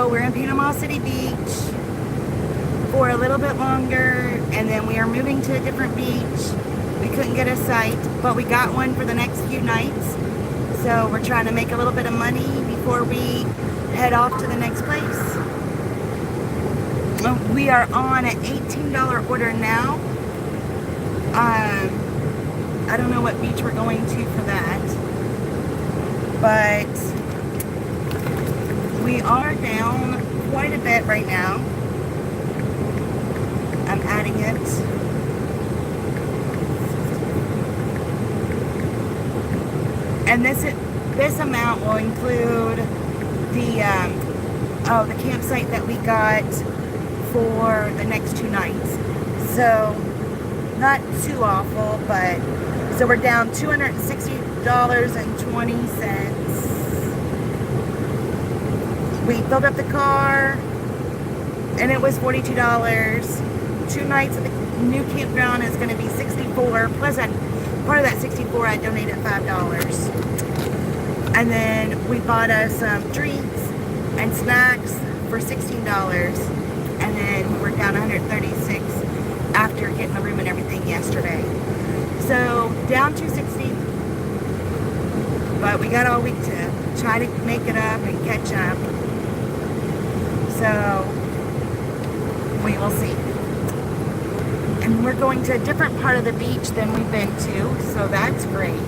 We're in Panama City Beach for a little bit longer, and then we are moving to a different beach. We couldn't get a site, but we got one for the next few nights. So we're trying to make a little bit of money before we head off to the next place. We are on an $18 order now. I don't know what beach we're going to for that, but we are down quite a bit right now. I'm adding it. And this amount will include the campsite that we got for the next 2 nights. So not too awful, but so we're down $260.20. We filled up the car and it was $42. 2 nights at the new campground is going to be $64. Plus, part of that $64 I donated $5. And then we bought us some drinks and snacks for $16. And then we were down $136 after getting the room and everything yesterday. So down $260. But we got all week to try to make it up and catch up. So we will see. And we're going to a different part of the beach than we've been to, so that's great.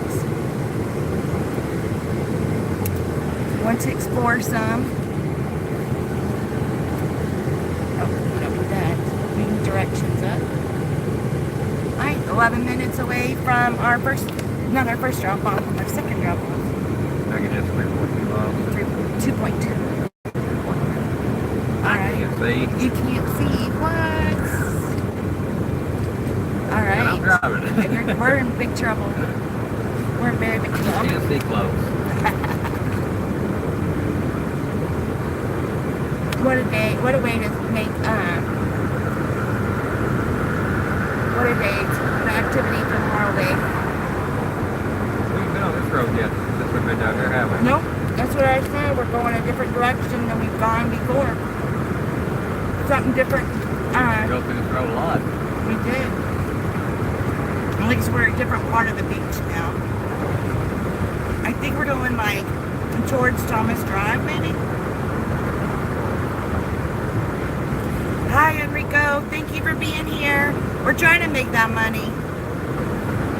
We want to explore some. Oh, put up with that. Moving directions up. Alright, 11 minutes away from our first, not our first drop off, our second drop off. I can just 2.2. Alright. You can't see what? Alright. I'm driving it. We're in big trouble. We're in very big trouble. I can't see close. What a day. What a way to make what a day. An activity for Memorial Day. We haven't been on this road yet since we've been down here, have we? Nope. That's what I said. We're going a different direction than we've gone before. Something different. We go through this road a lot. We did. At least we're a different part of the beach now. I think we're going like towards Thomas Drive, maybe. Hi, Enrico. Thank you for being here. We're trying to make that money.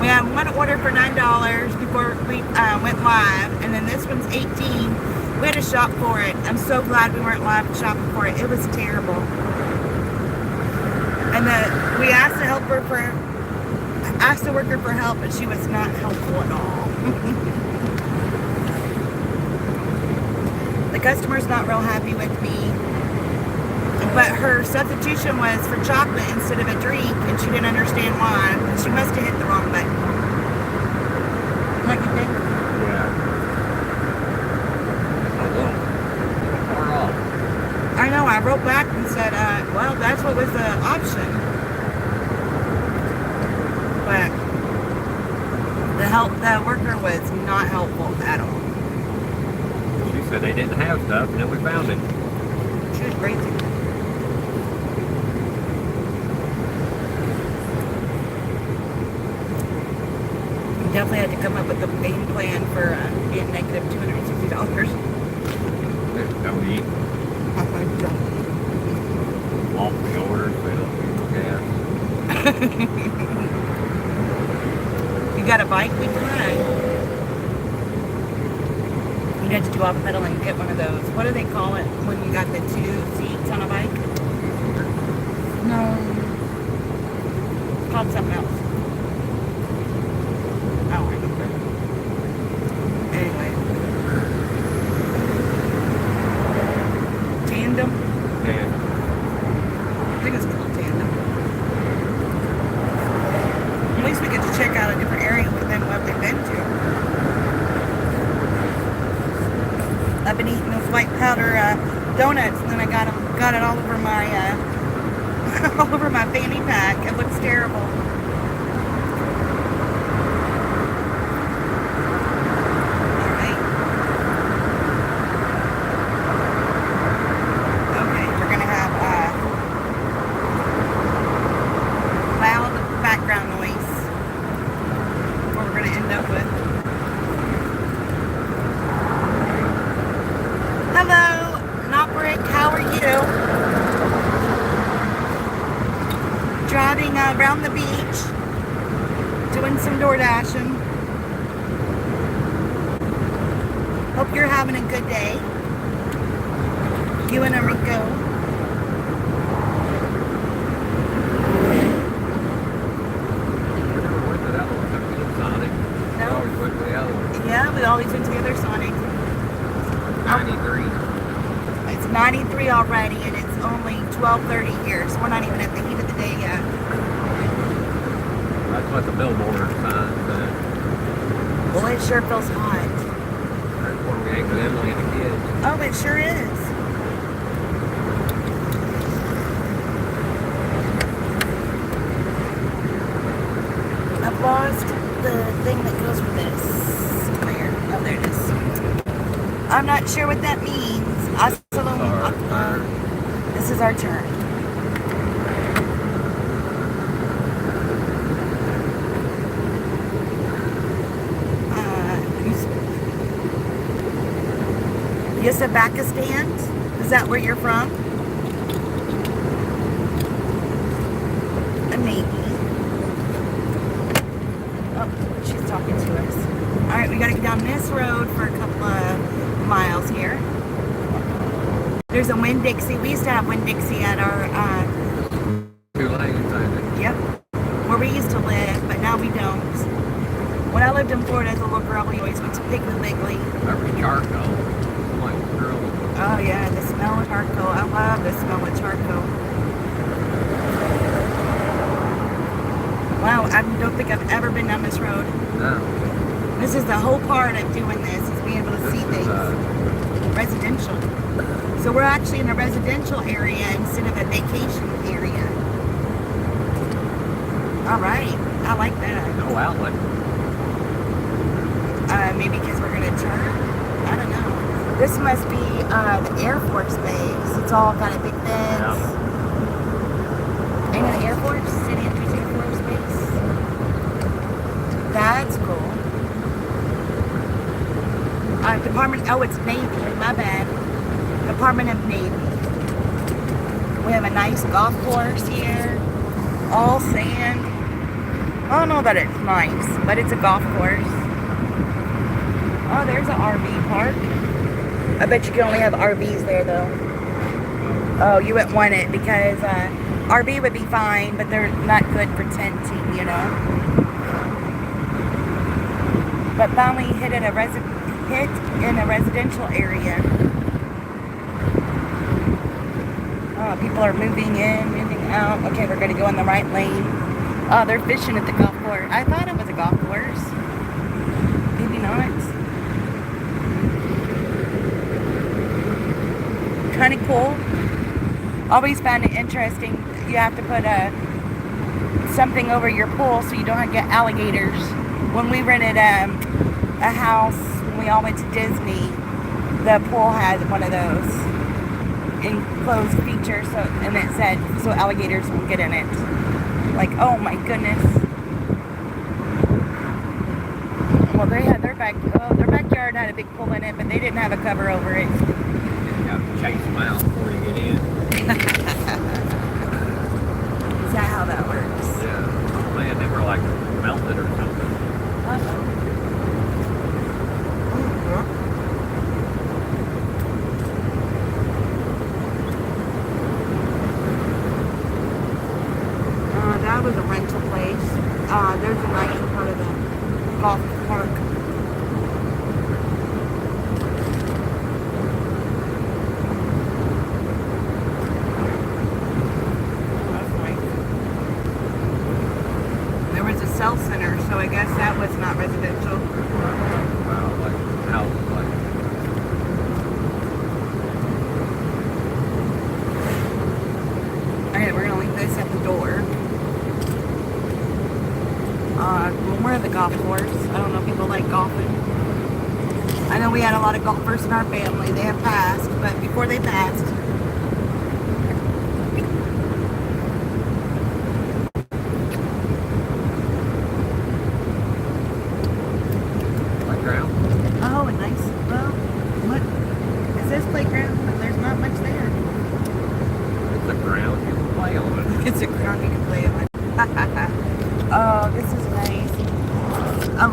We had one order for $9 before we went live, and then this one's $18. We had to shop for it. I'm so glad we weren't live shopping for it. It was terrible. And we asked the worker for help, but she was not helpful at all. The customer's not real happy with me, but her substitution was for chocolate instead of a drink, and she didn't understand why. She must have hit the wrong button. Like you did? Yeah. A little far off. I know, I wrote back and said, well, that's what was the option. But the worker was not helpful at all. She said they didn't have stuff, and then we found it. She was crazy. We definitely had to come up with a game plan for being negative $260. There's no eat. Off the order, so they don't use no gas. You got a bike? We tried. You had to do off pedal and get one of those. What do they call it when you got the 2 seats on a bike? No. It's called something else. I don't remember. Anyway. Tandem? Yeah. I think it's called tandem. At least we get to check out a different area than what we've been to. I've been eating those white powder donuts, and then I got it all over my all over my fanny pack. It looks terrible. All right. around the beach, doing some door dashing. Hope you're having a good day. You and Enrico. Yeah, we always went to the other Sonic. 93. It's 93 already, and it's only 12:30 here, so we're not even at the heat of the day yet. That's what the billboard sign said. Well, it sure feels hot. That's where we ate with Emily and the kids. Oh, it sure is. I've lost the thing that goes with this. Where? Oh, there it is. I'm not sure what that means. This is our turn. Uzbekistan? Is that where you're from? Maybe. Oh, she's talking to us. Alright, we gotta go down this road for a couple of miles here. There's a Winn-Dixie. We used to have Winn-Dixie at our, 2 lanes, I think. yep, where we used to live, but now we don't. When I lived in Florida as a little girl, we always went to Piggly Wiggly. Every charcoal. I'm like, girl. Oh yeah, the smell of charcoal. I love the smell of charcoal. Wow, I don't think I've ever been down this road. No. This is the whole part of doing this, is being able to see things. Residential. So we're actually in a residential area instead of a vacation area. All right, I like that. No outlet. Maybe because we're gonna turn. I don't know. This must be the Air Force base. It's all kind of big beds. Yeah. Ain't it an Air Force? St. Andrews Air Force base. That's cool. Department. Oh, it's Navy. My bad. Department of Navy. We have a nice golf course here. All sand. I don't know that it's nice, but it's a golf course. Oh, there's an RV park. I bet you can only have RVs there, though. Oh, you wouldn't want it because RV would be fine, but they're not good for tenting, you know. But finally hit in a residential area. Oh, people are moving in, moving out. Okay, we're gonna go in the right lane. Oh, they're fishing at the golf course. I thought it was a golf course. Maybe not. Kind of cool. Always found it interesting. You have to put something over your pool so you don't get alligators. When we rented a house, when we all went to Disney, the pool had one of those enclosed features, and it said so alligators won't get in it. Like, oh my goodness. Well, they had their backyard had a big pool in it, but they didn't have a cover over it. You have to chase them out before you get in. Is that how that works? Yeah. Oh man, they were like melted or something. That was a rental place. There's a nice part of the golf park. That's nice. There was a cell center, so I guess that was not residential. Wow, like houses like. Okay, we're gonna leave this at the door. When we're at the golf course, I don't know if people like golfing. I know we had a lot of golfers in our family. They have passed, but before they passed, Playground? oh, a nice, well, what? It says playground, but there's not much there. It's a ground you can play on it. It's a ground you can play on.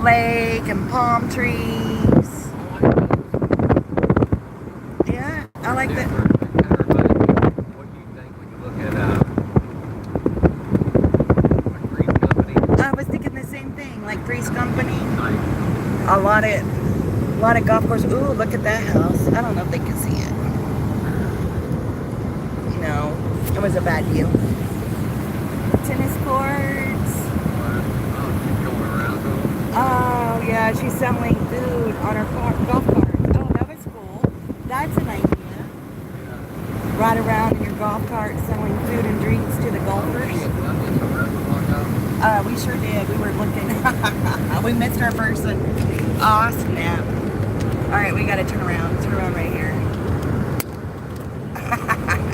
lake and palm trees. Yeah, I like that. What do you think when you look at a green company? I was thinking the same thing, like Three's Company. Nice. A lot of golf course. Ooh, look at that house. I don't know if they can see it. No, it was a bad view. Tennis courts. Oh, she's going around though. Oh, yeah, she's selling food on her golf cart. Oh, that was cool. That's an idea. Ride around in your golf cart selling food and drinks to the golfers. We sure did. We were looking. We missed our person. Oh, snap. All right, we got to turn around. Turn around right here.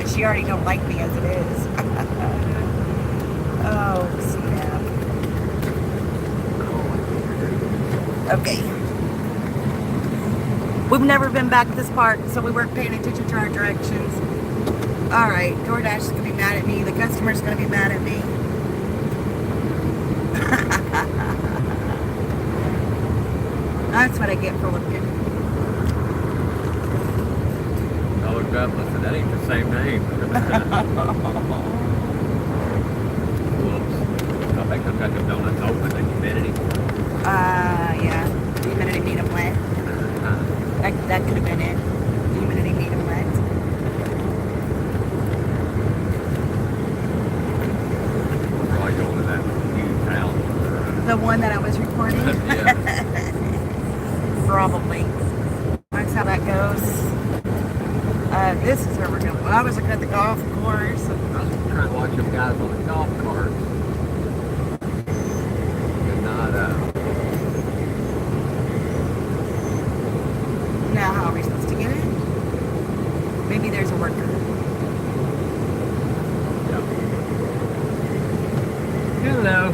She already don't like me as it is. Oh, snap. Okay. We've never been back to this park, so we weren't paying attention to our directions. All right, DoorDash is going to be mad at me. The customer's going to be mad at me. That's what I get for looking. I looked up and I said, that ain't the same name. Whoops. I think I've got the donuts open, the humidity. Yeah. Humidity made them wet. That could have been it. Humidity made them wet. We're probably going to that huge house. The one that I was recording? Yeah. Probably. That's how that goes. This is where we're going. Well, I was looking at the golf course. I was trying to watch them guys on the golf carts. And not, Now, how are we supposed to get it? Maybe there's a worker. yeah. Hello.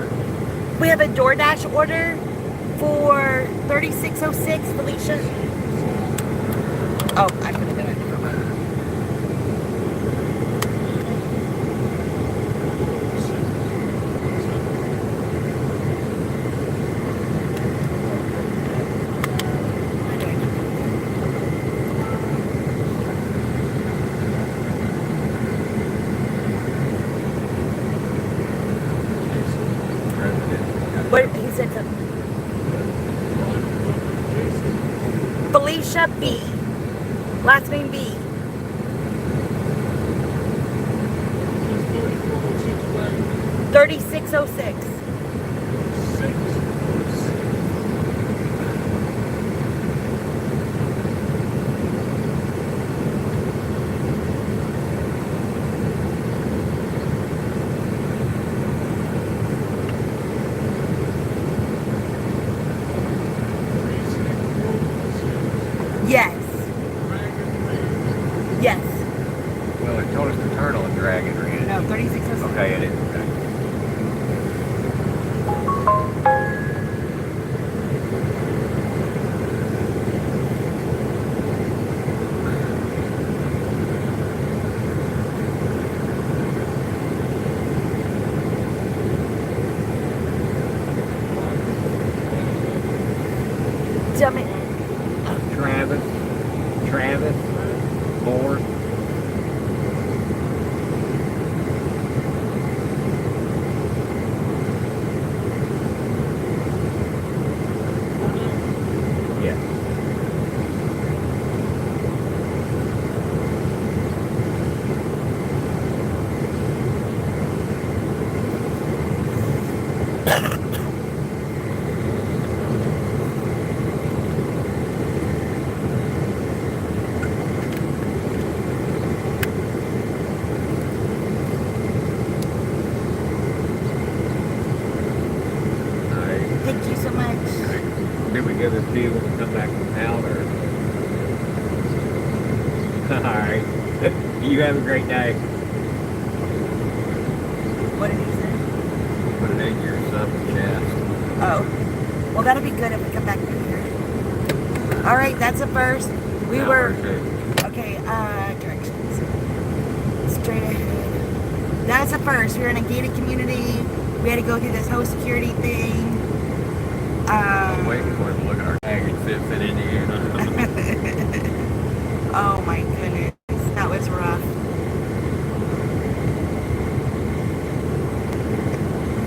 We have a DoorDash order for 3606, Felicia. Oh, I could have done it different way. What he said to Felicia B. Last name B. $36.06. Yes. Yes. Well, it told us to turn on Dragon Ring. No, 3606. Okay, it is. Okay. Tell me. Travis, Ford. Yes. Thank you so much. Did we give this to you when we come back out, or? Alright. You have a great day. What did he say? Put it in your son's chest. Oh. Well, that'll be good if we come back through here. All right, that's a first. We Now were... where's it? Okay, directions. Straight ahead. That's a first. We were in a gated community. We had to go through this whole security thing. I'm waiting for him to look at our tag and fit Indiana. Oh my goodness, that was rough.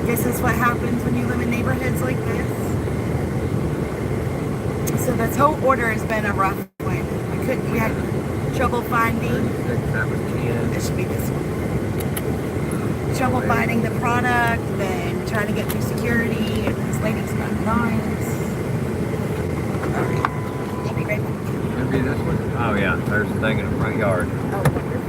This is what happens when you live in neighborhoods like this. So this whole order has been a rough one. We had trouble finding. That was 10. This should be this one. Trouble finding the product, then trying to get through security, and this lady's not nice. Alright, I'll be right back. Could be this one. Oh yeah, there's the thing in the front yard. Oh, wonderful.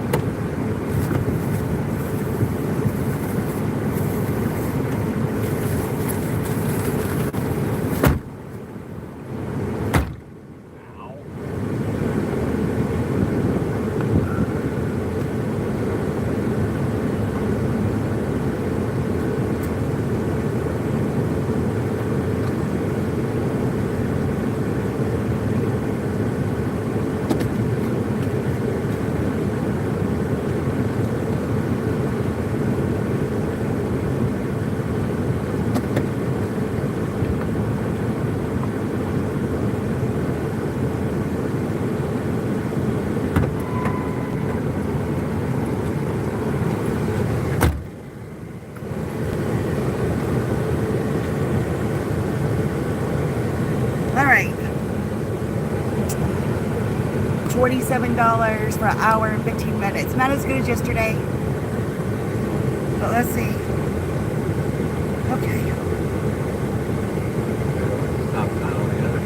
Alright. $47 for an hour and 15 minutes. Not as good as yesterday. But let's see. Okay. Stop sign on the other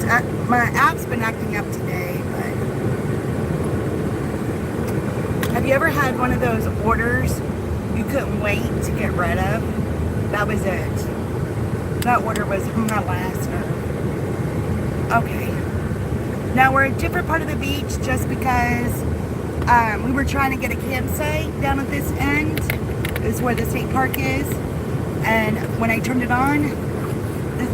side. My app's been acting up today, but have you ever had one of those orders you couldn't wait to get rid of? That was it. That order was my last nerve. Okay. Now we're a different part of the beach just because we were trying to get a campsite down at this end. This is where the state park is. And when I turned it on,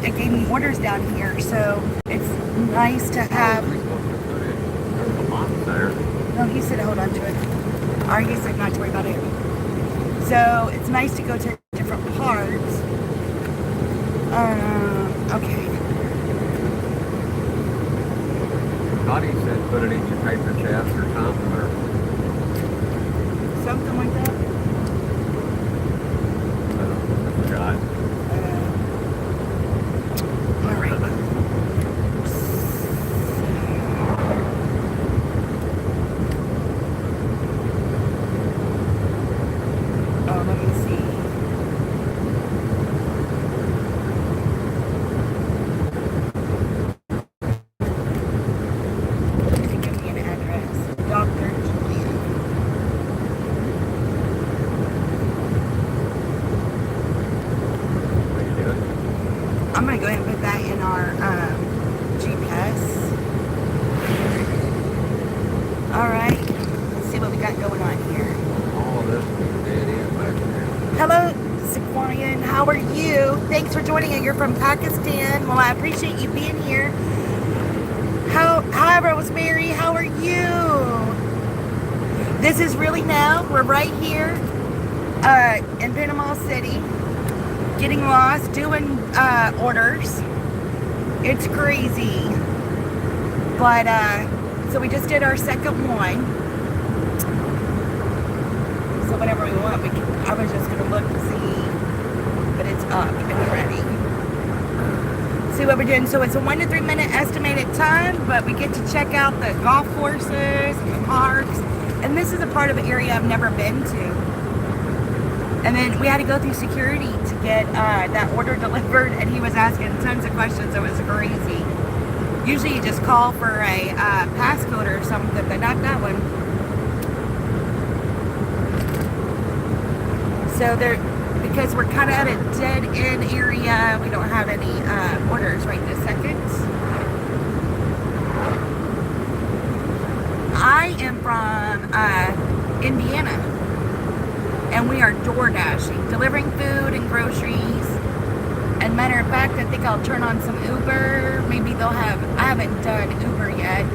it gave me orders down here. So it's nice to have. There's a lot there. No, he said hold on to it. Or he said not to worry about it. So it's nice to go to different parts. Okay. Thought he said put it in your paper chest or something, or Something like that. I forgot. All right. Oh, let me see. Give me an address. Dr. Julian. What you doing? I'm going to go ahead and put that in our GPS. All right. Let's see what we got going on here. All of this is dead end back there. Hello, Sequoian. How are you? Thanks for joining us. You're from Pakistan. Well, I appreciate you being here. Hi, Rosemary. How are you? This is really now. We're right here in Panama City, getting lost, doing orders. It's crazy. But, so we just did our second one. So whenever we want, I was just going to look to see that it's up and ready. See what we're doing. So it's a 1 to 3 minute estimated time, but we get to check out the golf courses and the parks. And this is a part of the area I've never been to. And then we had to go through security to get that order delivered, and he was asking tons of questions. It was crazy. Usually you just call for a passcode or something, but not that one. So because we're kind of at a dead end area, we don't have any orders right this second. I am from Indiana, and we are door dashing, delivering food and groceries. And matter of fact, I think I'll turn on some Uber. Maybe they'll have, I haven't done Uber yet.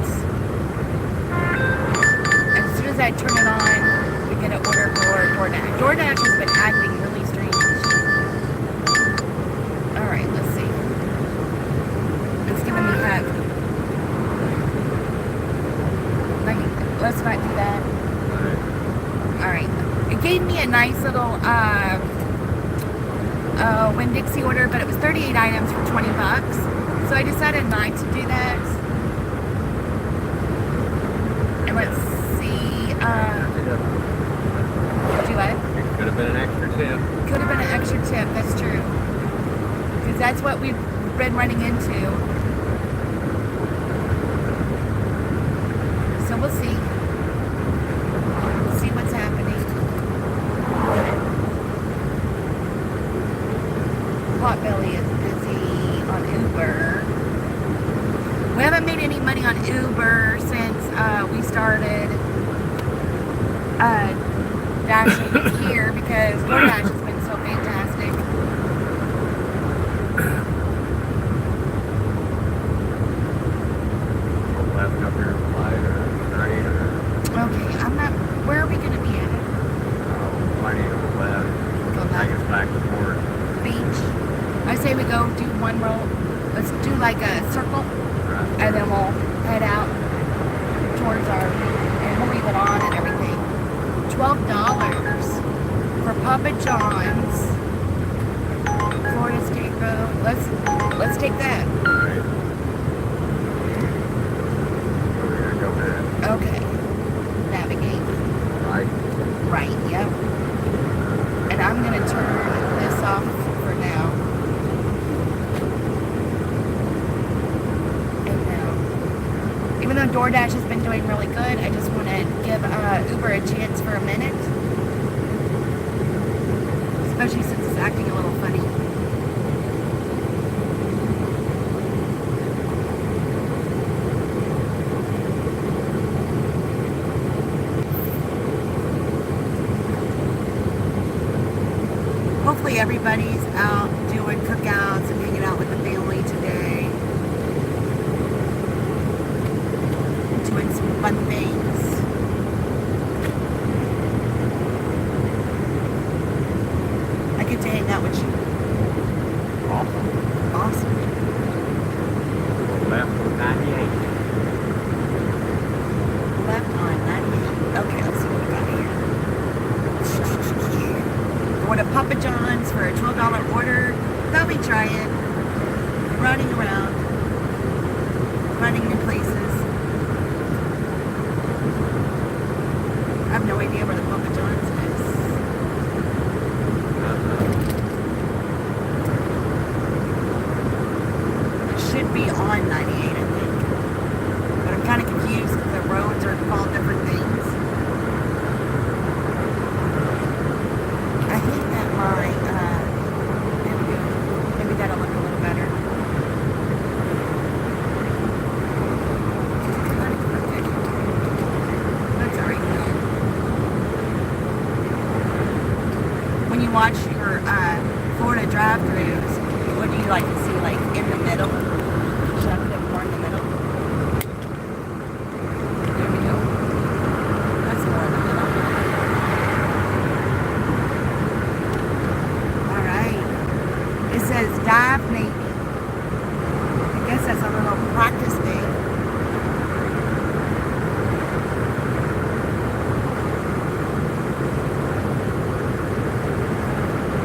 As soon as I turn it on, we get an order for DoorDash. DoorDash has been acting really strange. Alright, let's see. It's giving me heck. Let's not do that. Alright. It gave me a nice little Winn-Dixie order, but it was 38 items for 20 bucks. So I decided not to do that. And let's see. Do what? It could have been an extra tip. Could have been an extra tip, that's true. Because that's what we've been running into. So we'll see. See what's happening. Potbelly is busy on Uber. We haven't made any money on Uber since we started dashing here because DoorDash has been so fantastic. Left up your flight or straight or Okay, I'm not. Where are we gonna be at? plenty to the left. Go Take left. us back to port. Beach. I say we go do one roll. Let's do like a circle, Right. and then we'll head out towards our, and we'll leave it on and everything. $12 for Papa John's, Florida State Road. Let's take that. Right. We're gonna go ahead. Okay. Navigate. Right. Right. Yep. And I'm gonna turn this off for now. And now, even though DoorDash has been doing really good, I just want to give Uber a chance for a minute. Especially since it's acting a little funny. Hopefully everybody's out doing cookouts and hanging out with the family today. Doing some fun things. I get to hang out with you. Awesome. Awesome. Left on 98. Left on 98. Okay, let's see what we got here. Going to Papa John's for a $12 order. Thought we'd try it. Running around. Finding new places. I have no idea where the Papa John's is. It should be on 98, I think. But I'm kind of confused because the roads are called different things. I hate that line. There we go. Maybe that'll look a little better. That's alright. When you watch your Florida drive-thrus, what do you like to see? Like in the middle? Should I put it more in the middle? There we go. That's more in the middle. Alright. It says dive maybe. I guess that's a little practice thing.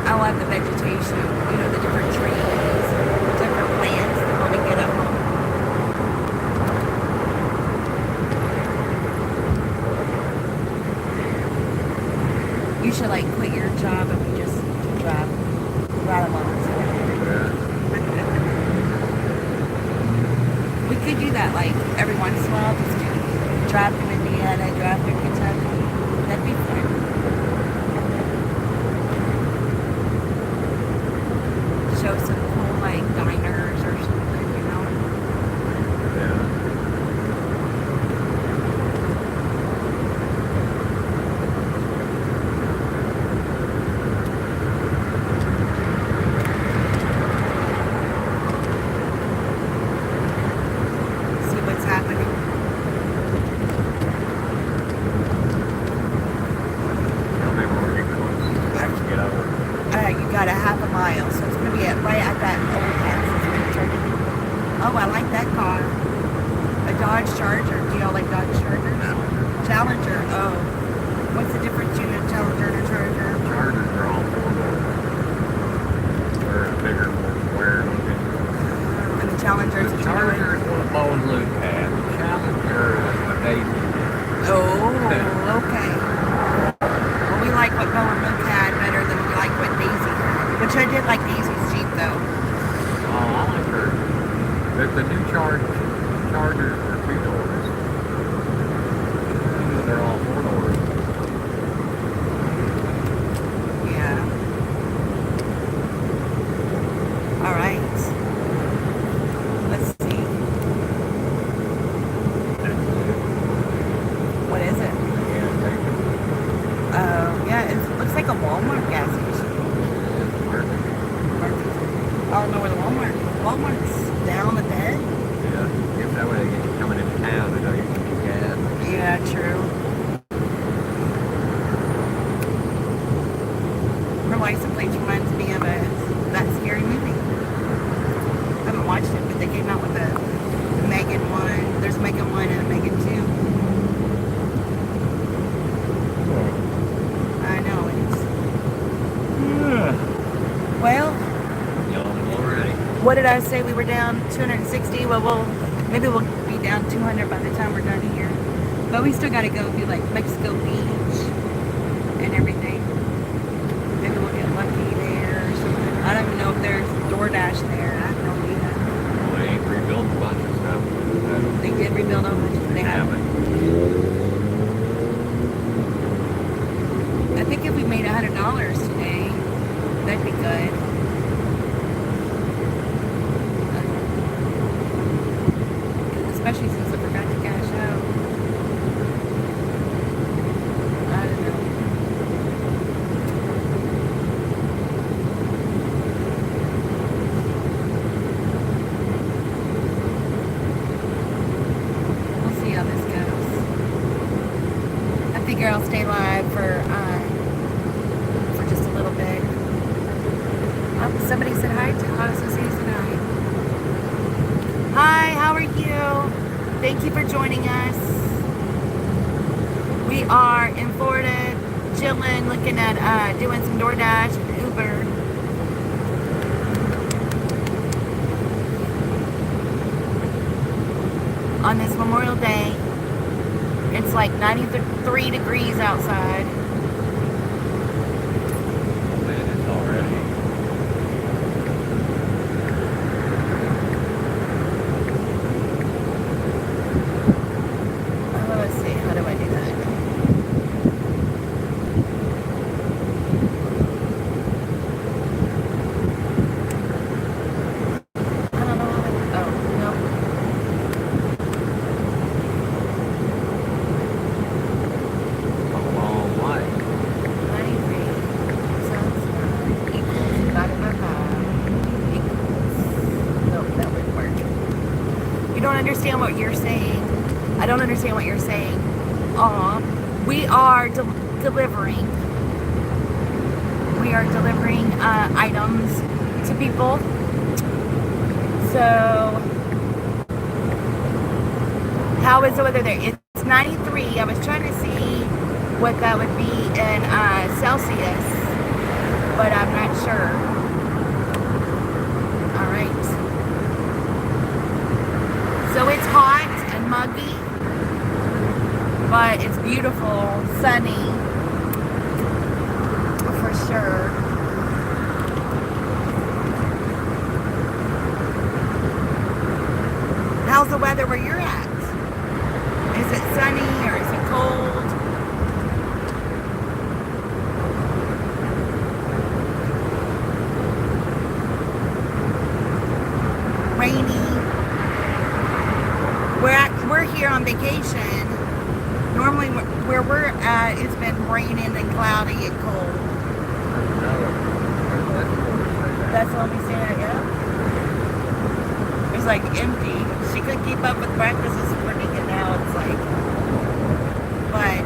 I love the vegetation, you know, the different trees, different plants that when we get up home. You should like quit your job and we just drive right along. We could do that like every once in a while, just do drive through Indiana, drive through Kentucky. That'd be fun. Show some cool like diners or something, you know. Yeah. See what's happening. Challenger The Charger is one of Bowen Luke had. The Challenger is a Daisy. Oh, okay. Well, we like what Bo and Luke had better than we like what Daisy had. Which I did like Daisy's Jeep though. Oh, I like her. The new Chargers are 2-doors. They're all 4-doors. Yeah. All right. Let's see. What is it? Yeah, it looks like a Walmart gas station. I don't know where the Walmart's down the bed. Yeah, if that way they get you coming into town, they know you can get gas. Yeah, true. Her license plate reminds me of that scary movie. I haven't watched it, but they came out with a Megan 1. There's Megan 1 and a Megan 2. I know it is. Well, Yawning already. what did I say? We were down 260. Well, maybe we'll be down 200 by the time we're done here. But we still got to go do like Mexico Beach and everything. Maybe we'll get lucky there or something. I don't even know if there's DoorDash there. I have no idea. Well, they ain't rebuilt a bunch of stuff. They did rebuild a bunch. They haven't. I think if we made $100 today, that'd be good. Especially since I forgot to cash out. I don't know. We'll see how this goes. I figure I'll stay live for just a little bit. Oh, somebody said hi to us. So say hi. Hi, how are you? Thank you for joining us. We are in Florida, chilling, looking at doing some DoorDash and Uber. On this Memorial Day. It's like 93 degrees outside. Man, it's already. Let's see, how do I do that? I don't know. Oh, no. A long way. 93 sounds equals divided by 5 equals. No, that wouldn't work. You don't understand what you're saying. I don't understand what you're saying. We are delivering. We are delivering items to people. So, how is the weather there? It's 93. I was trying to see what that would be in Celsius, but I'm not sure. All right. So it's hot and muggy, but it's beautiful, sunny, for sure. How's the weather where you're at? Is it sunny or is it cold? Rainy. We're here on vacation. Normally where we're at, it's been raining and cloudy and cold. That's what we say that, yeah. It's like empty. She couldn't keep up with breakfast this morning, and now it's like, but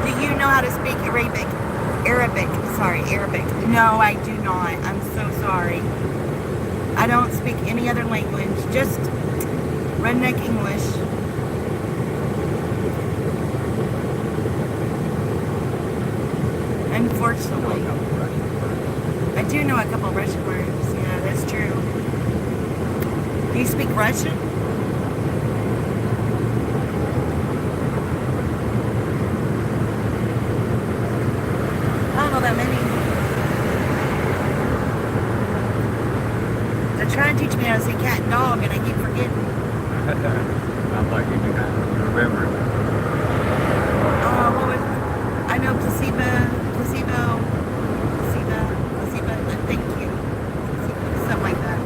do you know how to speak Arabic? Arabic. No, I do not. I'm so sorry. I don't speak any other language, just redneck English. Unfortunately. I do know a couple Russian words. Yeah, that's true. Do you speak Russian? I don't know that many. They're trying to teach me how to say cat and dog, and I keep forgetting. Sounds like you remember. What was, I know placebo, thank you. Something like that.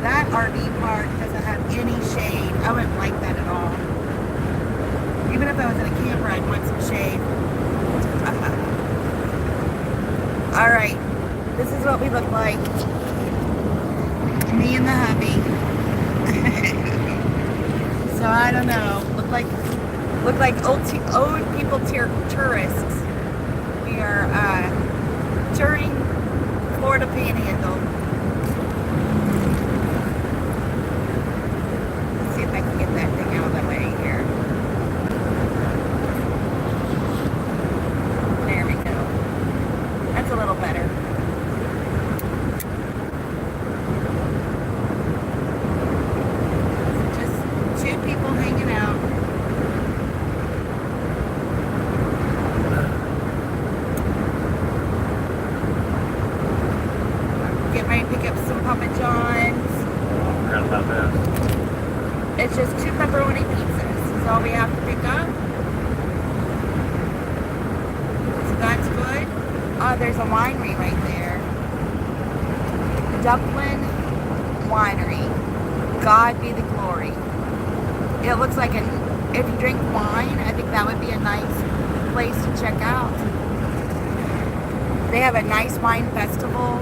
That RV park doesn't have any shade. I wouldn't like that at all. Even if I was in a camper, I'd want some shade. Alright, this is what we look like. Me and the hubby. So I don't know. Look like old people tourists. We are touring Florida Panhandle. Let's see if I can get that thing out of the way here. There we go. That's a little better. Just two people hanging out. Get ready to pick up some Papa John's. Forgot about that. It's just 2 pepperoni pizzas. Is all we have to pick up. So that's good. Oh, there's a winery right there. Dublin Winery. God be the glory. It looks like if you drink wine, I think that would be a nice place to check out. They have a nice wine festival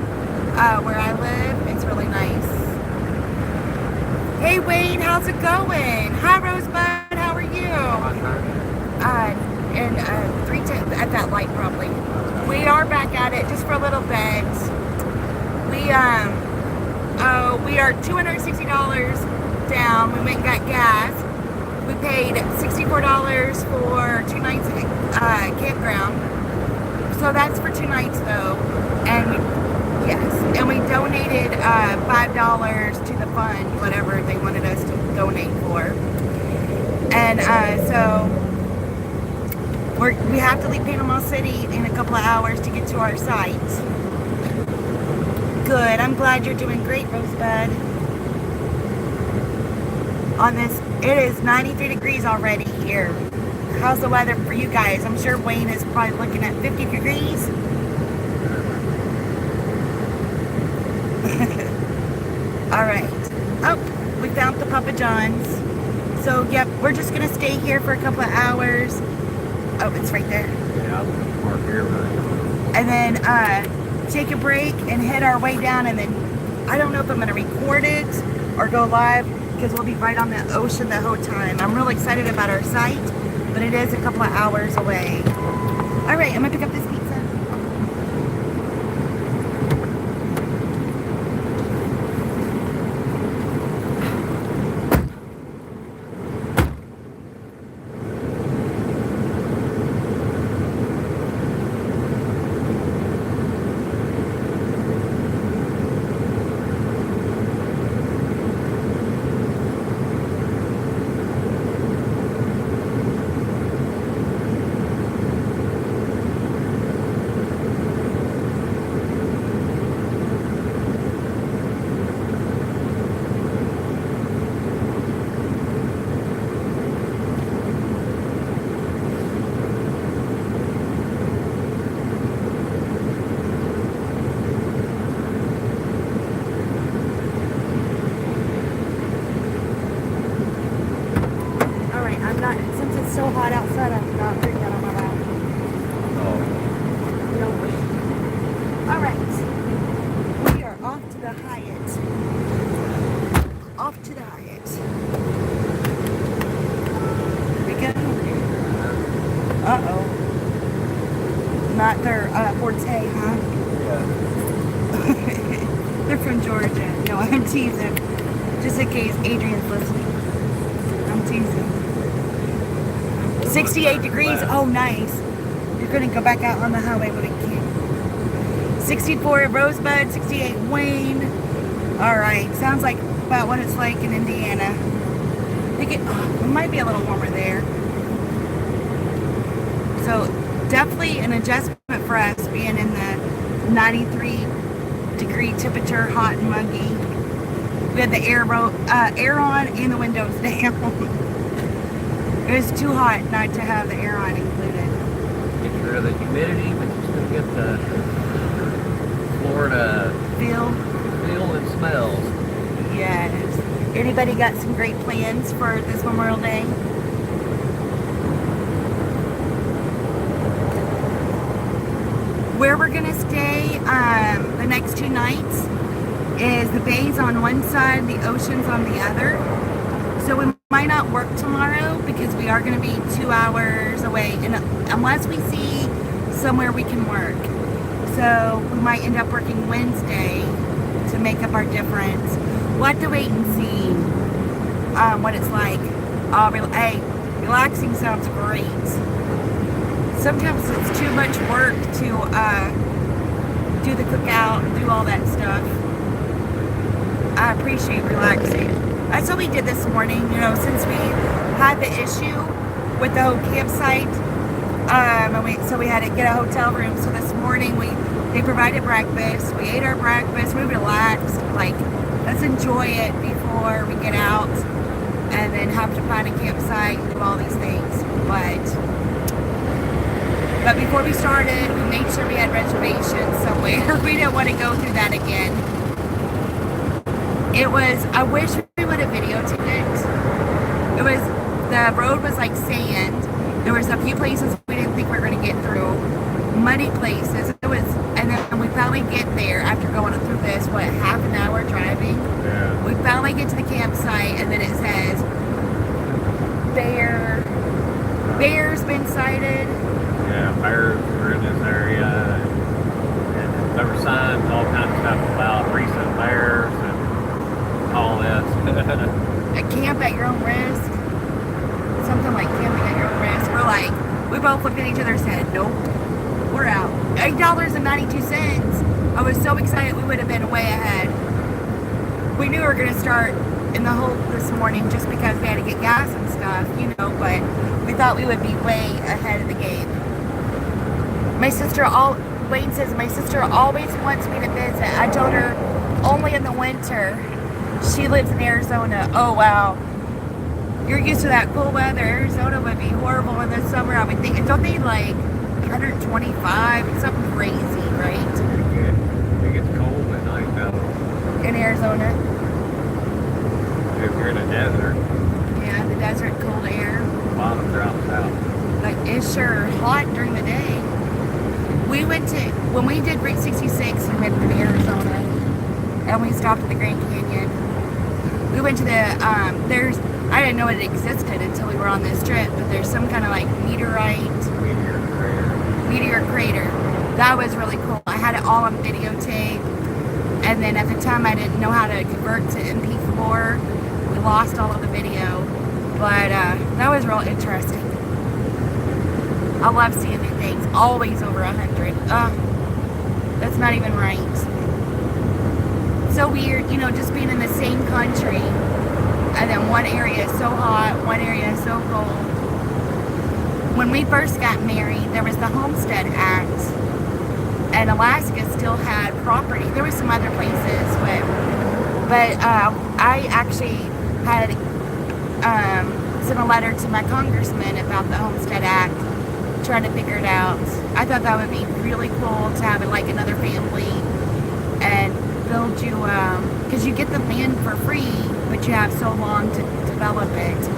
where I live. It's really nice. Hey Wayne, how's it going? Hi Rosebud, how are you? And 310 at that light probably. We are back at it just for a little bit. We are $260 down. We went and got gas. We paid $64 for 2 nights at campground. So that's for 2 nights though. And we donated $5 to the fund, whatever they wanted us to donate for. And so we have to leave Panama City in a couple of hours to get to our site. Good. I'm glad you're doing great, Rosebud. On this, it is 93 degrees already here. How's the weather for you guys? I'm sure Wayne is probably looking at 50 degrees. All right. Oh, we found the Papa John's. So, yep, we're just going to stay here for a couple of hours. Oh, it's right there. Yeah, I'll park here, right? And then take a break and head our way down. And then I don't know if I'm going to record it or go live because we'll be right on the ocean the whole time. I'm really excited about our site, but it is a couple of hours away. All right, I'm going to pick up this pizza. Since it's so hot outside, I'm not drinking on my lap. Oh, No way. All right. We are off to the Hyatt. Off to the Hyatt. Here we go. Uh-oh. Not their forte, huh? yeah. They're from Georgia. No, I'm teasing. Just in case Adrian's listening. I'm teasing. 68 degrees. Oh, nice. You're going to go back out on the highway with a kid. 64 Rosebud, 68 Wayne. Alright, sounds like about what it's like in Indiana. I think it might be a little warmer there. So definitely an adjustment for us being in the 93-degree temperature, hot and muggy. We had the air on and the windows down. It was too hot not to have the air on included. Get rid of the humidity, but you still get the Florida feel and smells. Yes. Anybody got some great plans for this Memorial Day? Where we're gonna stay the next 2 nights is the bay's on one side, the ocean's on the other. So we might not work tomorrow because we are gonna be 2 hours away, and unless we see somewhere we can work. So we might end up working Wednesday to make up our difference. We'll have to wait and see what it's like. Hey, relaxing sounds great. Sometimes it's too much work to do the cookout, do all that stuff. I appreciate relaxing. That's what we did this morning, you know, since we had the issue with the whole campsite. So we had to get a hotel room. So this morning they provided breakfast. We ate our breakfast. We relaxed. Like, let's enjoy it before we get out and then have to find a campsite and do all these things. But before we started, we made sure we had reservations somewhere. We didn't want to go through that again. I wish we would have videotaped it. The road was like sand. There was a few places we didn't think we were going to get through. Muddy places. And then we finally get there after going through this, half an hour driving? Yeah. We finally get to the campsite, and then it says, bear's been sighted. Yeah, bears were in this area, and there were signs, all kinds of stuff about recent bears and all this. A camp at your own risk. Something like camping at your own risk. We both looked at each other and said, nope, we're out. $8.92. I was so excited we would have been way ahead. We knew we were going to start in the hole this morning just because we had to get gas and stuff, you know, but we thought we would be way ahead of the game. Wayne says, my sister always wants me to visit. I told her only in the winter. She lives in Arizona. Oh, wow. You're used to that cool weather. Arizona would be horrible in the summer. I would think, don't they like 125? It's something crazy, right? It gets cold at night though. In Arizona? If you're in a desert. Yeah, the desert, cold air. Bottom drops out. Like, it's sure hot during the day. When we did Route 66, we went to Arizona, and we stopped at the Grand Canyon. We went to I didn't know it existed until we were on this trip, but there's some kind of like meteor crater. That was really cool. I had it all on videotape, and then at the time I didn't know how to convert to MP4. We lost all of the video, but that was real interesting. I love seeing new things. Always over 100. That's not even right. So weird, you know, just being in the same country, and then one area is so hot, one area is so cold. When we first got married, there was the Homestead Act, and Alaska still had property. There were some other places, but I actually had sent a letter to my congressman about the Homestead Act, trying to figure it out. I thought that would be really cool to have it like another family and build you, because you get the land for free, but you have so long to develop it.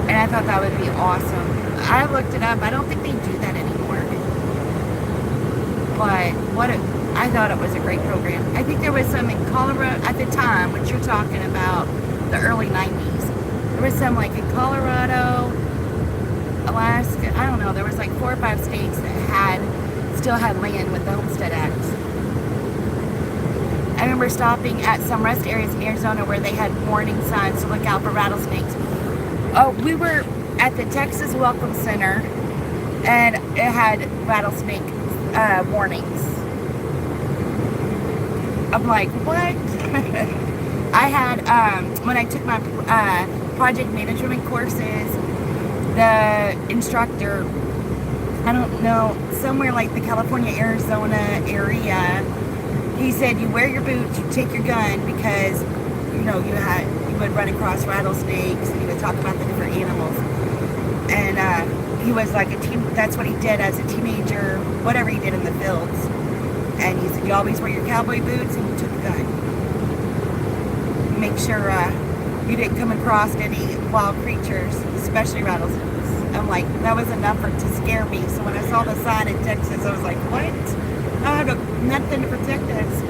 And I thought that would be awesome. I looked it up. I don't think they do that anymore. But I thought it was a great program. I think there was some in Colorado at the time, which you're talking about, the early 90s. There was some like in Colorado, Alaska, I don't know, there was like 4 or 5 states that still had land with the Homestead Act. I remember stopping at some rest areas in Arizona where they had warning signs to look out for rattlesnakes. Oh, we were at the Texas Welcome Center, and it had rattlesnake warnings. I'm like, what? I had, when I took my project management courses, the instructor, I don't know, somewhere like the California, Arizona area, he said you wear your boots, you take your gun, because, you know, you would run across rattlesnakes, and he would talk about the different animals. And he was like that's what he did as a teenager, whatever he did in the fields. And he said, you always wear your cowboy boots and you took a gun. Make sure you didn't come across any wild creatures, especially rattlesnakes. I'm like, that was enough to scare me. So when I saw the sign in Texas, I was like, what? I have nothing to protect us.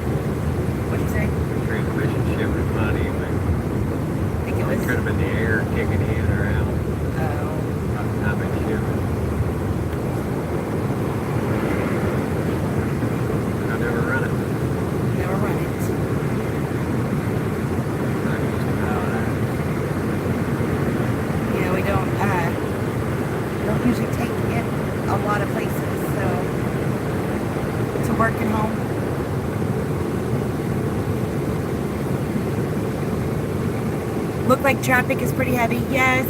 What do you say? Transmission ship was funny, but I think it was. could have been the air kicking in or out. Oh. How much ship? I never run it. Never run it. Not used to how Yeah, we don't usually take it a lot of places, so to work and home. Look like traffic is pretty heavy. Yes,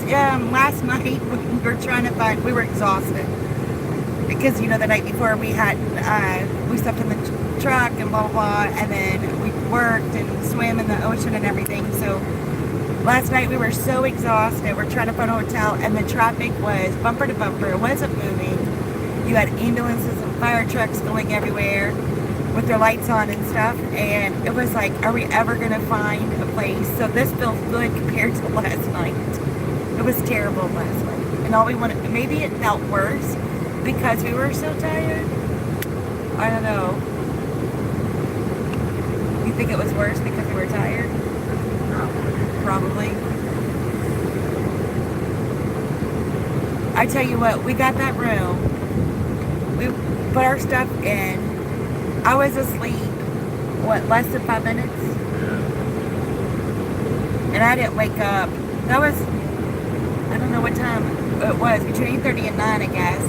last night when we were trying to find, we were exhausted because, you know, the night before we had we slept in the truck and blah blah blah, and then we worked and swam in the ocean and everything. So last night we were so exhausted. We're trying to find a hotel, and the traffic was bumper to bumper. It wasn't moving. You had ambulances and fire trucks going everywhere with their lights on and stuff, and it was like, are we ever going to find a place? So this feels good compared to last night. It was terrible last night, and all we wanted, maybe it felt worse because we were so tired. I don't know. You think it was worse because we were tired? Probably. I tell you what, we got that room. We put our stuff in. I was asleep, what, less than 5 minutes? And I didn't wake up. That was, I don't know what time it was, between 8:30 and 9, I guess.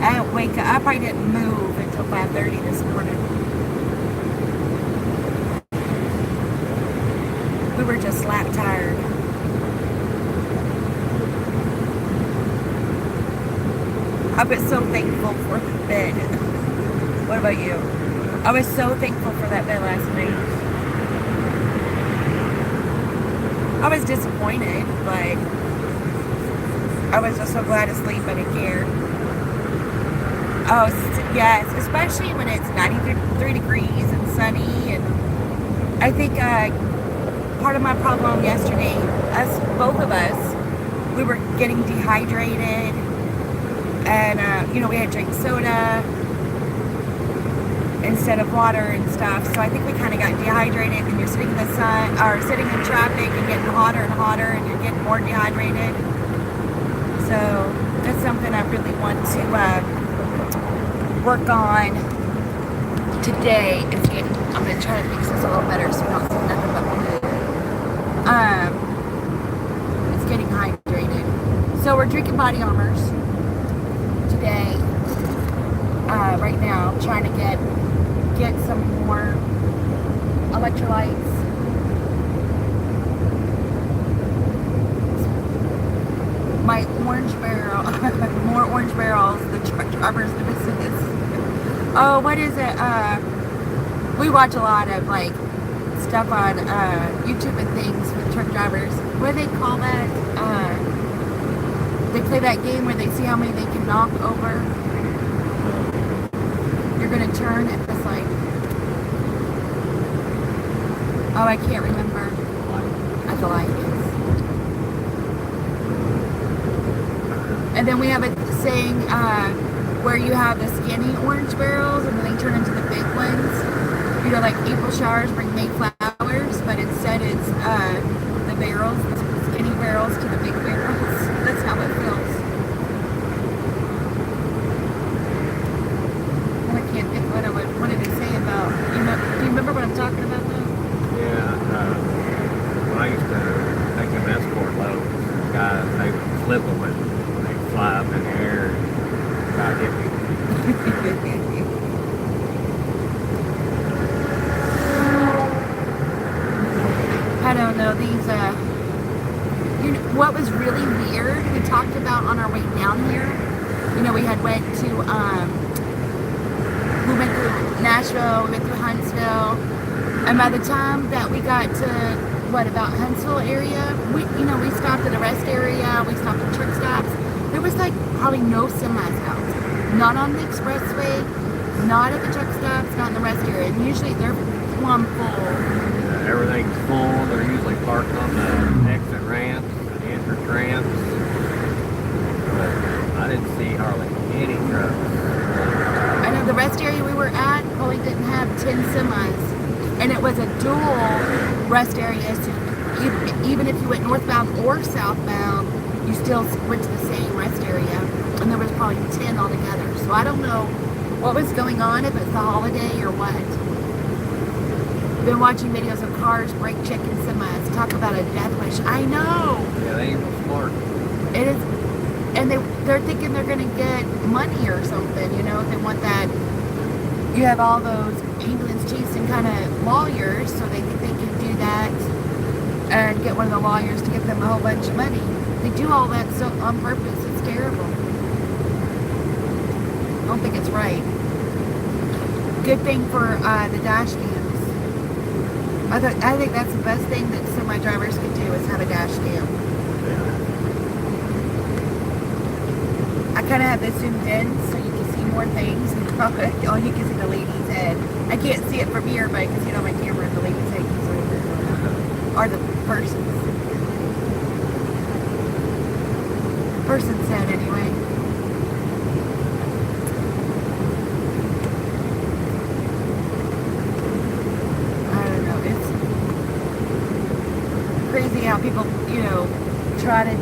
I didn't wake up. I probably didn't move until 5:30 this morning. We were just slap tired. I was so thankful for the bed. What about you? I was so thankful for that bed last night. I was disappointed, but I was just so glad to sleep. I didn't care. Oh, yes, especially when it's 93 degrees and sunny. And I think part of my problem yesterday, both of us, we were getting dehydrated. And, you know, we had drank soda instead of water and stuff. So I think we kind of got dehydrated, and you're sitting in the sun, or sitting in traffic and getting hotter and hotter, and you're getting more dehydrated. So that's something I really want to work on today. I'm going to try to fix this a little better so we don't see nothing but blue. It's getting hydrated. So we're drinking body armors today, right now, trying to get some more electrolytes. My orange barrel, more orange barrels, the truck drivers business. Oh, what is it? We watch a lot of like stuff on YouTube and things with truck drivers. What do they call that? They play that game where they see how many they can knock over. You're going to turn at this light. Oh, I can't remember. At the light, yes. And then we have a saying where you have the skinny orange barrels and then they turn into the big ones. You know, like April showers bring May flowers, but instead it's the barrels, the skinny barrels to the big barrels. That's how it feels. I can't think what I wanted to say about, do you remember what I'm talking about though? Yeah, when I used to take them escort loads, guys, they would flip them and they'd fly up in the air and try to hit me. know, these, what was really weird, we talked about on our way down here, we had went to, we went through Nashville, we went through Huntsville, and by the time that we got to, about Huntsville area, we stopped at a rest area, we stopped at truck stops. There was like probably no semis out. Not on the expressway, not at the truck stops, not in the rest area. And usually they're plumb full. Yeah, everything's full. They're usually parked on the exit ramps and the entrance ramps. But I didn't see hardly any trucks. I know the rest area we were at probably didn't have 10 semis. And it was a dual rest area, so even if you went northbound or southbound, you still went to the same rest area. And there was probably 10 altogether. So I don't know what was going on, if it's the holiday or what. Been watching videos of cars brake checking semis. Talk about a death wish. I know. Yeah, they ain't no smart. It is, and they're thinking they're gonna get money or something. They want that. You have all those ambulance chiefs and kind of lawyers, so they think they can do that and get one of the lawyers to get them a whole bunch of money. They do all that so on purpose. It's terrible. I don't think it's right. Good thing for the dash cams. I think that's the best thing that semi drivers can do is have a dash cam. I kind of have this zoomed in so you can see more things. Oh, you can see the lady's head. I can't see it from here, but I can see it on my camera. The lady's head is over. Or the person's head, anyway. I don't know. It's crazy how people, try to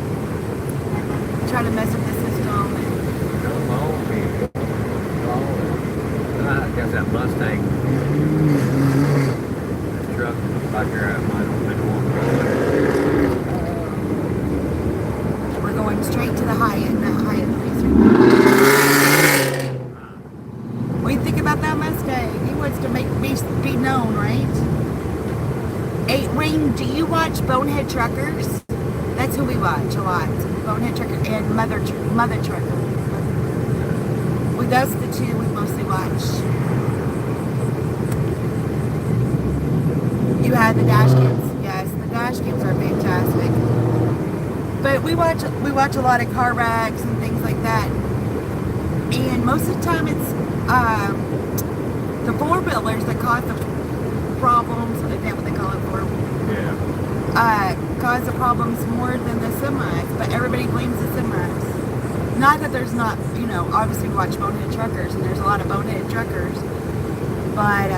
mess with the system. I guess that Mustang truck back here at my We're going straight to the Hyatt, not Hyatt place. What do you think about that Mustang? He wants to make me be known, right? Hey, Wayne, do you watch Bonehead Truckers? That's who we watch a lot. Bonehead Trucker and Mother Trucker. With us, the two we mostly watch. You had the dash cams. Yes, the dash cams are fantastic. But we watch a lot of car wrecks and things like that. And most of the time it's the four-wheelers that cause the problems. Is that what they call it? Cause the problems more than the semis. But everybody blames the semis. Not that there's not, obviously we watch Bonehead Truckers, and there's a lot of Bonehead Truckers. But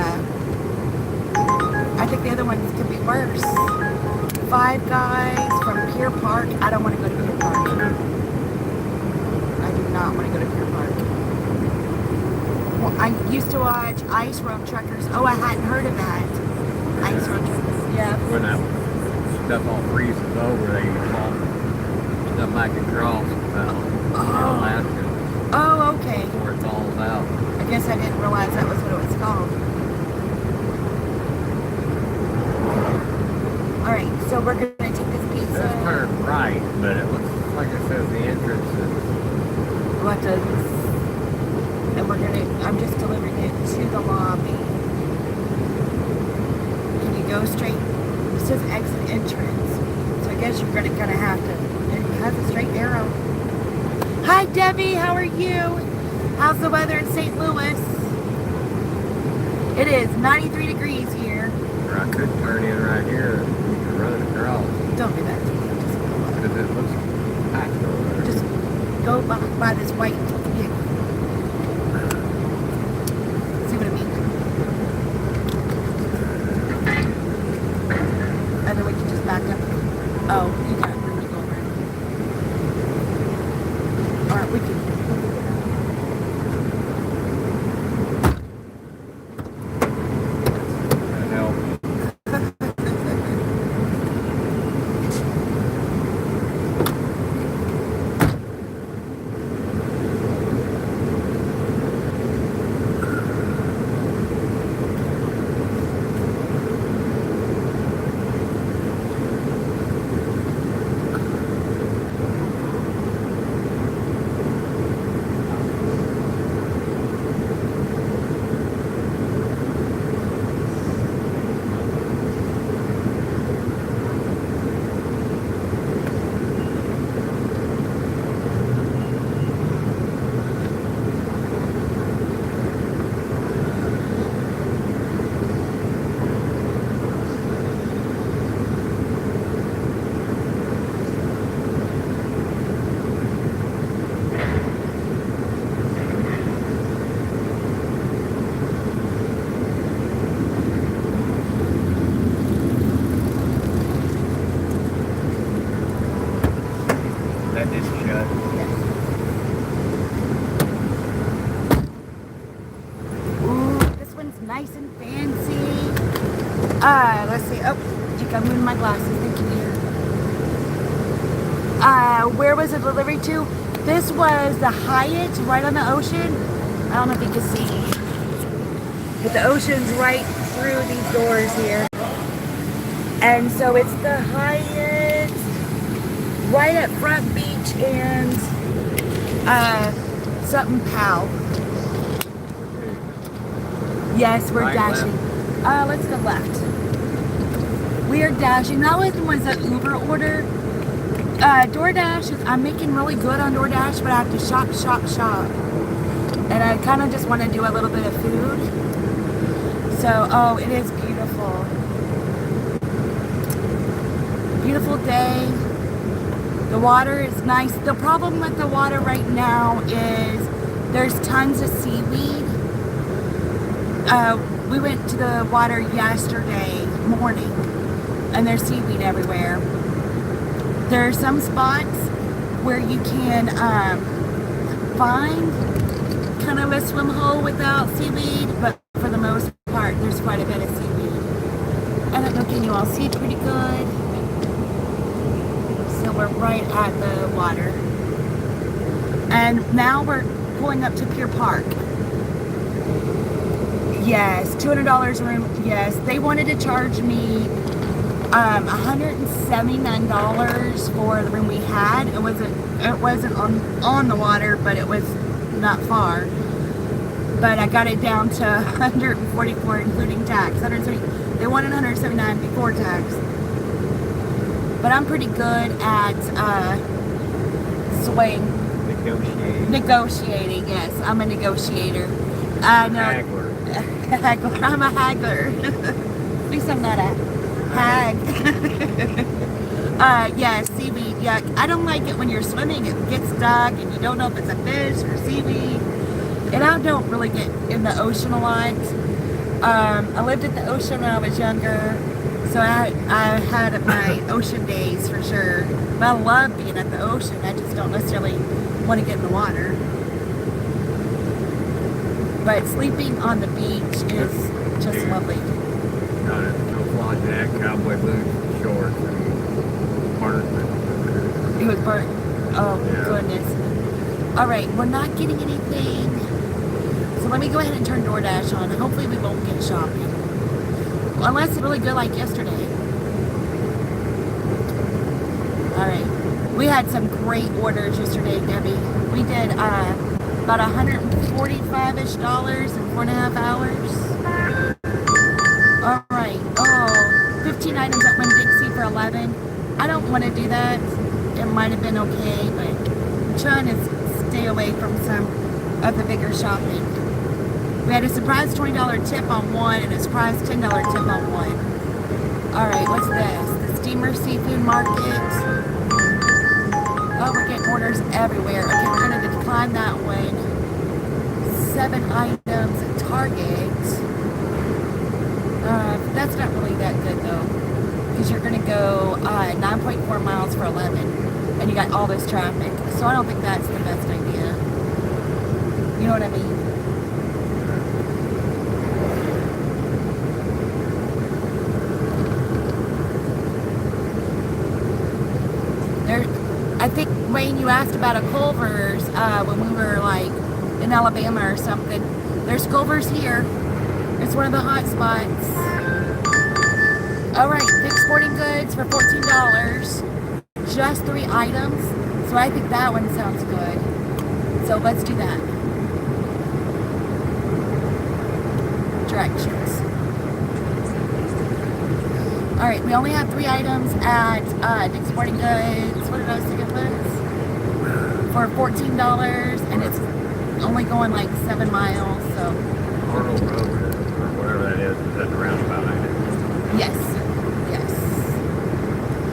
I think the other ones could be worse. Five Guys from Pier Park. I don't want to go to Pier Park. I do not want to go to Pier Park. Well, I used to watch Ice Road Truckers. Oh, I hadn't heard of that. Ice Road Truckers. Yeah. When that stuff all freezes over, they fall stuff back across Alaska. Oh, okay. Before it falls out. I guess I didn't realize that was what it was called. Alright, so we're going to take this pizza. Let's turn right, but it looks like it says the entrance is... What does... And I'm just delivering it to the lobby. Can you go straight? It says exit entrance. So I guess you're going to have to... It has a straight arrow. Hi Debbie, how are you? How's the weather in St. Louis? It is 93 degrees here. Or I could turn in right here and run it across. Don't do that to me. Just go by. Because it looks packed over there. Just go by this white vehicle. See what I mean? And then we can just back up. Oh, you got room to go around. Alright, we can. That helps. fancy. Let's see. Oh, I'm moving my glasses. Thank you, dear. Where was it delivered to? This was the Hyatt right on the ocean. I don't know if you can see, but the ocean's right through these doors here. And so it's the Hyatt right at Front Beach and something Pal. Yes, we're Right, dashing. Let's go left. We are dashing. That was an Uber order. DoorDash, I'm making really good on DoorDash, but I have to shop. And I kind of just want to do a little bit of food. So, oh, it is beautiful. Beautiful day. The water is nice. The problem with the water right now is there's tons of seaweed. We went to the water yesterday morning and there's seaweed everywhere. There are some spots where you can find kind of a swim hole without seaweed, but for the most part there's quite a bit of seaweed. I don't know, can you all see pretty good? So we're right at the water. And now we're going up to Pier Park. Yes, $200 room. Yes, they wanted to charge me $179 for the room we had. It wasn't on the water, but it was not far. But I got it down to $144 including tax. They wanted $179 before tax. But I'm pretty good at negotiating. Yes, I'm a negotiator. I know. Haggler. I'm a haggler. At least I'm not a hag. Yeah, seaweed. Yeah, I don't like it when you're swimming. It gets stuck and you don't know if it's a fish or seaweed. And I don't really get in the ocean a lot. I lived at the ocean when I was younger, so I had my ocean days for sure. But I love being at the ocean. I just don't necessarily want to get in the water. But sleeping on the beach is just lovely. Got it. No fly jack, cowboy boots, shorts, and burnt. It was burnt. Oh, Yeah. Goodness. All right, we're not getting anything. So let me go ahead and turn DoorDash on. Hopefully we won't get shopping. Unless it's really good like yesterday. All right. We had some great orders yesterday, Debbie. We did about $145-ish in 4.5 hours. All right. Oh, 15 items at Winn Dixie for $11. I don't want to do that. It might have been okay, but I'm trying to stay away from some of the bigger shopping. We had a surprise $20 tip on one and a surprise $10 tip on one. All right, what's this? The Steamer Seafood Market. Oh, we're getting orders everywhere. Okay, we're going to decline that one. 7 items at Target. That's not really that good though, because you're going to go 9.4 miles for 11, and you got all this traffic. So I don't think that's the best idea. You know what I mean? I think, Wayne, you asked about a Culver's when we were like in Alabama or something. There's Culver's here. It's one of the hot spots. All right, Dick's Sporting Goods for $14. Just 3 items. So I think that one sounds good. So let's do that. Directions. All right, we only have 3 items at Dick's Sporting Goods. What did I say it was? For $14, and it's only going like 7 miles, so. Arnold Road, or whatever that is that the roundabout, ain't it? Yes.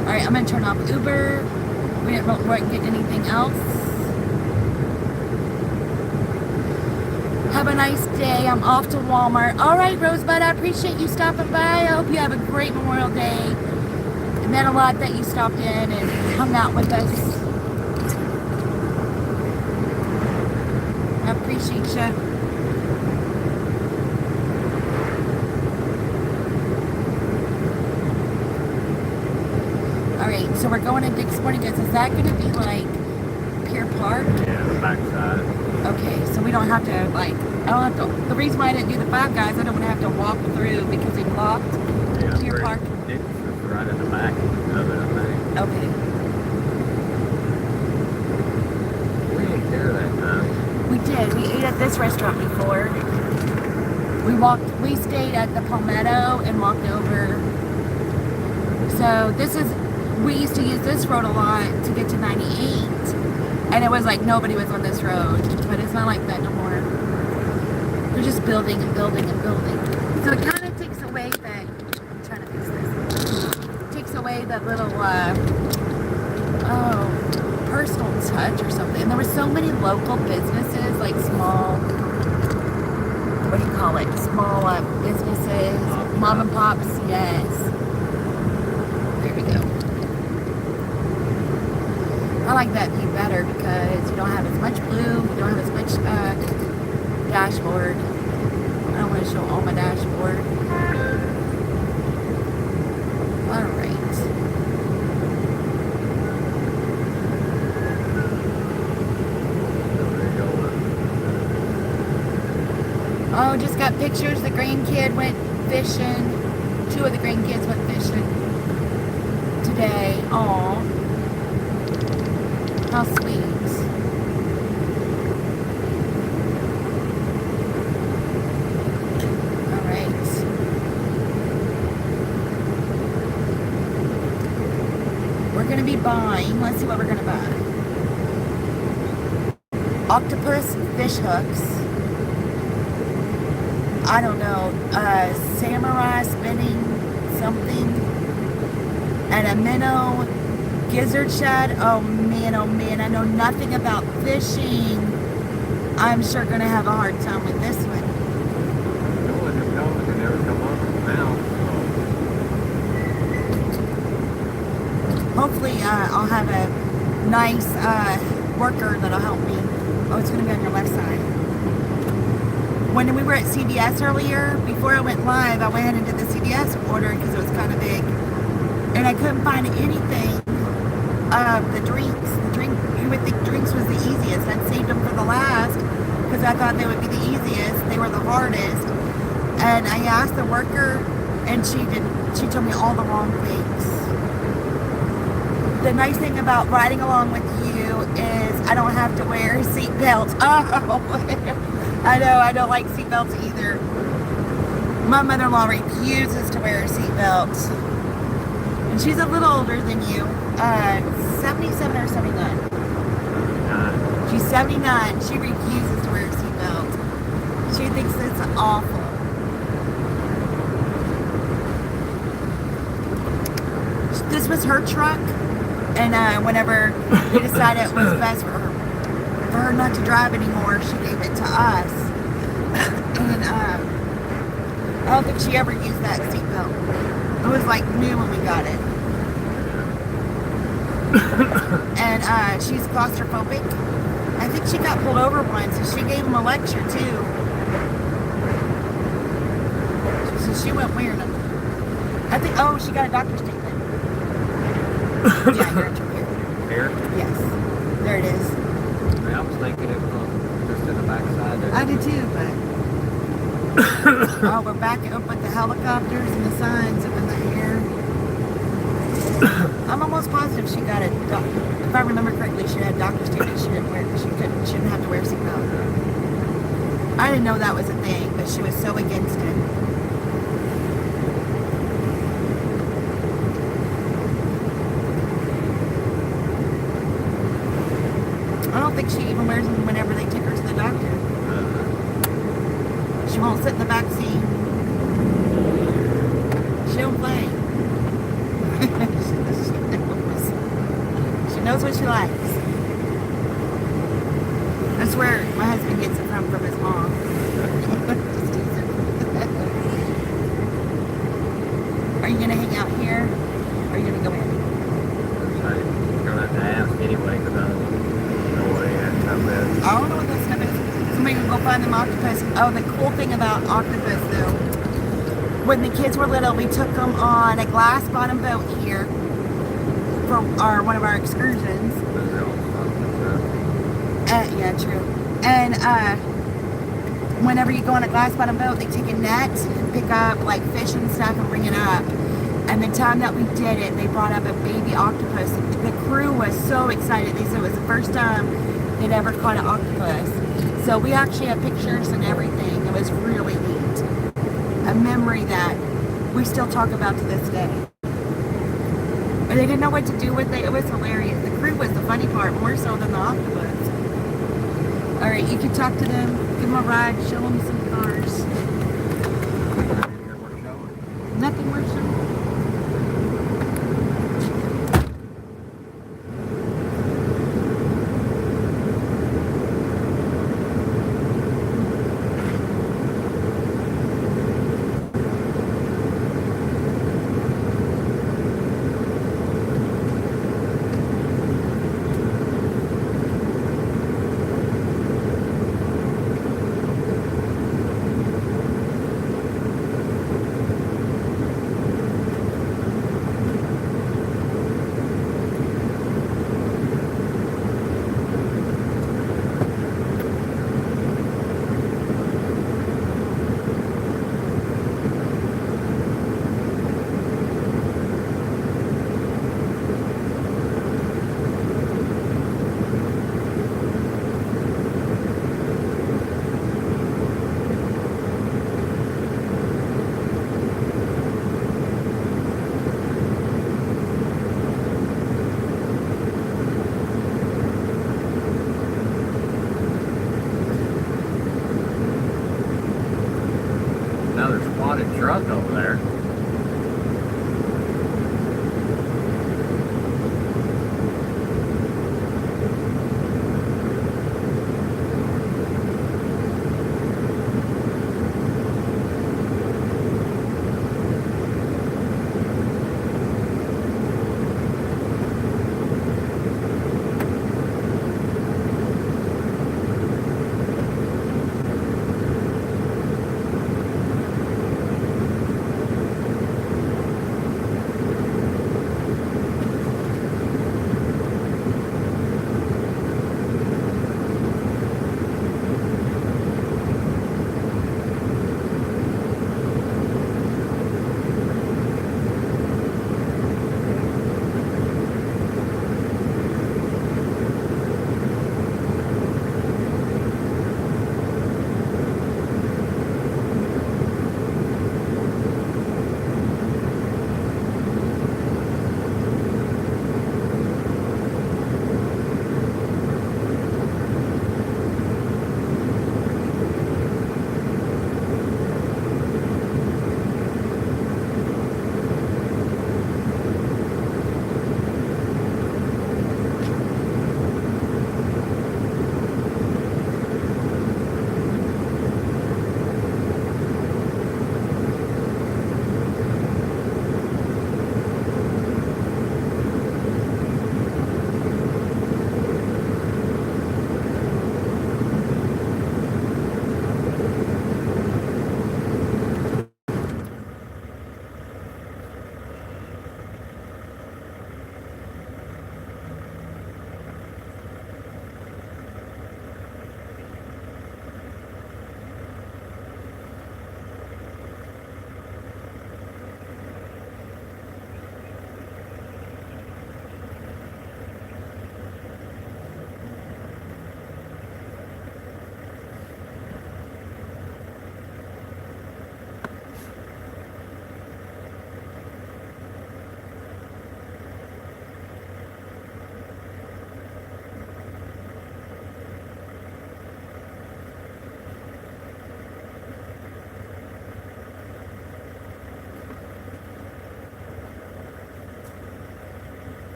All right, I'm gonna turn off Uber. We didn't get anything else. Have a nice day. I'm off to Walmart. All right, Rosebud, I appreciate you stopping by. I hope you have a great Memorial Day. It meant a lot that you stopped in and hung out with us. I appreciate you. So we're going to Dick's Sporting Goods. Is that going to be like Pier Park? Yeah, the backside. Okay, so we don't have to like, I don't have to, the reason why I didn't do the Five Guys, I don't want to have to walk through because they blocked Yeah, Pier Park. It's right in the back of it, I think. Okay. We ate there that time. We did. We ate at this restaurant before. We stayed at the Palmetto and walked over. So we used to use this road a lot to get to 98. And it was like nobody was on this road. But it's not like that no more. They're just building and building and building. So it kind of takes away that, I'm trying to fix this. Takes away that little, personal touch or something. And there were so many local businesses, like small, what do you call it? Small businesses, mom and pops, yes. There we go. I like that view better because you don't have as much blue, you don't have as much dashboard. I don't want to show all my dashboard. Alright. Oh, just got pictures. The grandkid went fishing. 2 of the grandkids went fishing today. Aw. How sweet. Alright. We're going to be buying, let's see what we're going to buy. Octopus fish hooks. I don't know, samurai spinning something, and a minnow gizzard shad. Oh man, I know nothing about fishing. I'm sure gonna have a hard time with this one. No one has known to never come up now. Hopefully, I'll have a nice worker that'll help me. Oh, it's gonna be on your left side. When we were at CVS earlier, before I went live, I went ahead and did the CVS order because it was kind of big. And I couldn't find anything of the drinks. You would think drinks was the easiest. I'd saved them for the last because I thought they would be the easiest. They were the hardest. And I asked the worker and she told me all the wrong things. The nice thing about riding along with you is I don't have to wear a seatbelt. Oh, I know, I don't like seatbelts either. My mother-in-law refuses to wear a seatbelt. And she's a little older than you. 77 or 79? She's 79. She refuses to wear a seatbelt. She thinks it's awful. This was her truck. And whenever we decided it was best for her not to drive anymore, she gave it to us. And I don't think she ever used that seatbelt. It was like new when we got it. And she's claustrophobic. I think she got pulled over once, so she gave him a lecture too. So she went wearing them. I think, oh, she got a doctor's statement. Yeah, you're here. Here? Yes. There it is. I was thinking it was just in the backside there. I did too, but oh, we're back up with the helicopters and the signs up in the air. I'm almost positive she got a if I remember correctly, she had a doctor's statement. She didn't have to wear a seatbelt. I didn't know that was a thing, but she was so against it. I don't think she even wears them whenever they take her to the doctor. She won't sit in the back seat. She don't play. She knows what she likes. That's where my husband gets it from his mom. Just teasing. Are you gonna hang out here? Or are you gonna go in? I'm going to have to ask anyway because I don't know what that stuff is. I don't know what that stuff is. Somebody can go find them octopus. Oh, the cool thing about octopus though, when the kids were little, we took them on a glass bottom boat here for one of our excursions. Yeah, true. And whenever you go on a glass bottom boat, they take a net and pick up like fish and stuff and bring it up. And the time that we did it, they brought up a baby octopus. The crew was so excited. They said it was the first time they'd ever caught an octopus. So we actually have pictures and everything. It was really neat. A memory that we still talk about to this day. But they didn't know what to do with it. It was hilarious. The crew was the funny part, more so than the octopus. Alright, you can talk to them, give them a ride, show them some cars. Nothing worth showing. Truck over there.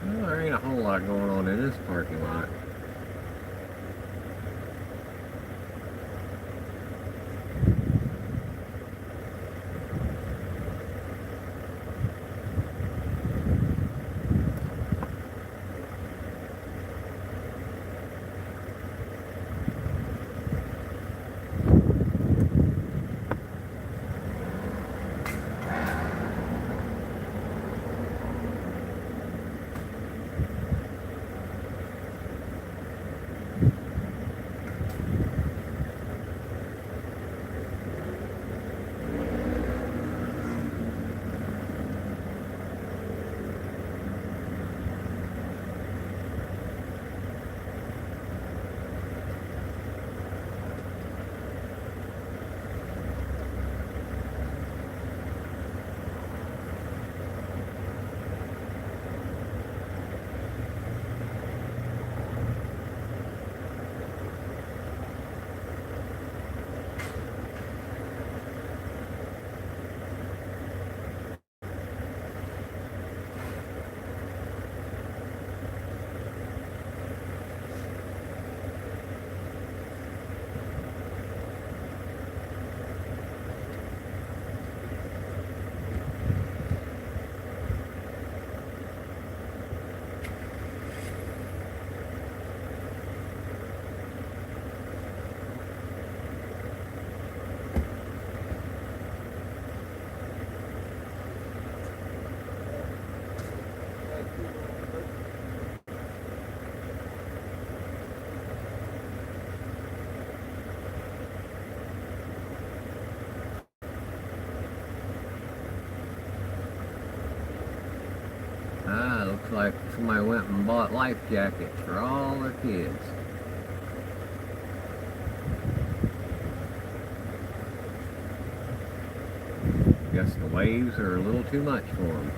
Well, there ain't a whole lot going on in this parking lot. looks like somebody went and bought life jackets for all their kids. Guess the waves are a little too much for them.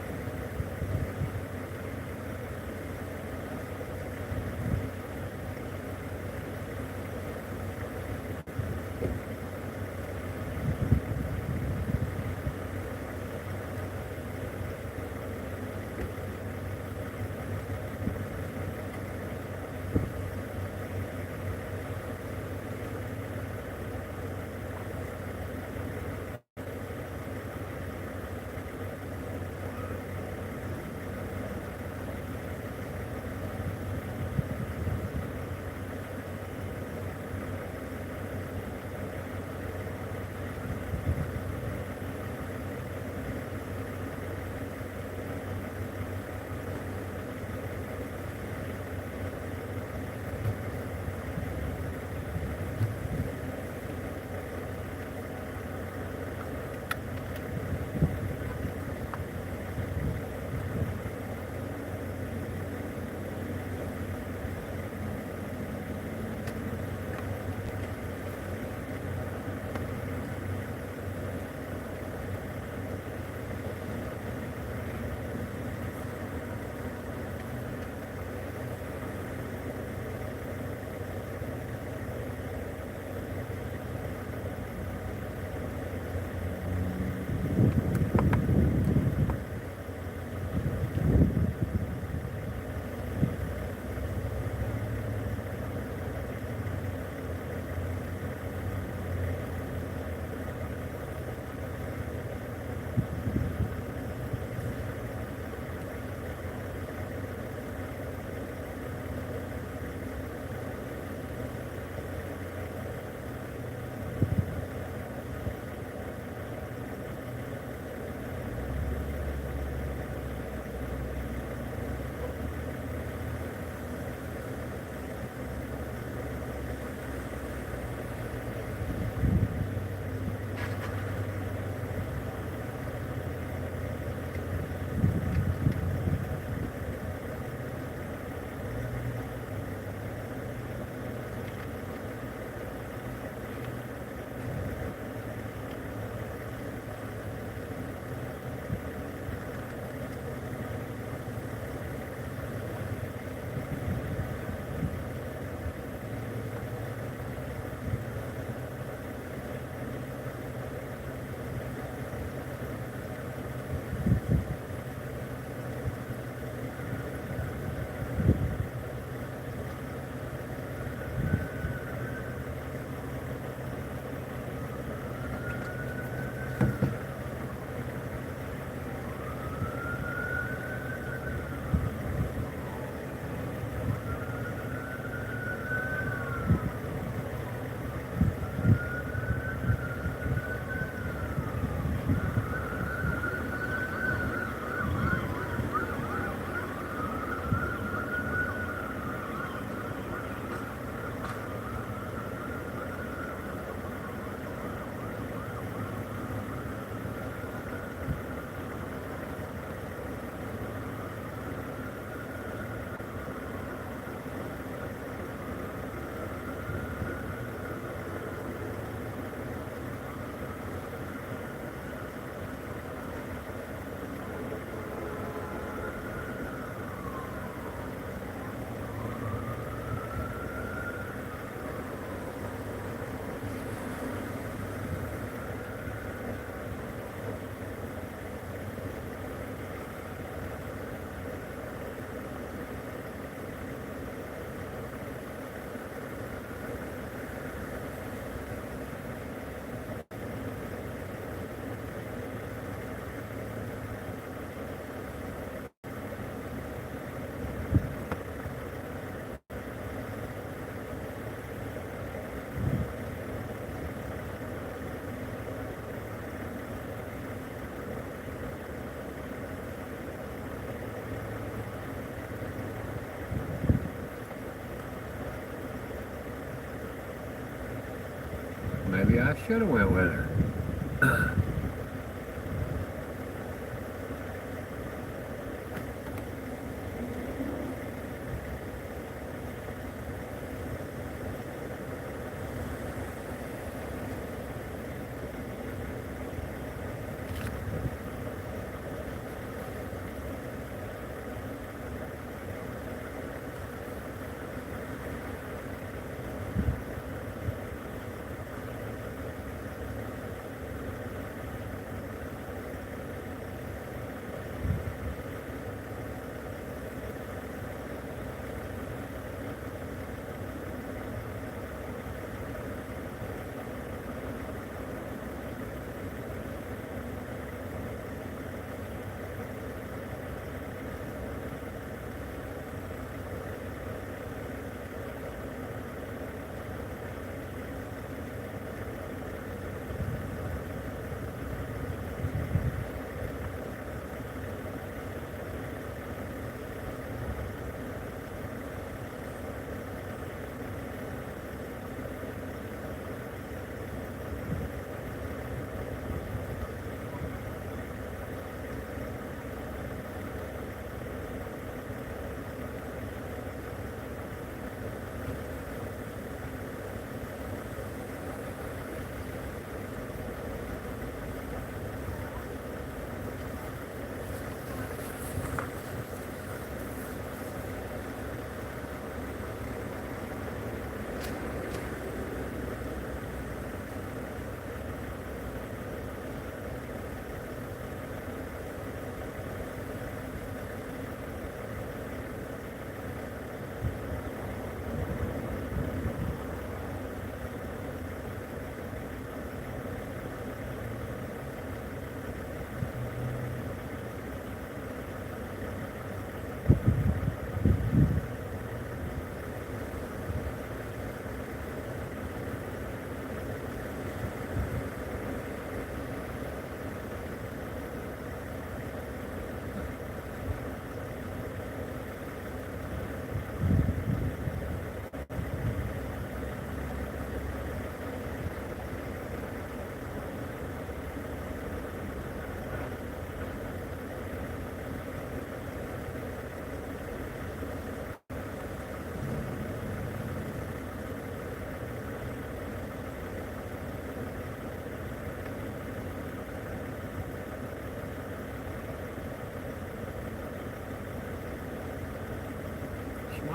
Maybe I should have went with her.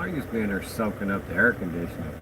I used to be in there soaking up the air conditioning.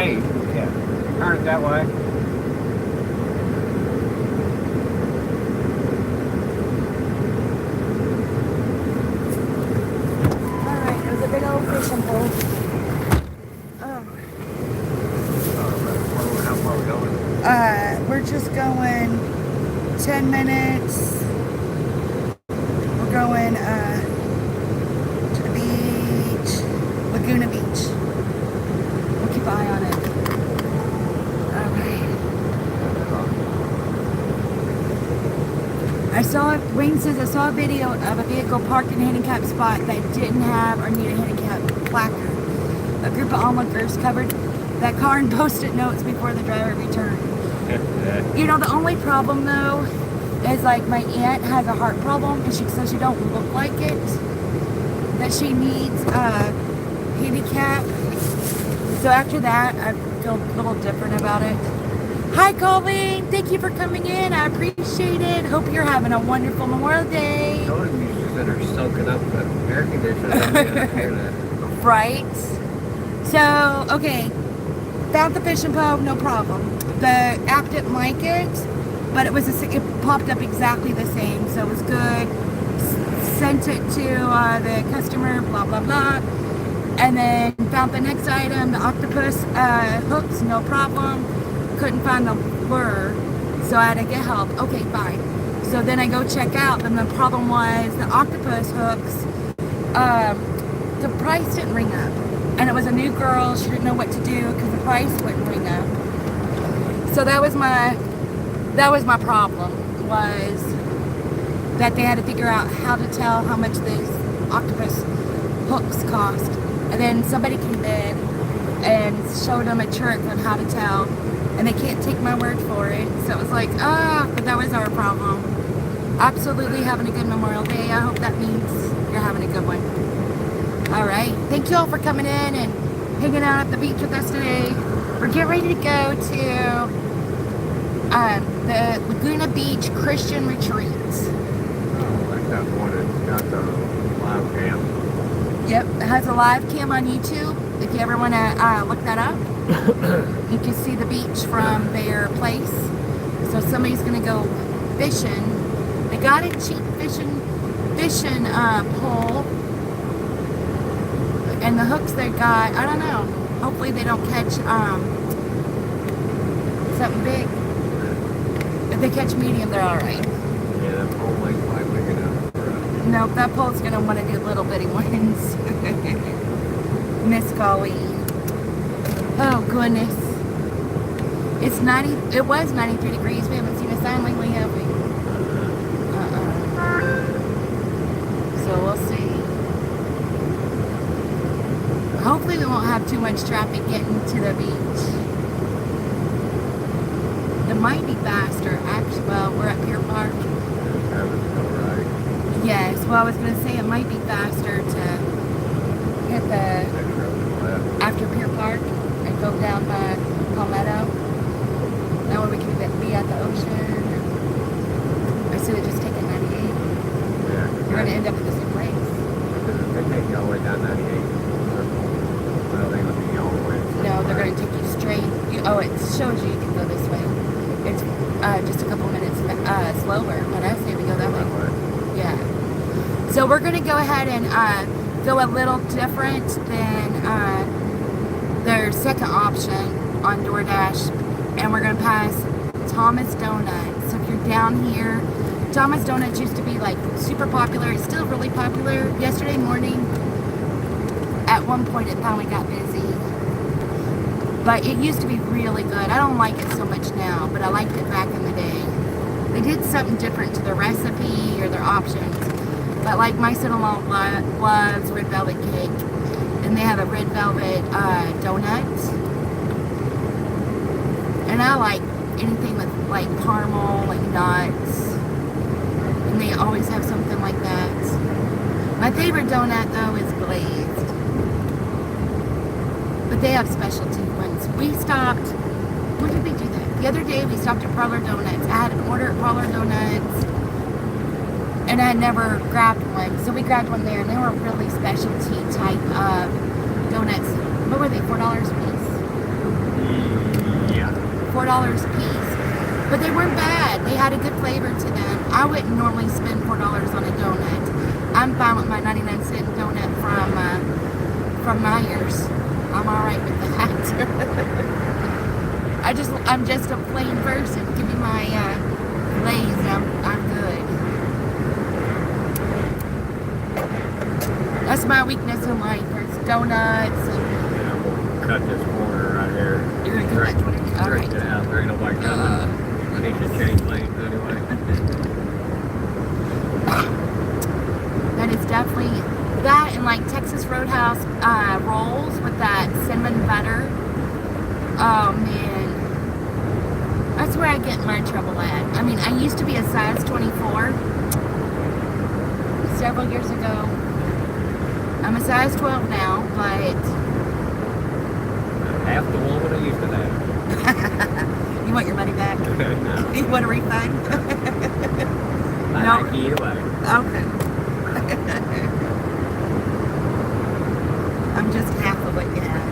Hey, yeah, turn it that way. Alright, it was a big old fishing pole. Oh. How far are we going? We're just going 10 minutes. We're going to the beach, Laguna Beach. We'll keep an eye on it. Wayne says I saw a video of a vehicle parked in a handicap spot that didn't have or need a handicap placard. A group of onlookers covered that car and posted notes before the driver returned. You know, the only problem though is like my aunt has a heart problem and she says she don't look like it. That she needs a handicap. So after that, I feel a little different about it. Hi, Colleen. Thank you for coming in. I appreciate it. Hope you're having a wonderful Memorial Day. Told him you should better soaking up the air conditioning. Right. So, okay. Found the fishing pole, no problem. The app didn't like it. but it popped up exactly the same, so it was good. Sent it to the customer, blah blah blah, and then found the next item, the octopus hooks, no problem. Couldn't find the lure, so I had to get help. Okay, fine. So then I go check out, and the problem was the octopus hooks. The price didn't ring up, and it was a new girl. She didn't know what to do because the price wouldn't ring up. So that was my problem, was that they had to figure out how to tell how much these octopus hooks cost. And then somebody came in and showed them a trick on how to tell, and they can't take my word for it. So it was like, but that was our problem. Absolutely having a good Memorial Day. I hope that means you're having a good one. All right. Thank you all for coming in and hanging out at the beach with us today. We're getting ready to go to the Laguna Beach Christian Retreats. Oh, like that one that's got the live cam. Yep, it has a live cam on YouTube. If you ever want to look that up, you can see the beach from their place. So if somebody's going to go fishing, they got a cheap fishing pole, and the hooks they got, I don't know. Hopefully they don't catch something big. If they catch medium, they're all right. Yeah, that pole ain't quite big enough for us. No, that pole's going to want to do little bitty ones. Miss Colleen. Oh, goodness. It's 90, it was 93 degrees. We haven't seen a sign lately, have we? So we'll see. Hopefully we won't have too much traffic getting to the beach. It might be faster, actually. Well, we're at Pier Park. Yes, well, I was going to say it might be faster to hit the after Pier Park and go down by Palmetto. That way we can be at the ocean. Instead of just taking 98. Yeah. You're going to end up at the same place. They take you all the way down 98. Well, they let me all the way. No, they're going to take you straight. It shows you can go this way. It's just a couple minutes slower, but I say we go that way. Yeah. So we're going to go ahead and go a little different than their second option on DoorDash. And we're going to pass Thomas Donuts. So if you're down here, Thomas Donuts used to be like super popular. It's still really popular. Yesterday morning, at one point it finally got busy. But it used to be really good. I don't like it so much now, but I liked it back in the day. They did something different to their recipe or their options. But like my son-in-law loves red velvet cake. And they have a red velvet donut. And I like anything with like caramel and nuts. And they always have something like that. My favorite donut though is glazed. But they have specialty ones. We stopped, when did we do that? The other day we stopped at Parlor Donuts. I had an order at Parlor Donuts. And I had never grabbed one. So we grabbed one there, and they were really specialty type of donuts. What were they, $4 a piece? Yeah. $4 a piece. But they weren't bad. They had a good flavor to them. I wouldn't normally spend $4 on a donut. I'm fine with my 99-cent donut from Myers. I'm alright with that. I'm just a plain person. Give me my glaze and I'm good. That's my weakness in life. It's donuts. Yeah, we'll cut this corner right here. You're gonna cut that corner? All right. It out. There ain't nobody coming. I need to change lanes anyway. That is definitely that, and like Texas Roadhouse rolls with that cinnamon butter. Oh man, that's where I get in my trouble at. I mean, I used to be a size 24 several years ago. I'm a size 12 now, but Half the woman I used to have. you want your money back? No. You want a refund? I think either way. Okay. I'm just half of what you have.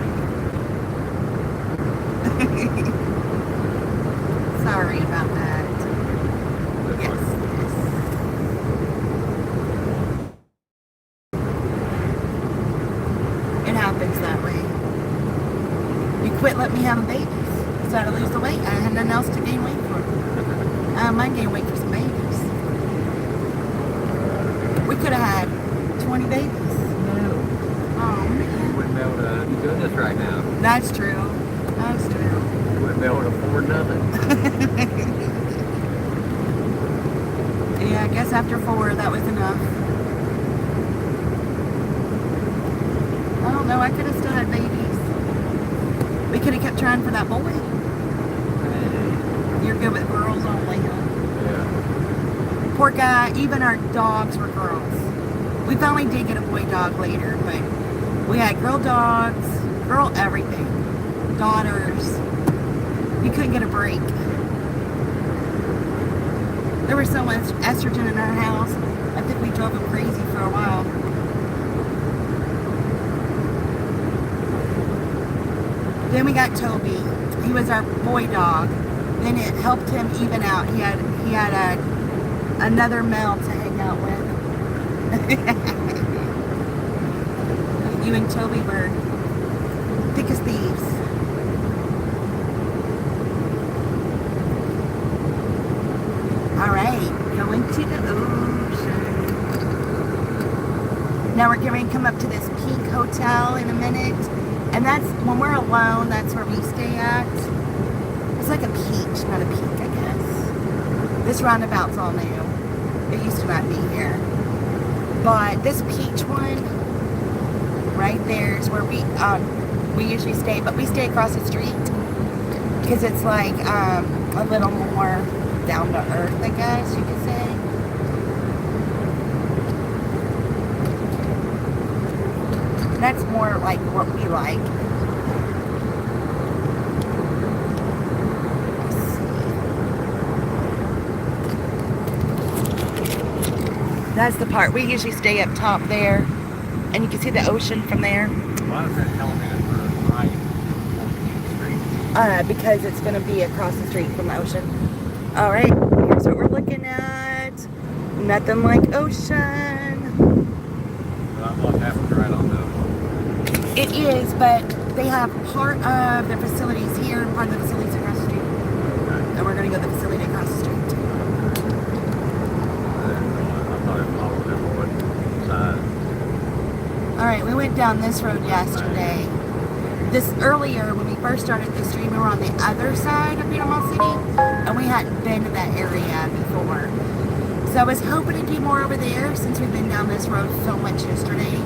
Sorry about that. So I had to lose the weight. I had nothing else to gain weight for. I might gain weight for some babies. We could have had 20 babies. No. Oh, You man. wouldn't be able to be doing this right now. That's true. That's true. You wouldn't be able to afford nothing. Yeah, I guess after 4, that was enough. I don't know. I could have still had babies. We could have kept trying for that boy. You're good with girls only, huh? Yeah. Poor guy. Even our dogs were girls. We finally did get a boy dog later, but we had girl dogs, girl everything, daughters. We couldn't get a break. There was so much estrogen in our house. I think we drove him crazy for a while. Then we got Toby. He was our boy dog. Then it helped him even out. He had another male to hang out with. You and Toby were thick as thieves. All right, going to the ocean. Now we're going to come up to this Peak Hotel in a minute. And that's, when we're alone, that's where we stay at. It's like a peach, not a peak, I guess. This roundabout's all new. It used to not be here. But this peach one, right there is where we usually stay. But we stay across the street because it's like a little more down to earth, I guess you could say. That's more like what we like. Let's see. That's the part. We usually stay up top there, and you can see the ocean from there. Why is that telling me that we're right on the street? Because it's going to be across the street from the ocean. All right, here's what we're looking at. Nothing like ocean. Well, I thought that was right on the. It is, but they have part of the facilities here and part of the facilities across the street. Okay. And we're going to go to the facility across the street. I thought it followed them one side. All right, we went down this road yesterday. This earlier, when we first started this stream, we were on the other side of Panama City, and we hadn't been to that area before. So I was hoping to do more over there since we've been down this road so much yesterday.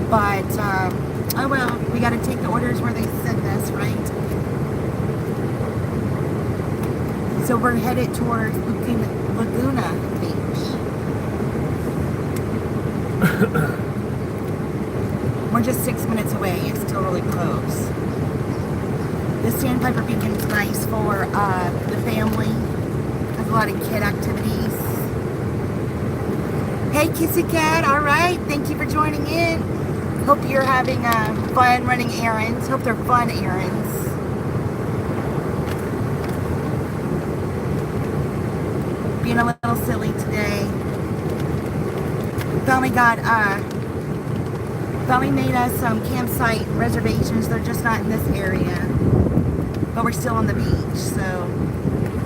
But, oh well, we got to take the orders where they send us, right? So we're headed towards Laguna Beach. We're just 6 minutes away. It's still really close. The Sandpiper Beacon's nice for the family. Has a lot of kid activities. Hey, Kissy Cat. All right. Thank you for joining in. Hope you're having fun running errands. Hope they're fun errands. Being a little silly today. Finally made us some campsite reservations. They're just not in this area. But we're still on the beach, so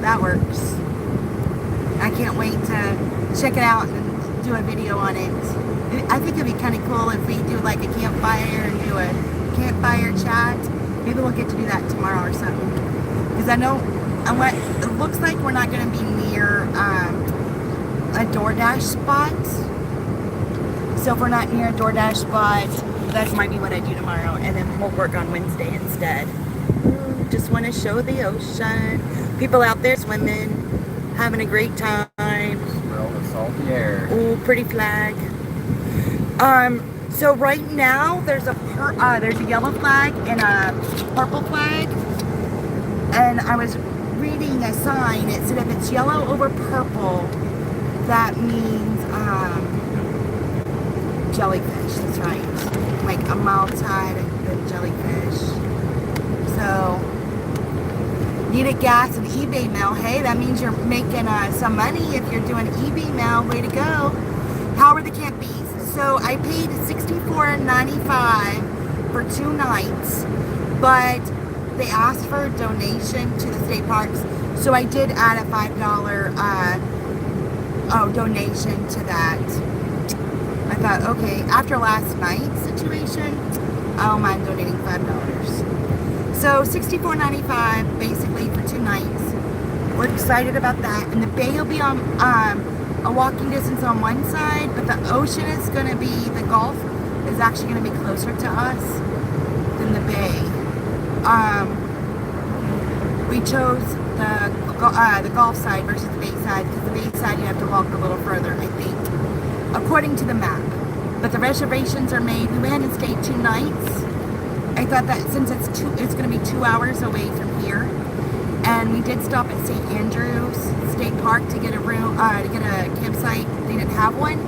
that works. I can't wait to check it out and do a video on it. I think it'd be kind of cool if we do like a campfire and do a campfire chat. Maybe we'll get to do that tomorrow or something. Because I know, it looks like we're not going to be near a DoorDash spot. So if we're not near a DoorDash spot, that might be what I do tomorrow. And then we'll work on Wednesday instead. Just want to show the ocean. People out there swimming, having a great time. Smell the salty air. Ooh, pretty flag. So right now there's a yellow flag and a purple flag, and I was reading a sign. It said if it's yellow over purple, that means jellyfish. That's right, like a mild tide of jellyfish. So needed gas and eBay mail. Hey, that means you're making some money if you're doing eBay mail. Way to go. How are the camp bees? So I paid $64.95 for 2 nights, but they asked for a donation to the state parks, so I did add a $5 donation to that. I thought, okay, after last night's situation, I don't mind donating $5. So $64.95 basically for 2 nights. We're excited about that, and the bay will be on a walking distance on one side, but the ocean is going to be, the Gulf is actually going to be closer to us than the bay. We chose the Gulf side versus the bay side, because the bay side you have to walk a little further, I think, according to the map. But the reservations are made. We went and stayed 2 nights. I thought that since it's going to be 2 hours away from here, and we did stop at St. Andrews State Park to get a room, to get a campsite. They didn't have one,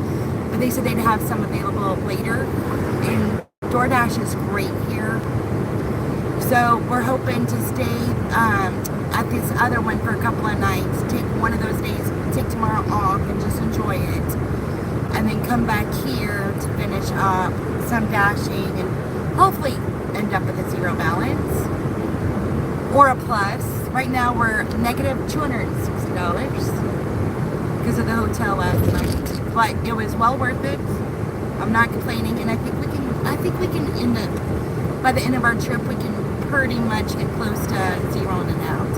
but they said they'd have some available later. And DoorDash is great here, so we're hoping to stay at this other one for a couple of nights. Take one of those days, take tomorrow off, and just enjoy it, and then come back here to finish up some dashing and hopefully end up with a 0 balance or a plus. Right now we're negative $260 because of the hotel last night, but it was well worth it. I'm not complaining, and I think we can end up, by the end of our trip, we can pretty much get close to 0 in and out.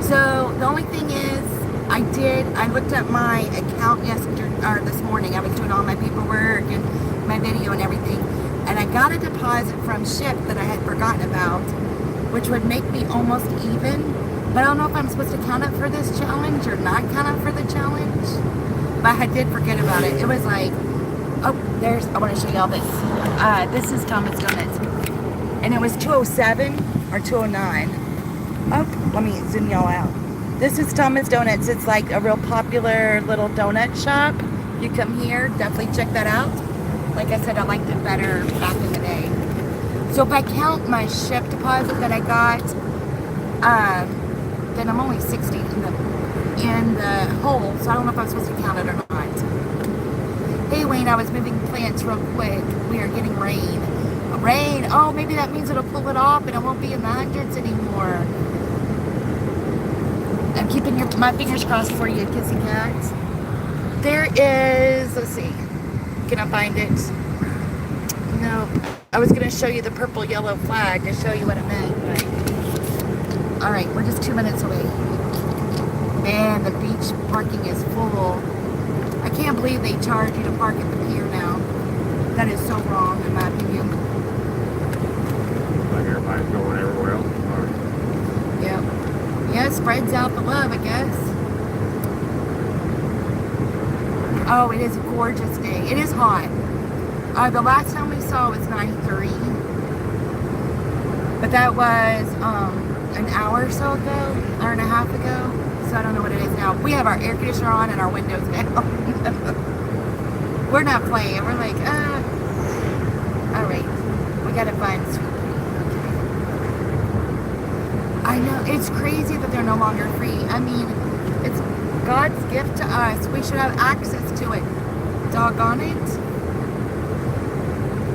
So the only thing is, I looked at my account this morning. I was doing all my paperwork and my video and everything, and I got a deposit from Ship that I had forgotten about, which would make me almost even. But I don't know if I'm supposed to count it for this challenge or not count it for the challenge. But I did forget about it. It was like, oh, I want to show y'all this. This is Thomas Donuts, and it was 207 or 209. Oh, let me zoom y'all out. This is Thomas Donuts. It's like a real popular little donut shop. You come here, definitely check that out. Like I said, I liked it better back in the day. So if I count my Ship deposit that I got, then I'm only 60 in the hole. So I don't know if I'm supposed to count it or not. Hey Wayne, I was moving plants real quick. We are getting rain. Rain. Oh, maybe that means it'll pull it off and it won't be in the hundreds anymore. I'm keeping my fingers crossed for you, kissy cats. There is, let's see, can I find it? Nope. I was going to show you the purple yellow flag to show you what it meant. But... all right, we're just 2 minutes away. Man, the beach parking is full. I can't believe they charge you to park at the pier now. That is so wrong, in my opinion. Like everybody's going everywhere else. Yep. Yeah, it spreads out the love, I guess. Oh, it is a gorgeous day. It is hot. The last time we saw it was 93. But that was an hour or so ago, hour and a half ago. So I don't know what it is now. We have our air conditioner on and our windows down. We're not playing. We're like, all right. We gotta find sweet. I know, it's crazy that they're no longer free. I mean, it's God's gift to us. We should have access to it. Doggone it.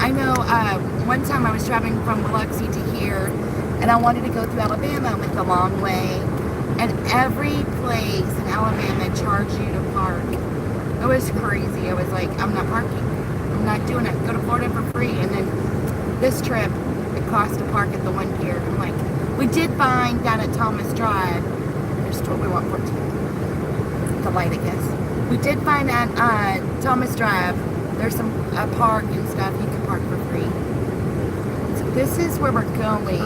I know one time I was traveling from Biloxi to here, and I wanted to go through Alabama. I went the long way, and every place in Alabama charged you to park. It was crazy. I was like, I'm not parking. I'm not doing it. Go to Florida for free. And then this trip, it cost to park at the one pier. I'm like, we did find down at Thomas Drive, there's 12, we want 14, the light I guess. We did find at Thomas Drive, there's some park and stuff, you can park for free. So this is where we're going.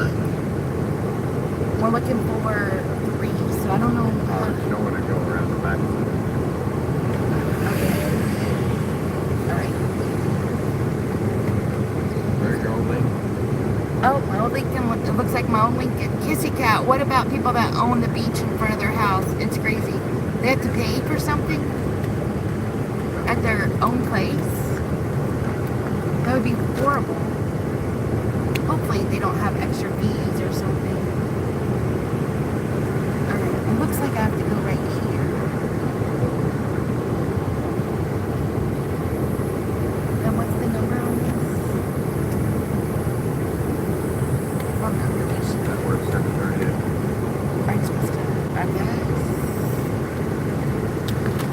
We're looking for 3, so I don't know. You don't want to go around the back. Okay. Alright. There's your old lady. Oh, my old Lincoln, it looks like my old Lincoln. Kissy cat, what about people that own the beach in front of their house? It's crazy. They have to pay for something at their own place. That would be horrible. Hopefully they don't have extra fees or something. Alright, it looks like I have to go right here. And what's the number on this?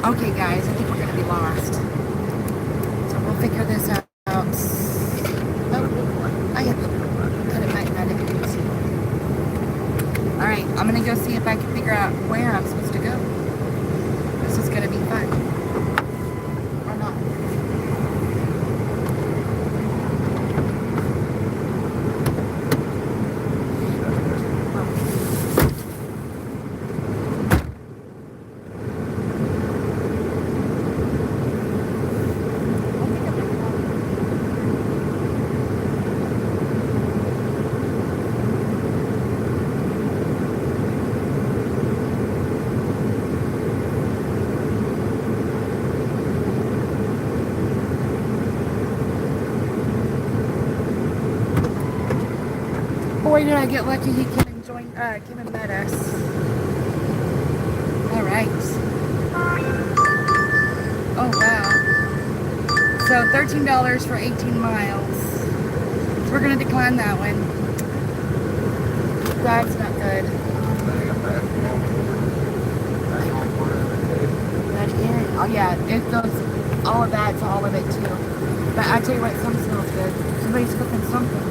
Okay, guys, I think we're going to be lost. So we'll figure this out. Oh, I hit the button. I didn't see. Alright, I'm going to go see if I can figure out where I'm supposed to go. This is going to be fun. Or not. Boy, did I get lucky he came and met us. Alright. Oh, wow. So, $13 for 18 miles. We're going to decline that one. That's not good. That is. Oh, yeah. It goes, all of that's all of it, too. But I tell you what, some smells good. Somebody's cooking something.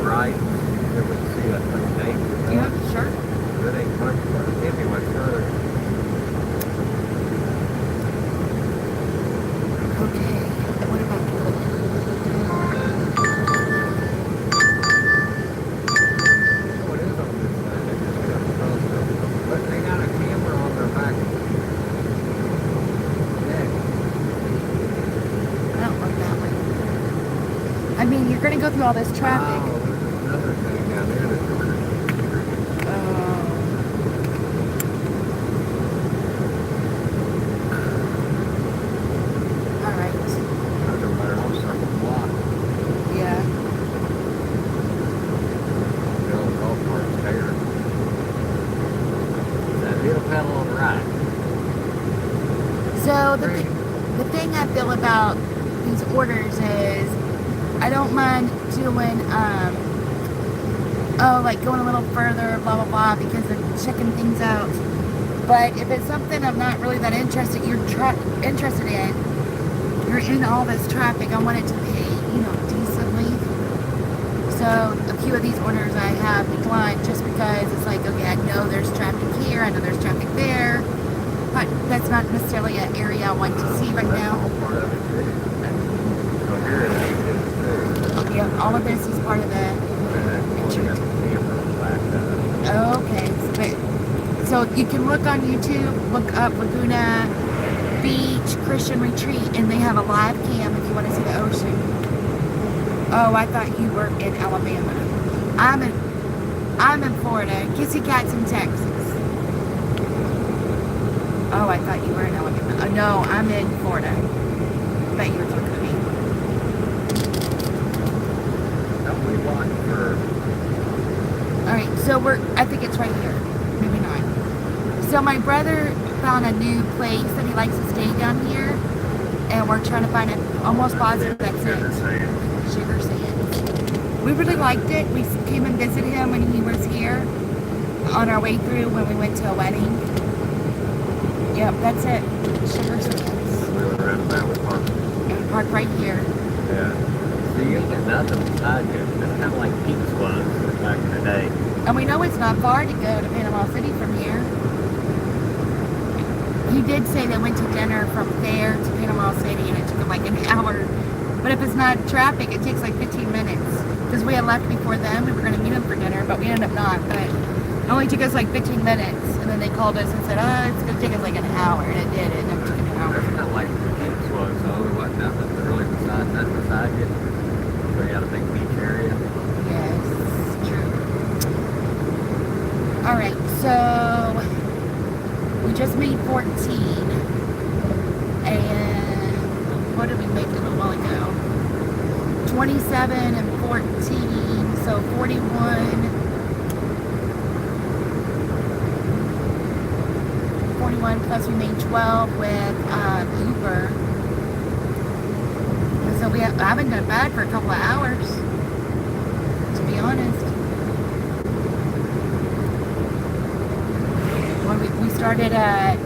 Right, you would see that much name. Yeah, sure. That ain't much, but it can't be much further. Okay, what about the Oh, it is on this side. They just got a telescope. But they got a camera on their back. I don't like that one. I mean, you're going to go through all this traffic. Oh, there's another thing down there that's Alright. another better off circle block. Yeah. The old golf cart's there. That little pedal on the right. So, the thing I feel about these orders is I don't mind doing, like going a little further, blah, blah, blah, because of checking things out. But if it's something I'm not really that interested in, you're in all this traffic, I want it to pay, decently. So a few of these orders I have declined just because it's like, okay, I know there's traffic here, I know there's traffic there, but that's not necessarily an area I want to see right now. That's all part of it, too. So here it is, too. Okay, all of this is part of the... Okay, so you can look on YouTube, look up Laguna Beach Christian Retreat, and they have a live cam if you want to see the ocean. Oh, I thought you were in Alabama. I'm in Florida. Kissy Cat's in Texas. Oh, I thought you were in Alabama. Oh, no, I'm in Florida. I thought you were talking to me. Alright, so I think it's right here. Maybe not. So my brother found a new place that he likes to stay down here. And we're trying to find it. Almost positive that's it. Sugar Sands. We really liked it. We came and visited him when he was here. On our way through when we went to a wedding. Yep, that's it. Sugar Sands. And park right here. Yeah. So you ain't got nothing beside you. It's kind of like Pete's was back in the day. And we know it's not far to go to Panama City from here. He did say they went to dinner from there to Panama City and it took him like an hour. But if it's not traffic, it takes like 15 minutes. Because we had left before them. We were going to meet them for dinner, but we ended up not. But it only took us like 15 minutes. And then they called us and said, it's going to take us like an hour. And it did. It never took an hour. It's not like Pete's was, so there wasn't nothing really nothing beside you. So you got a big beach area. Yes, true. Alright, so we just made 14. And what did we make a little while ago? 27 and 14, so 41. 41 plus we made 12 with Uber. So I haven't done bad for a couple of hours, to be honest. started at,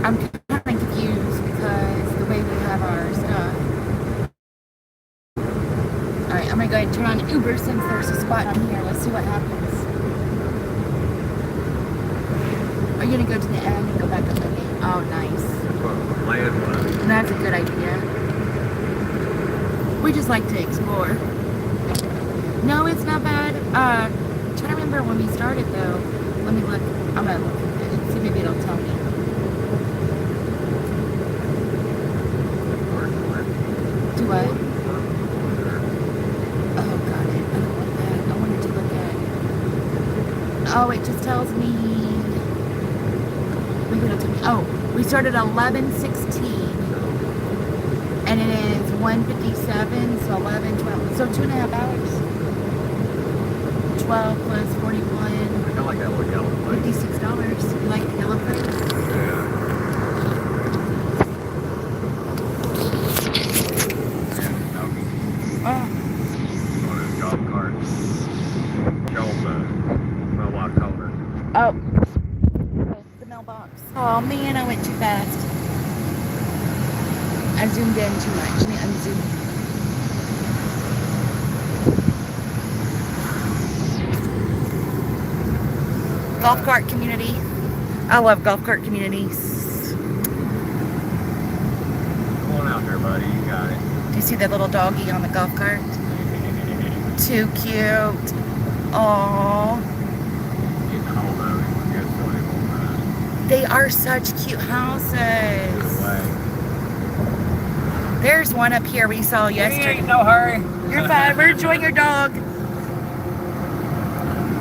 I'm kind of confused because the way we have our stuff. Alright, I'm going to go ahead and turn on Uber since there's a spot on here. Let's see what happens. Are you going to go to the end and go back up again? Oh, nice. That's a good idea. We just like to explore. No, it's not bad. I'm trying to remember when we started though. Let me look. I'm gonna look at it. See, maybe it'll tell me. Do what? Oh, got it. I don't want that. I wanted to look at. Oh, it just tells me. Maybe it'll tell me. Oh, we started at 11:16. And it is 1:57, so 11, 12. So 2.5 hours. 12 plus 41. I like that little yellow place. $56. You like the yellow place? Yeah. Oh. One of those golf carts. Show them the mailbox holder. Oh. The mailbox. Oh man, I went too fast. I zoomed in too much. Let me unzoom. Golf cart community. I love golf cart communities. Come on out there, buddy. You got it. Do you see that little doggy on the golf cart? Too cute. Aww. Getting all those. Get so many more. They are such cute houses. There's one up here we saw yesterday. Ain't no hurry. You're fine. We're enjoying your dog.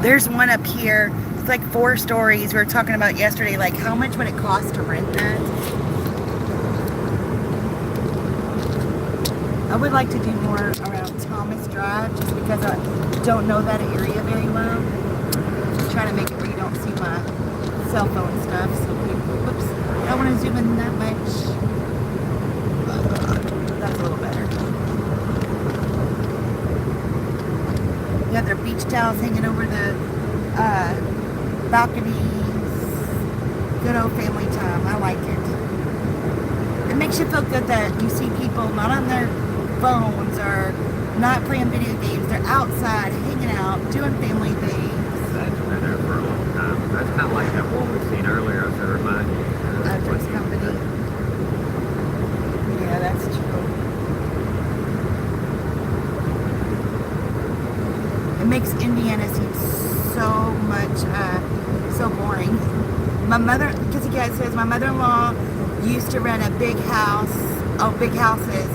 There's one up here. It's like 4 stories. We were talking about yesterday, like how much would it cost to rent that? I would like to do more around Thomas Drive just because I don't know that area very well. Try to make it where you don't see my cell phone stuff. So, whoops. I don't want to zoom in that much. That's a little better. You have their beach towels hanging over the balconies. Good old family time. I like it. It makes you feel good that you see people not on their phones or not playing video games. They're outside, hanging out, doing family things. That's been there for a long time. That's kind of like that one we seen earlier. I was going to remind you. Address company. Yeah, that's true. It makes Indiana seem so much, so boring. My mother, because you guys says my mother-in-law used to rent a big house, big houses,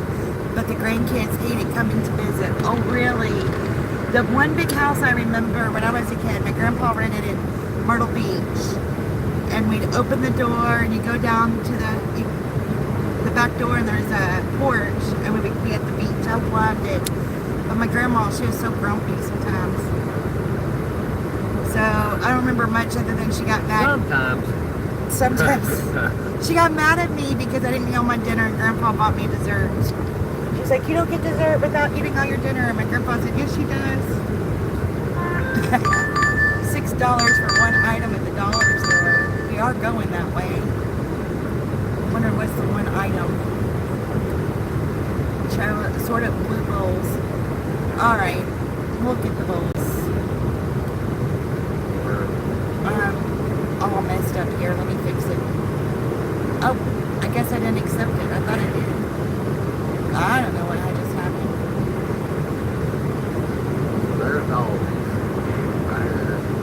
but the grandkids hated coming to visit. Oh, really? The one big house I remember when I was a kid, my grandpa rented in Myrtle Beach, and we'd open the door and you go down to the back door and there's a porch, and we would be at the beach. I loved it. But my grandma, she was so grumpy sometimes. So I don't remember much other than she got mad. Sometimes she got mad at me because I didn't eat all my dinner and Grandpa bought me dessert. She was like, "You don't get dessert without eating all your dinner." And my grandpa said, "Yes, she does." $6 for one item at the dollar store. We are going that way. I wonder what's the one item. Sort of blue bowls. Alright, we'll get the bowls. All messed up here. Let me fix it. Oh, I guess I didn't accept it. I thought I did. I don't know what just happened. There's Aldi's.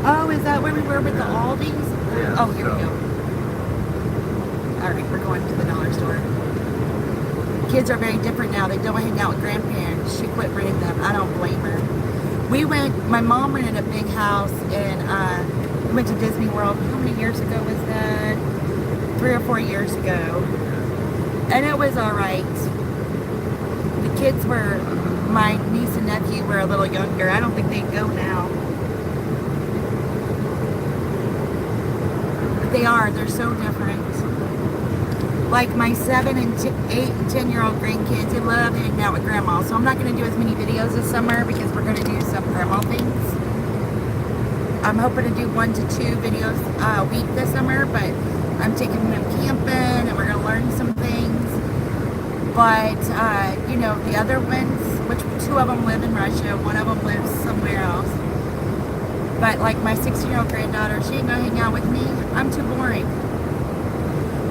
Oh, is that where we were with the Aldi's? Yeah. Oh, here we go. Alright, we're going to the dollar store. Kids are very different now. They don't hang out with grandparents. She quit renting them. I don't blame her. My mom rented a big house and we went to Disney World. How many years ago was that? 3 or 4 years ago. And it was alright. The kids were, my niece and nephew were a little younger. I don't think they'd go now. But they're so different. Like my 7 and 8 and 10-year-old grandkids, they love hanging out with grandma. So I'm not going to do as many videos this summer because we're going to do some grandma things. I'm hoping to do 1 to 2 videos a week this summer, but I'm taking them camping and we're going to learn some things. But, you know, the other ones, which 2 of them live in Russia, 1 of them lives somewhere else. But like my 16-year-old granddaughter, she ain't going to hang out with me. I'm too boring.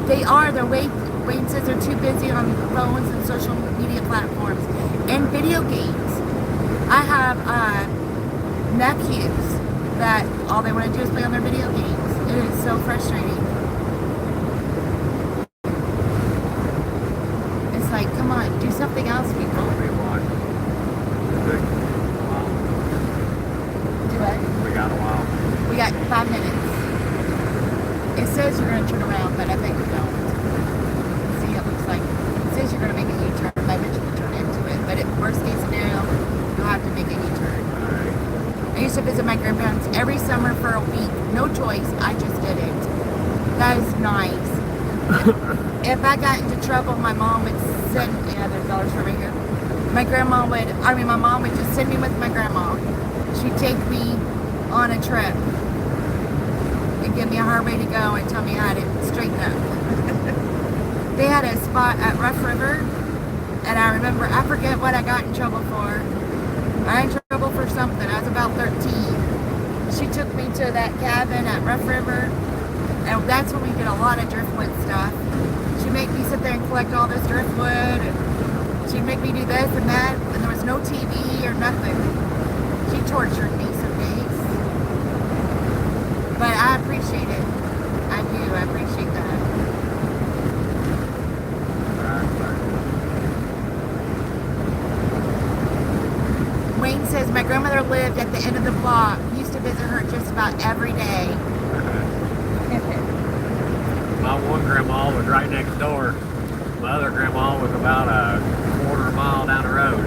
They are. Wayne says they're too busy on phones and social media platforms and video games. I have nephews that all they want to do is play on their video games. It is so frustrating. It's like, come on, do something else, people. We watch. Do it. We got a while. We got 5 minutes. It says you're going to turn around, but I think we don't. See, it looks like it says you're going to make a U-turn. I mentioned to turn into it, but at worst case scenario, you'll have to make a U-turn. I used to visit my grandparents every summer for a week. No choice. I just did it. That is nice. If I got into trouble, my mom would send, yeah, there's dollars for me here. My mom would just send me with my grandma. She'd take me on a trip and give me a hard way to go and tell me how to straighten up. They had a spot at Rough River, and I remember, I forget what I got in trouble for. I got in trouble for something. I was about 13. She took me to that cabin at Rough River, and that's when we did a lot of driftwood stuff. She'd make me sit there and collect all this driftwood, and she'd make me do this and that, and there was no TV or nothing. She tortured me some days. But I appreciate it. I do. I appreciate that. Wayne says, my grandmother lived at the end of the block. We used to visit her just about every day. My one grandma was right next door. My other grandma was about a quarter-mile down the road.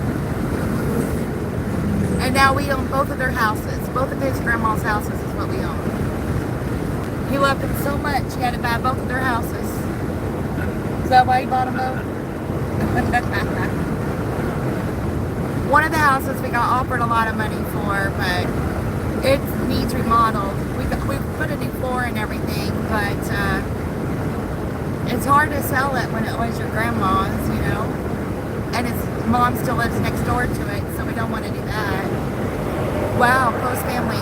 And now we own both of their houses. Both of his grandma's houses is what we own. He loved them so much, he had to buy both of their houses. Is that why he bought them both? One of the houses we got offered a lot of money for, but it needs remodeled. We put a new floor and everything, but it's hard to sell it when it was your grandma's, you know. And his mom still lives next door to it, so we don't want to do that. Wow, close family.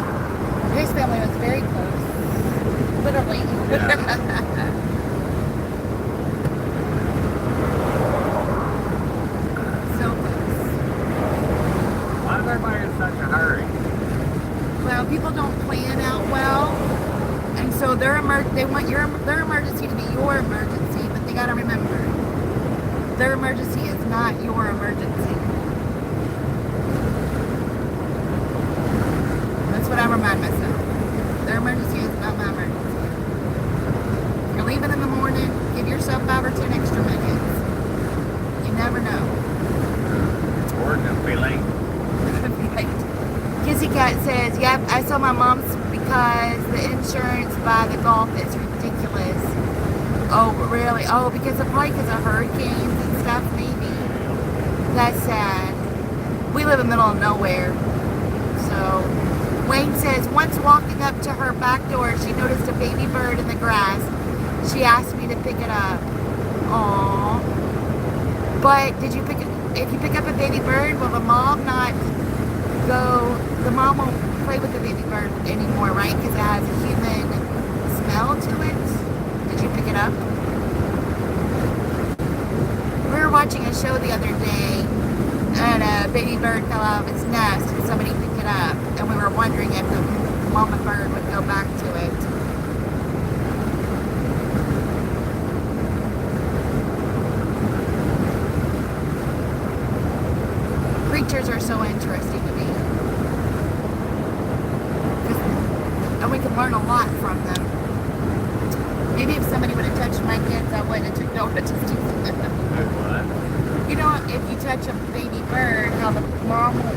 His family was very close. Literally. Yeah. Everybody in such a hurry. Well, people don't plan out well, and so they want their emergency to be your emergency, but they got to remember, their emergency is not your emergency. That's what I remind myself. Their emergency is not my emergency. You're leaving in the morning, give yourself 5 or 10 extra minutes. You never know. Or just be late. Kissy Cat says, yep, I saw my mom's because the insurance by the Gulf is ridiculous. Oh, really? Oh, probably because of hurricanes and stuff, maybe. That's sad. We live in the middle of nowhere. So, Wayne says, once walking up to her back door, she noticed a baby bird in the grass. She asked me to pick it up. Aww. But if you pick up a baby bird, will the mom not the mom won't play with the baby bird anymore, right? Because it has a human smell to it. Did you pick it up? We were watching a show the other day, and a baby bird fell out of its nest, and somebody picked it up, and we were wondering if the mama bird would go back to it. Creatures are so interesting to me. And we can learn a lot from them. Maybe if somebody would have touched my kids, I wouldn't have took no just You know, if you touch a baby bird, how the mom will...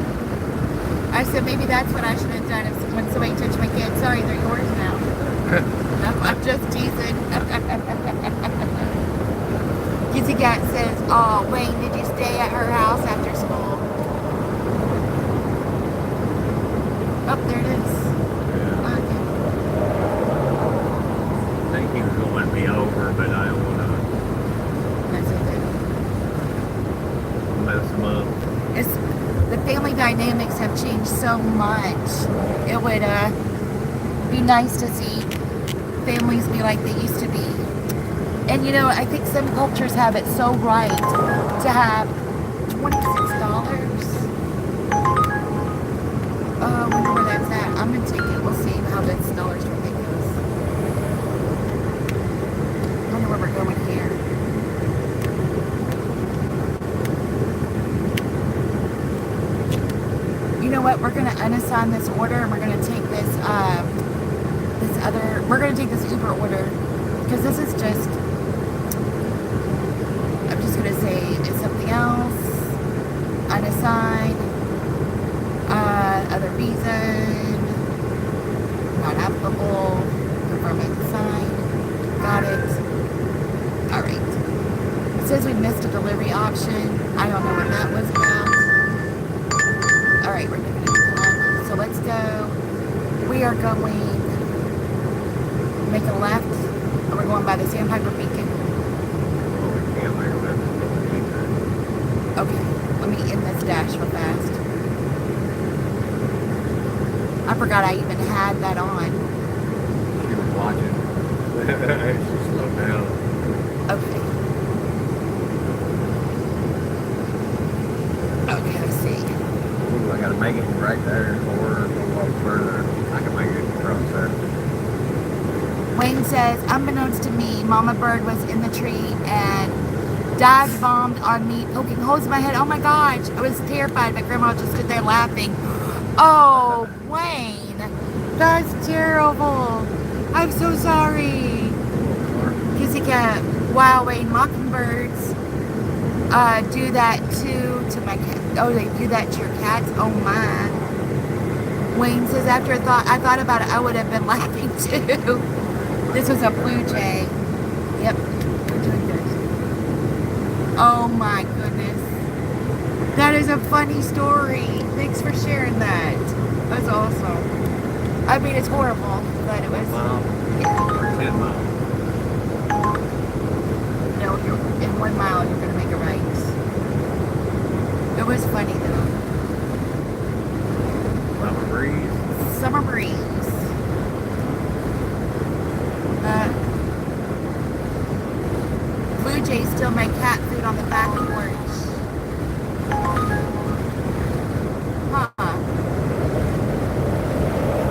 I said maybe that's what I should have done when somebody touched my kids. Sorry, they're yours now. No, I'm just teasing. Kissy Cat says, oh, Wayne, did you stay at her house after school? Oh, there it is. but I don't want That's okay. to mess them up. It's, the family dynamics have changed so much. It would be nice to see families be like they used to be. And you know, I think some cultures have it so right to have $26. I wonder where that's at. I'm gonna take it. We'll see how this dollar store thing goes. I wonder where we're going here. You know what? We're gonna unassign this order, and we're gonna take this we're gonna take this Uber order because this is just. I'm just gonna say it's something else. Unassigned. Other reason. Not applicable. Confirm and sign. Got it. Alright. It says we missed a delivery option. I don't know what that was about. Alright, we're doing it again. So let's go. We are going make a left. And we're going by the Sandpiper Beacon. Well, we can't make them. Okay, let me end this dash real fast. I forgot I even had that on. She was watching. She slowed down. Okay. Okay, let's see. Ooh, I gotta make it right there or a little further. I can make it across there. Wayne says, unbeknownst to me, Mama Bird was in the tree and dive bombed on me, poking holes in my head. Oh my gosh, I was terrified, but Grandma just stood there laughing. Oh, Wayne, that's terrible. I'm so sorry. Pussycat, wow, Wayne, mockingbirds do that too to my cat. Oh, they do that to your cats? Oh my. Wayne says, after I thought about it, I would have been laughing too. This was a blue jay. Yep, we're doing good. Oh my goodness. That is a funny story. Thanks for sharing that. That's awesome. I mean, it's horrible, but it was. Yeah. Or 10 miles. No, in 1 mile, you're going to make a right. It was funny though. Summer breeze. Summer breeze. Blue jays steal my cat food on the back porch. Huh.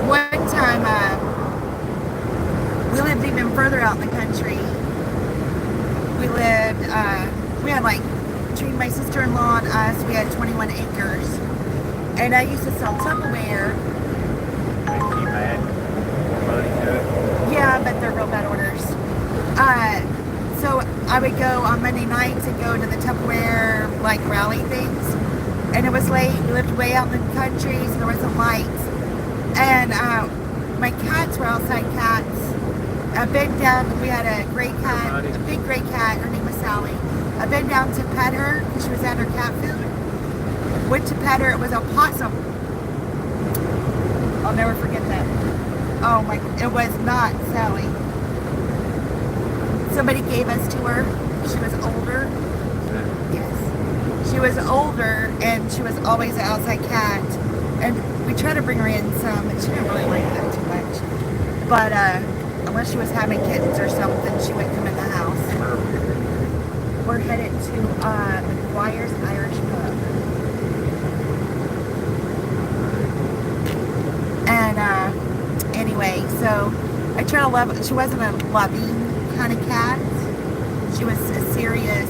One time, we lived even further out in the country. We lived, we had like, between my sister-in-law and us, we had 21 acres. And I used to sell Tupperware. Make you mad. Money to it. Yeah, but they're real bad orders. So I would go on Monday nights and go to the Tupperware like rally things, and it was late. We lived way out in the country, so there wasn't lights. And my cats were outside cats. I've been down. We had a gray cat, a big gray cat. Her name was Sally. I've been down to pet her because she was at her cat food. Went to pet her. It was a possum. I'll never forget that. Oh my! It was not Sally. Somebody gave us to her. She was older. Yes. She was older, and she was always an outside cat. And we tried to bring her in some, and she didn't really like that too much. But unless she was having kittens or something, she wouldn't come in the house. We're headed to McGuire's Irish Pub. And anyway, so I try to love. She wasn't a loving kind of cat. She was a serious,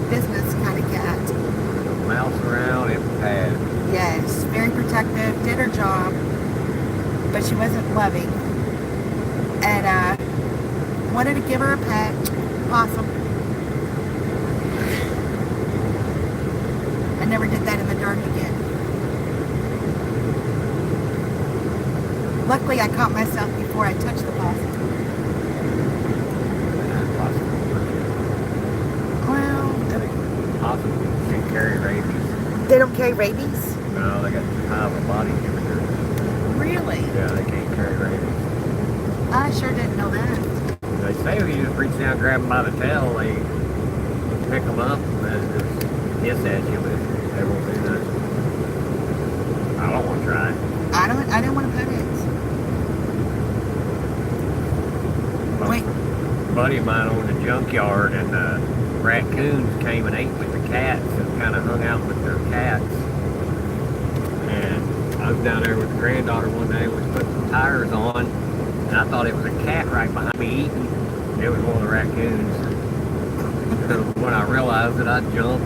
business kind of cat. Mouse around and pad. Yes, very protective, did her job, but she wasn't loving. And wanted to give her a pet, possum. I never did that in the dark again. Luckily, I caught myself before I touched the possum. Well, Possums can't carry rabies. they don't carry rabies? No, they got too high of a body temperature. Really? Yeah, they can't carry rabies. I sure didn't know that. Yeah. They say if you just reach down, grab them by the tail, they pick them up and just hiss at you, but they won't do that. I don't want to try it. I don't want to pet it. Wait. A buddy of mine owned a junkyard, and raccoons came and ate with the cats and kind of hung out with their cats. And I was down there with the granddaughter one day, was putting some tires on, and I thought it was a cat right behind me eating. It was one of the raccoons. So when I realized it, I jumped.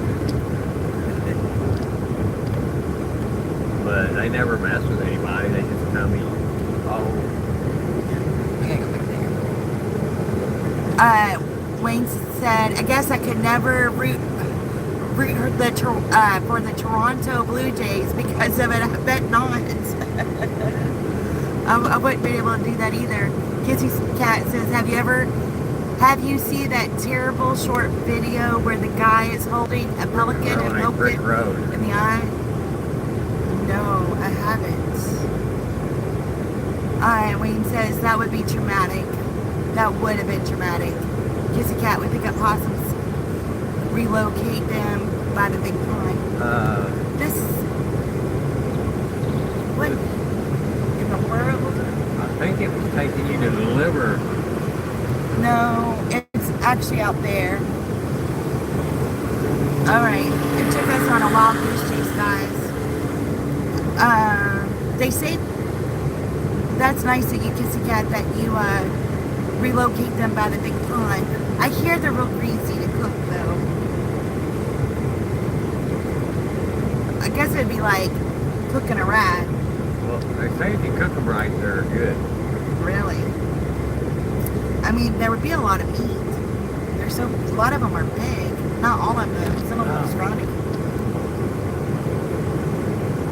But they never mess with anybody. They just come eat. Oh. Wayne said, I guess I could never root for the Toronto Blue Jays because of it. I bet not. I wouldn't be able to do that either. Kissy's cat says, have you seen that terrible short video where the guy is holding a pelican and poked it in the eye? No, I haven't. Wayne says that would be traumatic. That would have been traumatic. Kissy cat would pick up possums, relocate them by the big pond. What in the world? I think it was taking you to deliver. No, it's actually out there. Alright, it took us on a wild goose chase, guys. They say that's nice of you, Kissy Cat, that you relocate them by the big pond. I hear they're real greasy to cook, though. I guess it'd be like cooking a rat. Well, they say if you cook them right, they're good. Really? I mean, there would be a lot of meat. A lot of them are big. Not all of them. Some of them are scrawny.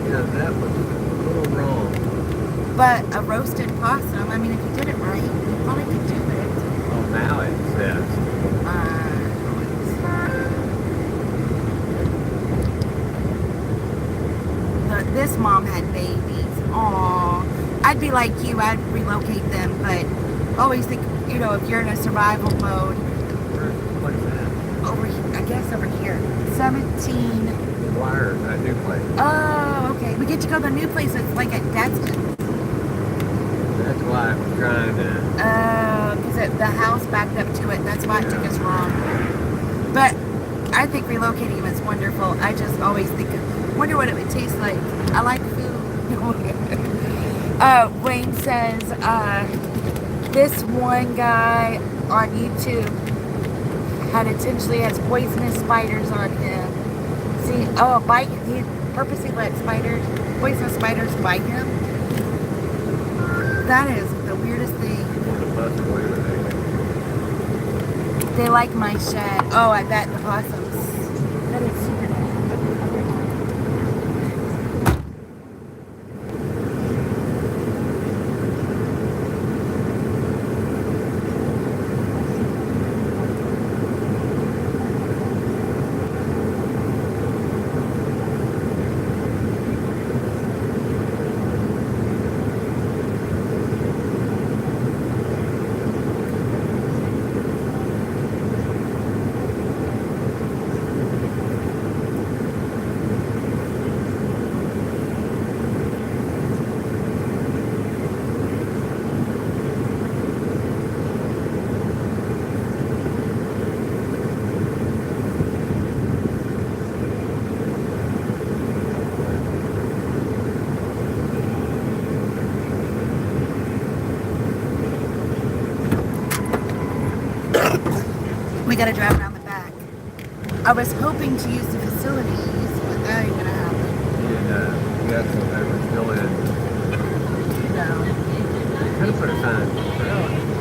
Yeah, that was a little wrong. But a roasted possum, I mean, if you did it right, you probably could do it. Well, now it says. This mom had babies. Aww. I'd be like you. I'd relocate them, but always think, if you're in a survival mode. What is that? Over here, I guess over here. 17. Wire, that new place. Oh, okay. We get to go to the new place. It's like at Destin. That's why I'm trying to. Because the house backed up to it. That's why it took us wrong. But I think relocating them is wonderful. I just always wonder what it would taste like. I like food. Wayne says, this one guy on YouTube has poisonous spiders on him. See, he purposely let poisonous spiders bite him. That is the weirdest thing. They like my shed. Oh, I bet the possums. That is super nice. We gotta drive around the back. I was hoping to use the facilities, but that ain't gonna happen. You got some that were still in. No. Could have put a sign.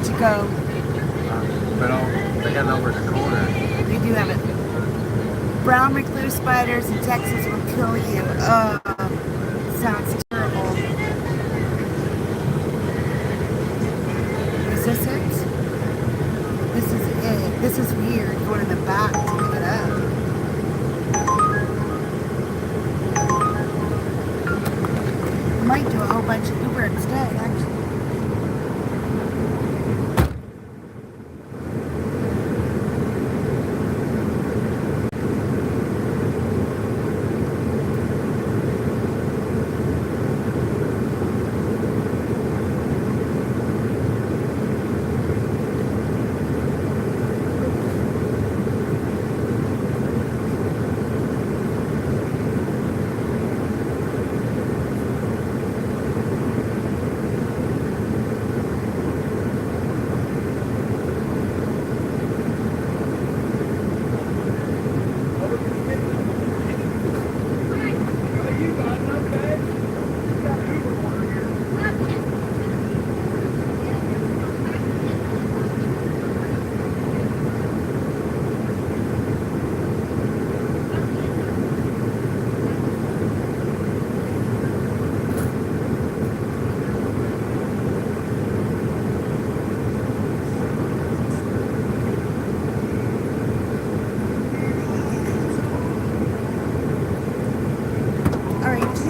To go. But they got it over the corner. They do have it. Brown recluse spiders in Texas will kill you. Sounds terrible. Is this it? This is it. This is weird. Going in the back to pick it up. I might do a whole bunch of Uber instead, actually.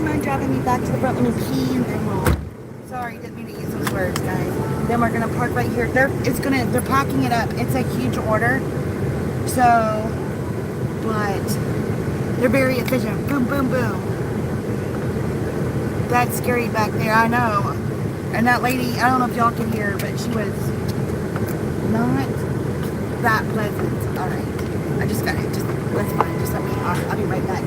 you mind driving me back to the front? Let me pee and then we'll. Sorry, didn't mean to use those words, guys. Then we're gonna park right here. They're packing it up. It's a huge order. So, but they're very efficient. Boom, boom, boom. That's scary back there, I know. And that lady, I don't know if y'all can hear, but she was not that pleasant. All right. I just got it. That's fine. Just let me, I'll be right back.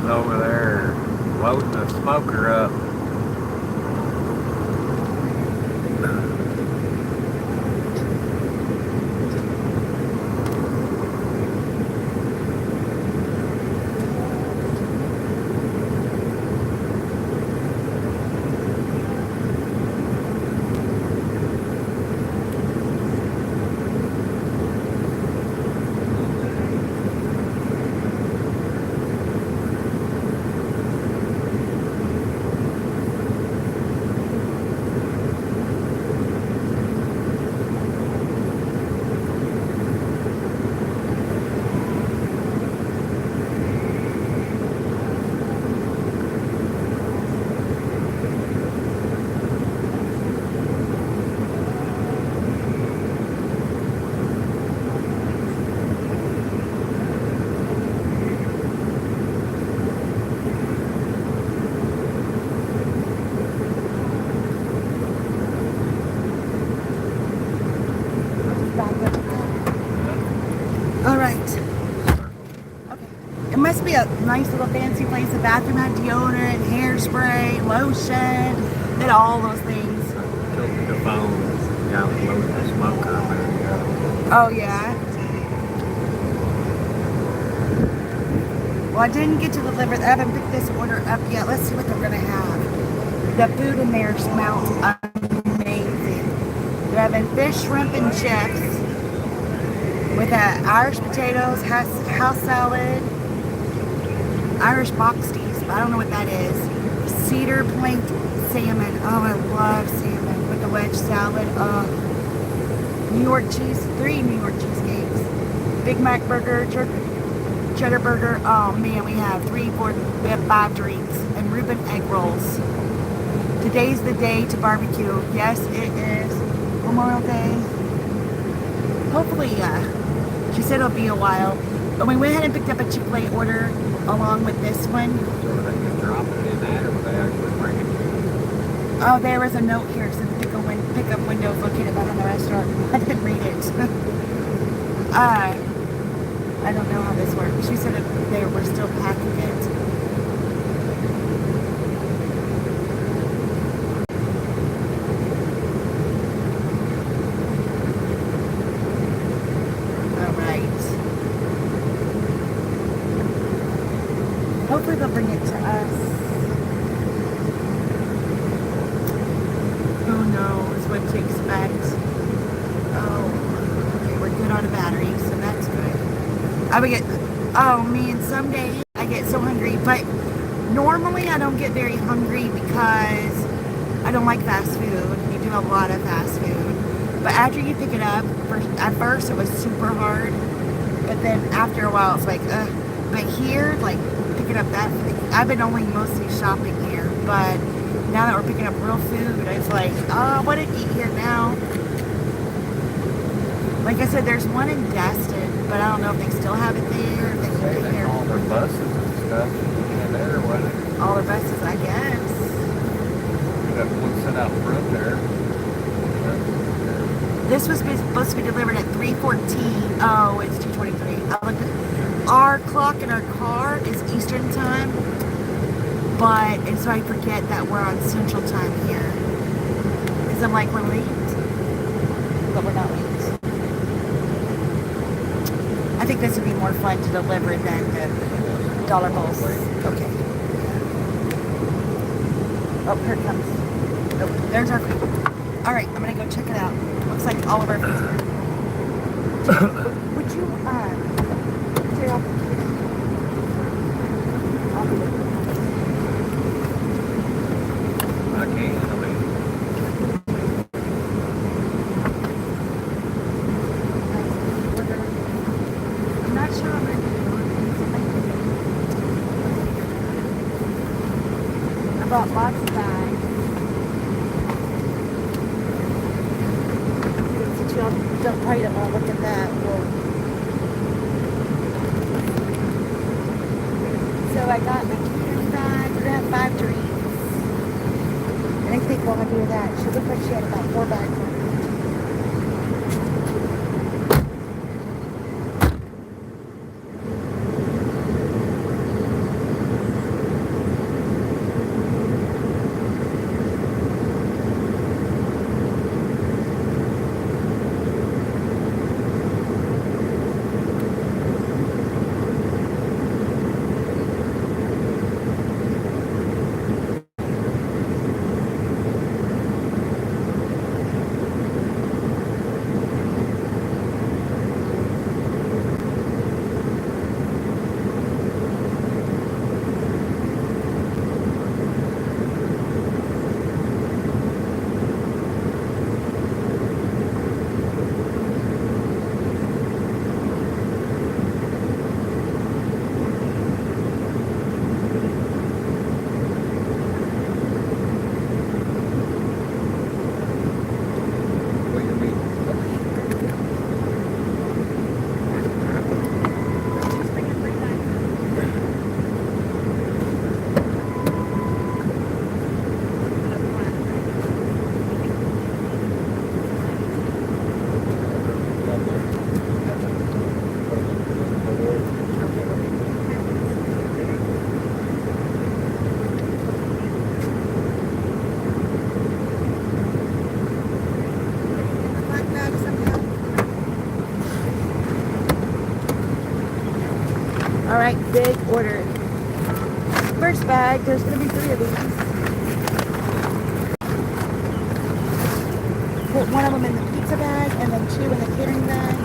Over there loading the smoker up. Must be a nice little fancy place. The bathroom had deodorant, hairspray, lotion, did all those things. Took the phone, got loaded the smoker. Oh yeah. Well, I didn't get to deliver. I haven't picked this order up yet. Let's see what they're gonna have. The food in there smells amazing. They're having fish, shrimp, and chips with Irish potatoes, house salad. Irish box teas, but I don't know what that is. Cedar plank salmon. Oh, I love salmon with the wedge salad. New York cheese, 3 New York cheesecakes. Big Mac burger, cheddar burger. Oh man, we have 5 drinks and Reuben egg rolls. Today's the day to barbecue. Yes, it is Memorial Day. Hopefully, she said it'll be a while. But we went ahead and picked up a Chick-fil-A order along with this one. So they can drop it in that, or they actually bring it to you? Oh, there was a note here. So pick pickup window is located behind the restaurant. I didn't read it. I don't know how this works. She said they were still packing it. Hopefully they'll bring it to us. Oh no, it's what to expect. Oh, okay, we're good on a battery, so that's good. I would get, oh man, some days I get so hungry, but normally I don't get very hungry because I don't like fast food. You do a lot of fast food. But after you pick it up, at first it was super hard, but then after a while it's like, ugh. But here, like, picking up that, I've been only mostly shopping here, but now that we're picking up real food, it's like, oh, I want to eat here now. Like I said, there's one in Destin, but I don't know if they still have it there. If they keep it here. All their buses and stuff in there, wasn't it? All their buses, I guess. We got one set out front there. This was supposed to be delivered at 3:14. Oh, it's 2:23. I looked at our clock in our car is Eastern time, and so I forget that we're on Central time here. Because I'm like, we're late, but we're not late. I think this would be more fun to deliver than the dollar bills. Okay. Oh, here it comes. Oh, there's our food. All right, I'm gonna go check it out. Looks like all of our food's here. Would you, here, I'll do it. I can't, I mean. I'm not sure I'm ready to do it. I bought lots of bags. Since y'all don't probably don't want to look at that. So I got my catering bag. We're gonna have 5 drinks. And I think while I do that, she looked like she had about 4 bags on her. Alright, big order. First bag, there's going to be 3 of these. Put one of them in the pizza bag and then 2 in the catering bag.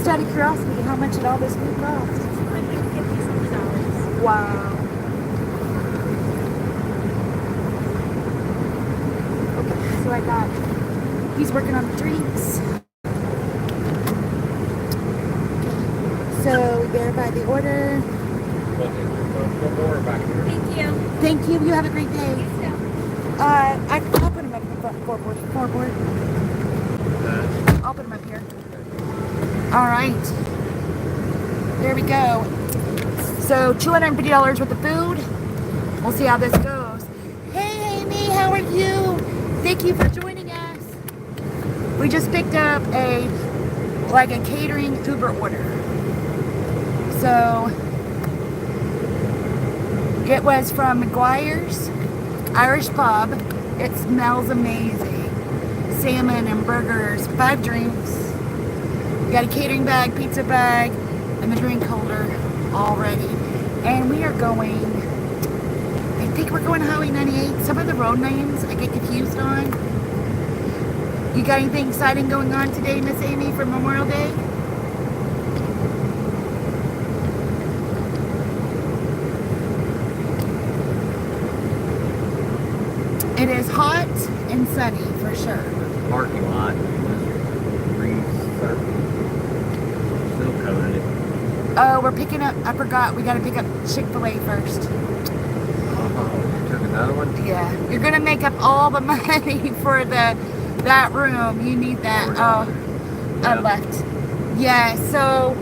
Just out of curiosity, how much did all this food cost? $150. Wow. Okay, so I got, he's working on the drinks. So we verified the order. One more back here. Thank you. Thank you. You have a great day. Yeah. I'll put him up in the front floorboard. I'll put him up here. All right. There we go. So $250 worth of food. We'll see how this goes. Hey, Amy, how are you? Thank you for joining us. We just picked up a catering Uber order. So it was from McGuire's Irish Pub. It smells amazing. Salmon and burgers, 5 drinks. We got a catering bag, pizza bag, and the drink holder all ready. And we are going, I think we're going Highway 98. Some of the road names I get confused on. You got anything exciting going on today, Miss Amy, for Memorial Day? It is hot and sunny for sure. Parking lot. Still coating it. Oh, we're picking up, I forgot, we gotta pick up Chick-fil-A first. Oh, you took another one? Yeah, you're gonna make up all the money for that room. You need that. Oh, I left. Yeah, so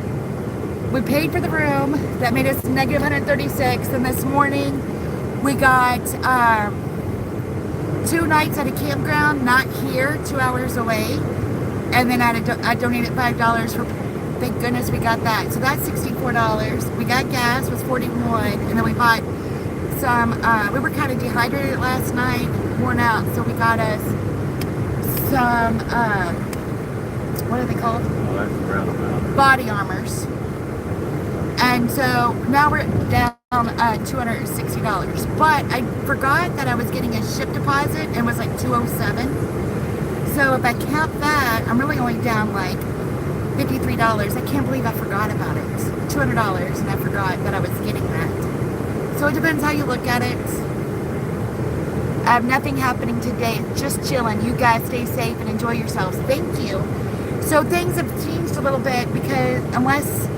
we paid for the room. That made us negative 136. And this morning we got 2 nights at a campground, not here, 2 hours away. And then I donated $5 for, thank goodness we got that. So that's $64. We got gas, was $41. And then we bought some, we were kind of dehydrated last night, worn out. So we got us some, what are they called? Oh, that's a roundabout. Body armors. And so now we're down $260. But I forgot that I was getting a ship deposit and it was like $207. So if I count that, I'm really only down like $53. I can't believe I forgot about it. $200 and I forgot that I was getting that. So it depends how you look at it. I have nothing happening today. Just chilling. You guys stay safe and enjoy yourselves. Thank you. So things have changed a little bit because unless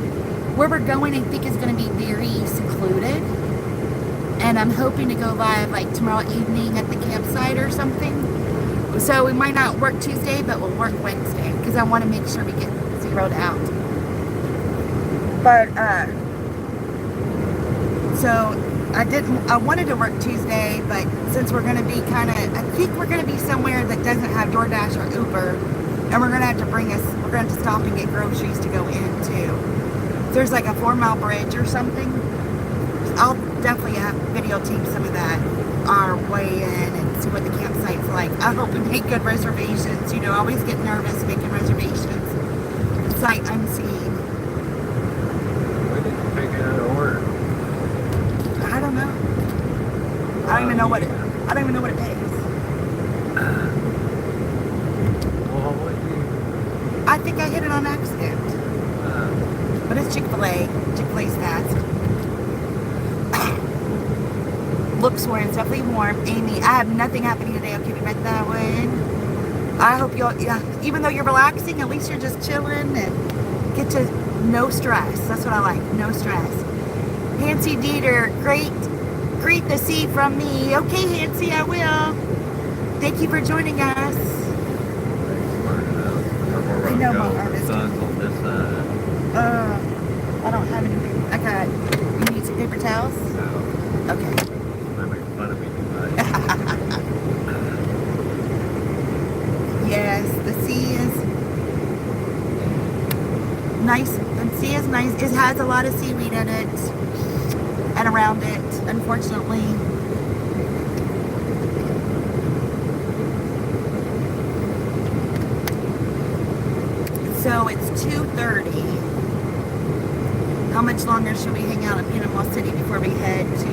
where we're going, I think is going to be very secluded. And I'm hoping to go live like tomorrow evening at the campsite or something. So we might not work Tuesday, but we'll work Wednesday because I want to make sure we get zeroed out. But, so I wanted to work Tuesday, but since we're going to be I think we're going to be somewhere that doesn't have DoorDash or Uber, and we're going to have to we're going to stop and get groceries to go in too. There's like a 4-mile bridge or something. I'll definitely have videotape some of that, our way in, and see what the campsite's like. I hope we make good reservations. You know, I always get nervous making reservations. Sight unseen. When did you take another order? I don't know. I don't even know what it pays. Well, what you? I think I hit it on accident. But it's Chick-fil-A. Chick-fil-A's fast. Looks warm. It's definitely warm. Amy, I have nothing happening today. Okay, we met that one. I hope you'll, even though you're relaxing, at least you're just chilling and get to no stress. That's what I like. No stress. Hancy Dieter, greet the sea from me. Okay, Hancy, I will. Thank you for joining us. I know my arm is. Sun's on this side. I don't have any. I got. You need some paper towels? No, Okay. that makes fun of me too much. Yes, the sea is nice. The sea is nice. It has a lot of seaweed in it and around it, unfortunately. So it's 2:30. How much longer should we hang out in Panama City before we head to,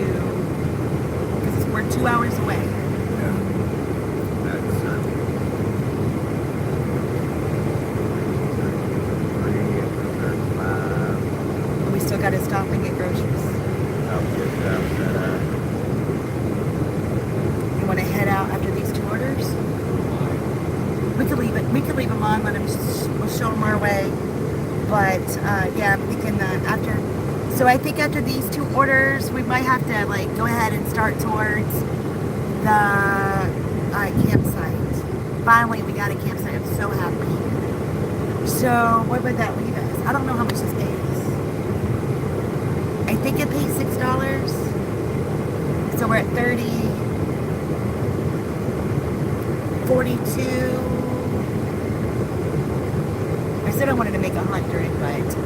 because we're 2 hours away. Yeah. That's 3 to 30. them on, we'll show them our way. But yeah, I'm thinking that after, so I think after these 2 orders, we might have to like go ahead and start towards the campsite. Finally, we got a campsite. I'm so happy. So what would that leave us? I don't know how much this pays. I think it pays $6. So we're at 30, 42. I said I wanted to make 100, but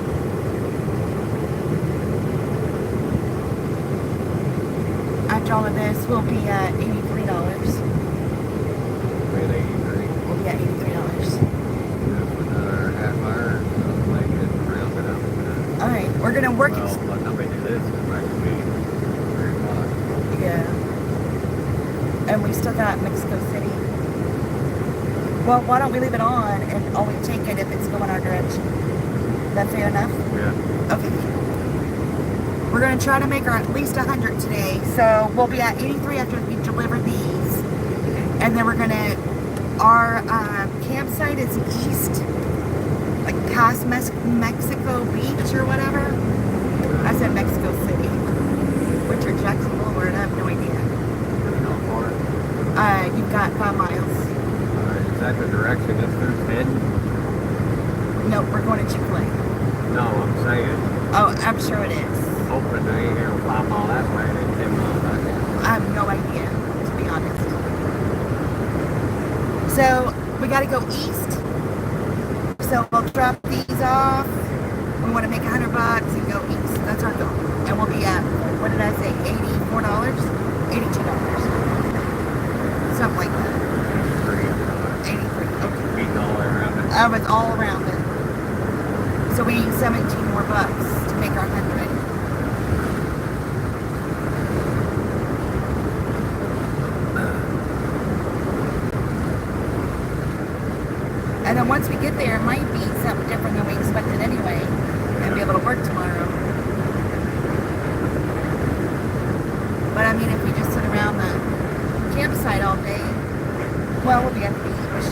after all of this, we'll be at $83. We'll be at 83. We'll be at $83. Another half hour, so make it round it up. All right, we're gonna work Well, it. by the time we do this, it's like to be 3 o'clock. Yeah. And we still got Mexico City. Well, why don't we leave it on and only take it if it's going our direction? That fair enough? Yeah. Okay. We're going to try to make our at least 100 today. So we'll be at 83 after we deliver these. And then we're going to, our campsite is east, like past Mexico Beach or whatever. I said Mexico City. Which are Jacksonville, or I have no idea. How far? You've got 5 miles. Is that the direction it's through 10? Nope, we're going to Chick-fil-A. No, I'm saying, Oh, I'm sure it is. hoping they ain't gonna 5 mile that way and then 10 miles back that way. I have no idea, to be honest. So we got to go east. So we'll drop these off. We want to make $100 and go east. That's our goal. And we'll be at, what did I say, $84? $82. Something like that. 83. Okay. Beating all the way around it. It's all around it. So we need 17 more bucks to make our 100. And then once we get there, it might be something different than we expected anyway, and be able to work tomorrow. But I mean, if we just sit around the campsite all day, well, we'll be at the beach.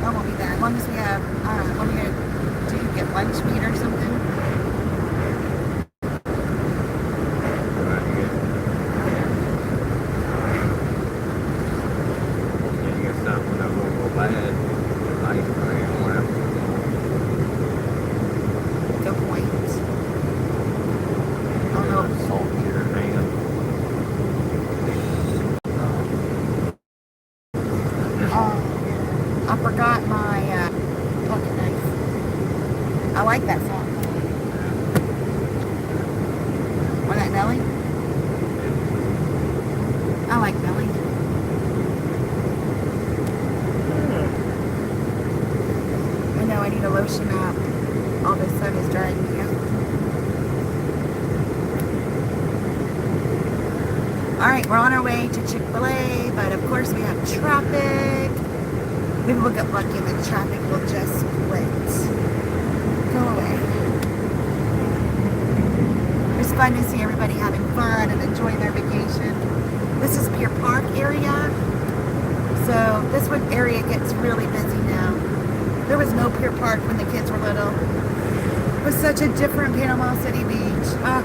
That won't be bad. As long as we have, what are we going to do? Get lunch meat or something? You get something that won't go bad. Ice cream or whatever. Good point. I don't know. Salt in your hand. I forgot my pocket knife. I like that song. Was that Nelly? I like Nelly. I know I need to lotion up. All the sun is drying me out. Alright, we're on our way to Chick-fil-A, but of course we have traffic. Maybe we'll get lucky and the traffic will just quit. Go away. It's fun to see everybody having fun and enjoying their vacation. This is Pier Park area. So this one area gets really busy now. There was no Pier Park when the kids were little. It was such a different Panama City Beach. But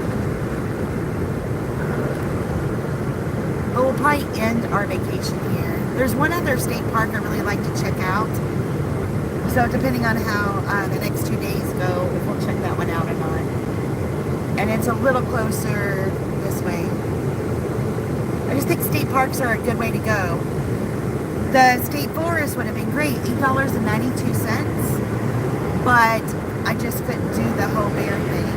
we'll probably end our vacation here. There's one other state park I really like to check out. So depending on how the next 2 days go, if we'll check that one out or not. And it's a little closer this way. I just think state parks are a good way to go. The state forest would have been great, $8.92. But I just couldn't do the whole bear thing.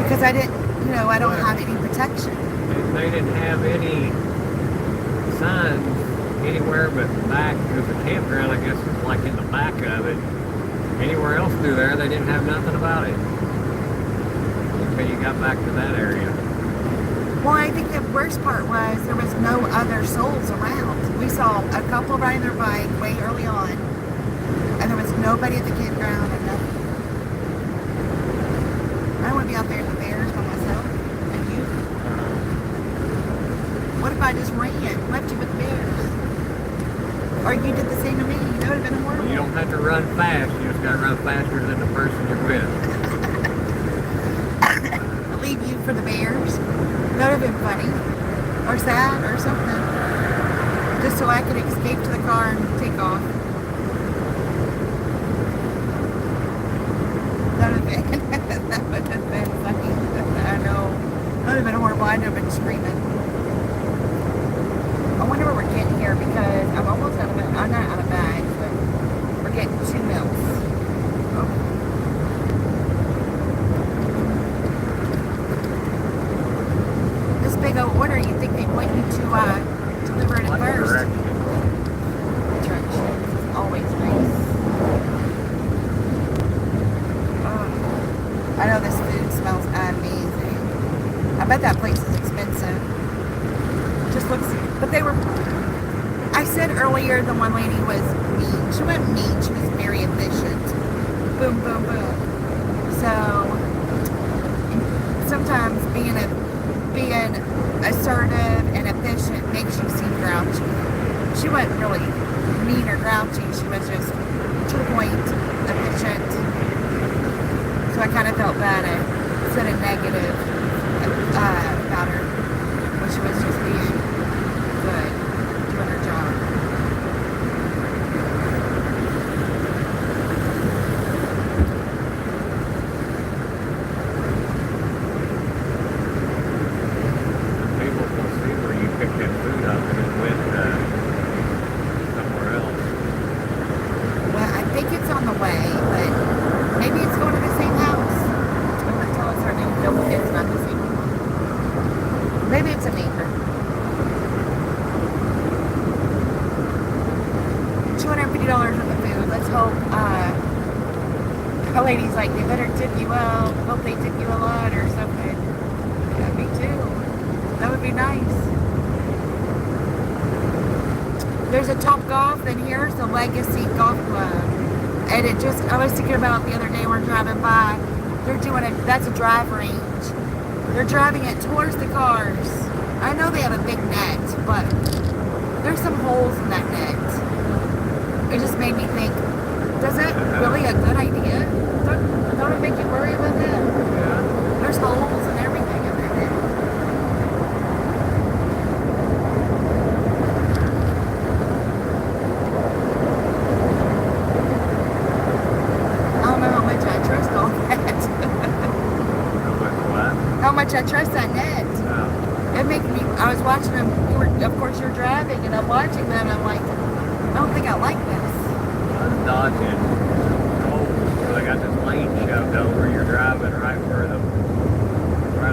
Because I didn't, I don't have any protection. They didn't have any signs anywhere but back. There's a campground, I guess, it's like in the back of it. Anywhere else through there, they didn't have nothing about it. Until you got back to that area. Well, I think the worst part was there was no other souls around. We saw a couple riding their bike way early on, and there was nobody at the campground or nothing. I want to be out there in the bears by myself. And you? What if I just ran, left you with the bears? Or you did the same to me. That would have been horrible. You don't have to run fast. You just got to run faster than the person you're with. I'll leave you for the bears. That would have been funny. Or sad or something. Just so I could escape to the car and take off. That would have been, that would have been funny. I know. That would have been horrible. I'd have been screaming. I wonder what we're getting here because I'm almost out of bags. I'm not out of bags, but we're getting 2 meals. Oh. This big old order, you think they'd want you to deliver it at first. Directions is always nice. Oh. I know this food smells amazing. I bet that place is expensive. Just looks, but they were, I said earlier the one lady was mean. She wasn't mean, she was very efficient. Boom, boom, boom. So, sometimes being assertive and efficient makes you seem grouchy. She wasn't really mean or grouchy, she was just to the point, efficient. So I kind of felt bad. I said a negative about her when she was just being good, doing her job. People will see where you picked that food up and it went somewhere else. Well, I think it's on the way, but maybe it's going to the same house. I'm not telling us her name. No, it's not the same one. Maybe it's a neighbor. $250 for the food. Let's hope a lady's like, they better tip you well. Hope they tip you a lot or something. Yeah, me too. That would be nice. There's a Top Golf, and here's the Legacy Golf Club. And it just, I was thinking about the other day we're driving by. They're doing it, that's a drive range. They're driving it towards the cars. I know they have a big net, but there's some holes in that net. It just made me think, is that really a good idea? Don't it make you worry about that? Yeah. There's holes and everything in that net. I don't know how much I trust all that. How much I trust that net. Oh. It makes me, I was watching them, of course you're driving, and I'm watching them, and I'm like, I don't think I like this. I was dodging. Oh, so they got this lane shoved over. You're driving right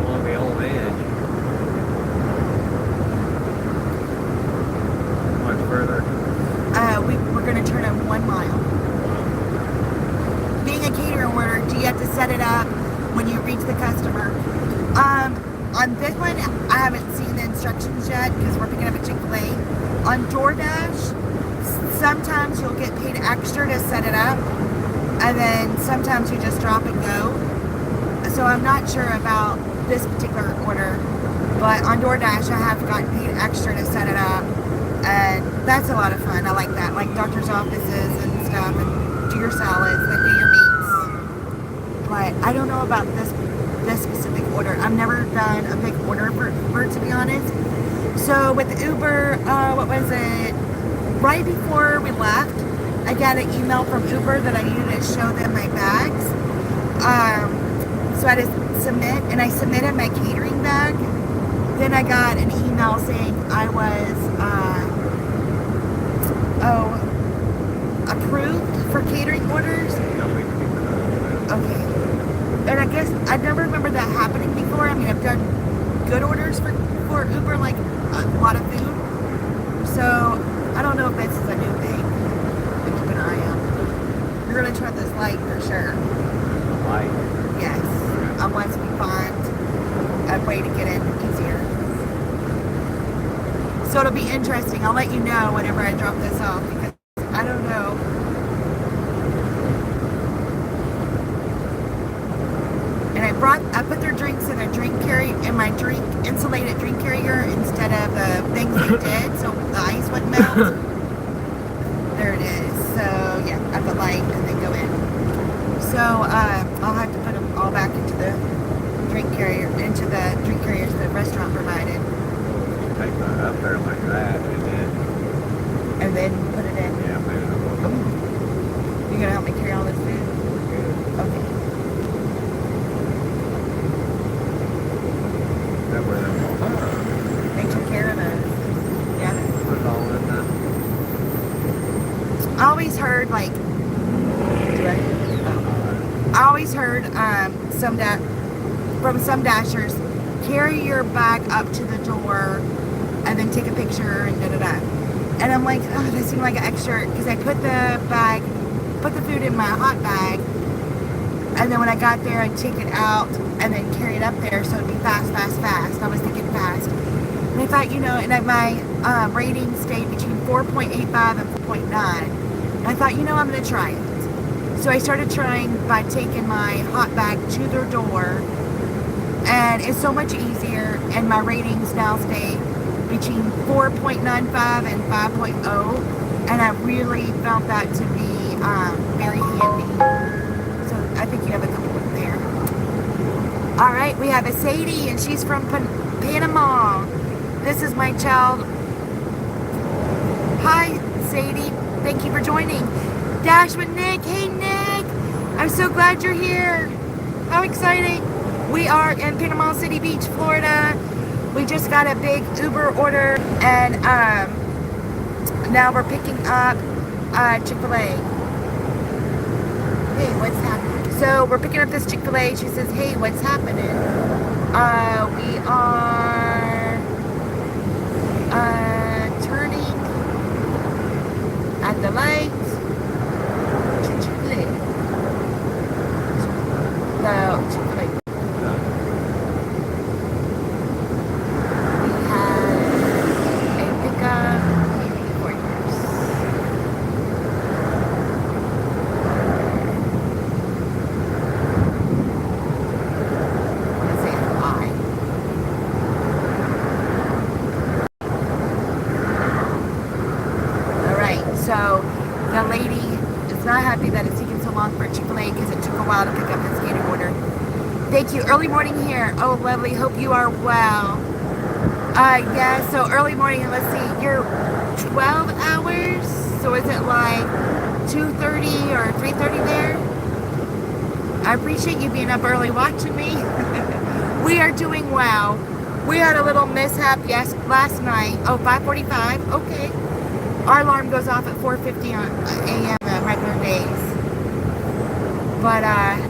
along the old edge. How much further? We're going to turn in 1 mile. Being a catering order, do you have to set it up when you reach the customer? On this one, I haven't seen the instructions yet because we're picking up a Chick-fil-A. On DoorDash, sometimes you'll get paid extra to set it up, and then sometimes you just drop and go. So I'm not sure about this particular order, but on DoorDash I have gotten paid extra to set it up, and that's a lot of fun. I like that, like doctor's offices and stuff, and do your salads, then do your meats. But I don't know about this specific order. I've never done a big order for it, to be honest. So with Uber, what was it? Right before we left, I got an email from Uber that I needed to show them my bags. So I had to submit, and I submitted my catering bag. Then I got an email saying I was approved for catering orders. Okay. And I guess I never remember that happening before. I mean, I've done good orders for Uber, like a lot of food. So I don't know if this is a new thing. But keep an eye out. You're gonna try this light for sure. Light. Yes. Unless we find a way to get in easier. So it'll be interesting. I'll let you know whenever I drop this off because I don't know. And I put their drinks in my insulated drink carrier instead of the things they did, so the ice wouldn't melt. There it is. So yeah, at the light and then go in. So I'll have to put them all back into the drink carriers the restaurant provided. Take that up there like that, And then put it in. yeah, move it. You gonna help me carry all this food? Okay. That way They took care of us. Yeah. put it all in there. I always heard like. Do I? I always heard from some dashers, carry your bag up to the door and then take a picture and da-da-da. And I'm like, oh, that seemed like an extra, because I put the food in my hot bag, and then when I got there, I'd take it out and then carry it up there, so it'd be fast. I was thinking fast. And I thought, and my rating stayed between 4.85 and 4.9. And I thought, I'm going to try it. So I started trying by taking my hot bag to their door, and it's so much easier, and my ratings now stay between 4.95 and 5.0, and I really found that to be very handy. So I think you have a couple of there. All right, we have a Sadie, and she's from Panama. This is my child. Hi, Sadie. Thank you for joining. Dash with Nick. Hey, Nick. I'm so glad you're here. How exciting. We are in Panama City Beach, Florida. We just got a big Uber order, and now we're picking up Chick-fil-A. Hey, what's happening? So we're picking up this Chick-fil-A. She says, hey, what's happening? We are turning at the light. Chick-fil-A. No, Chick-fil-A. We have a pickup for yours. Let's say hi. Alright, so the lady is not happy that it's taking so long for Chick-fil-A because it took a while to pick up this catering order. Thank you. Early morning here. Oh, lovely. Hope you are well. Yeah, so early morning, and let's see, you're 12 hours? So is it like 2:30 or 3:30 there? I appreciate you being up early watching me. We are doing well. We had a little mishap last night. Oh, 5:45? Okay. Our alarm goes off at 4:50 a.m. on regular days. But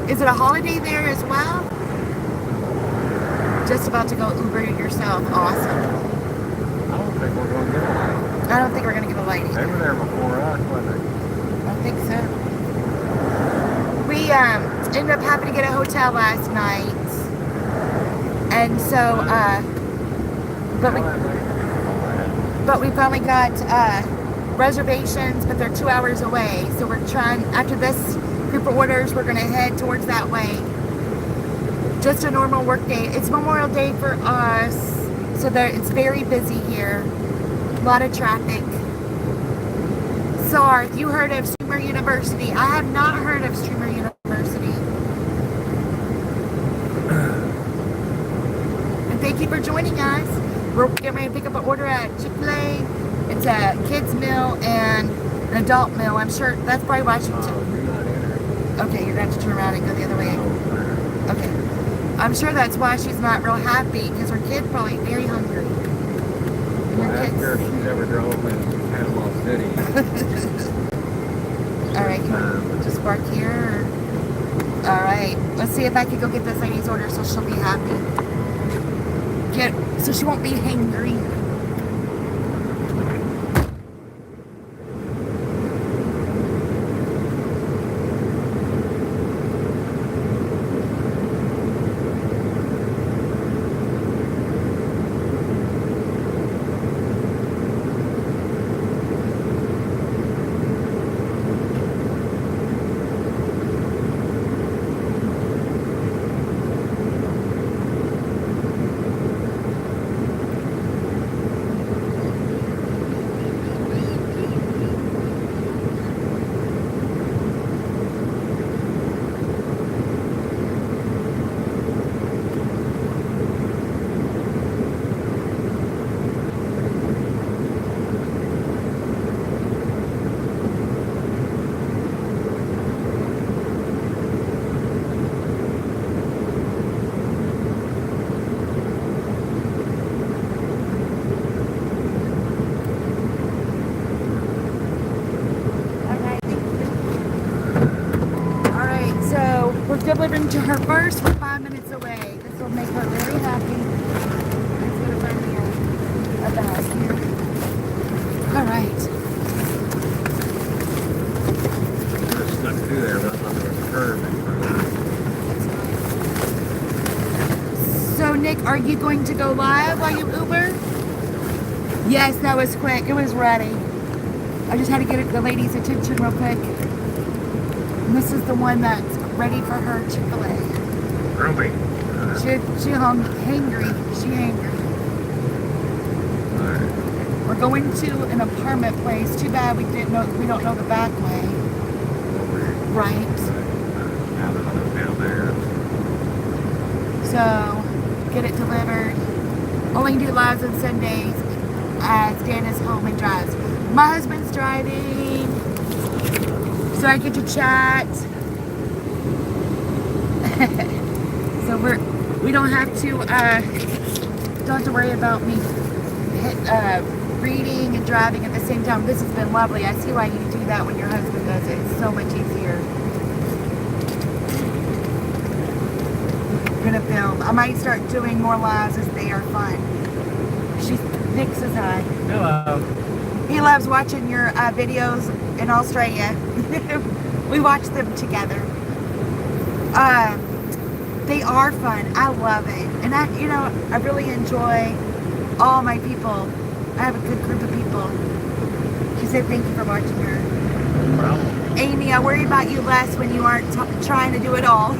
is it a holiday there as well? Just about to go Uber yourself. Awesome. I don't think we're going to get a light. I don't think we're going to get a light They either. were there before us, weren't they? I think so. We ended up having to get a hotel last night. And so, but we finally got reservations, but they're 2 hours away. So we're trying, after this group of orders, we're going to head towards that way. Just a normal work day. It's Memorial Day for us, so it's very busy here. A lot of traffic. Sarth, you heard of Streamer University? I have not heard of Streamer University. And thank you for joining us. We're getting ready to pick up an order at Chick-fil-A. It's a kids meal and an adult meal. I'm sure that's probably why she took. You're not entering. Okay, you're going to have to turn around and go the other way. Okay. I'm sure that's why she's not real happy, because her kid's probably very hungry. And her Ask her if kids. she's ever drove in Panama City. Alright, we'll just park here. Alright, let's see if I can go get this lady's order so she'll be happy. So she won't be hangry. We're delivering to her first. We're 5 minutes away. This will make her very happy. Let's go to find me a bag here. All right. Just stuck through there, but I thought there was a curve in front. So, Nick, are you going to go live while you Uber? Yes, that was quick. It was ready. I just had to get the lady's attention real quick. And this is the one that's ready for her Chick-fil-A. Grumpy. She hangry. She hangry. Alright. We're going to an apartment place. Too bad we don't know the back way. Right. Now there's one down there. So, get it delivered. Only do lives on Sundays as Dan is home and drives. My husband's driving, so I get to chat. So we don't have to worry about me reading and driving at the same time. This has been lovely. I see why you do that when your husband does it. It's so much easier. I'm gonna film. I might start doing more lives as they are fun. Nick says hi. Hello. He loves watching your videos in Australia. We watch them together. They are fun. I love it. And I really enjoy all my people. I have a good group of people. She said thank you for watching her. No problem. Amy, I worry about you less when you aren't trying to do it all.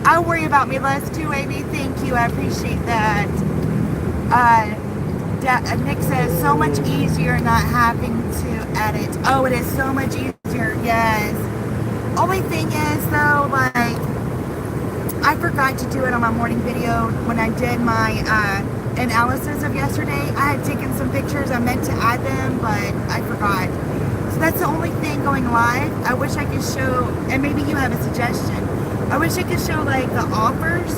I worry about me less too, Amy. Thank you. I appreciate that. Nick says so much easier not having to edit. Oh, it is so much easier. Yes. Only thing is though, like, I forgot to do it on my morning video when I did my analysis of yesterday. I had taken some pictures. I meant to add them, but I forgot. So that's the only thing going live. I wish I could show, and maybe you have a suggestion. I wish I could show like the offers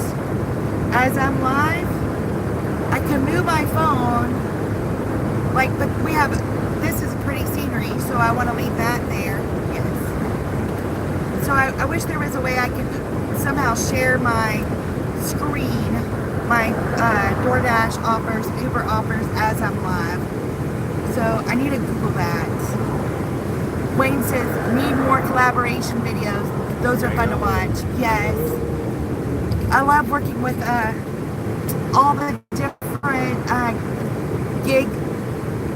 as I'm live. I can move my phone, like, but this is pretty scenery, so I want to leave that there. Yes. So I wish there was a way I could somehow share my screen, my DoorDash offers, Uber offers as I'm live. So I need to Google that. Wayne says, need more collaboration videos. Those are fun to watch. Yes. I love working with all the different gig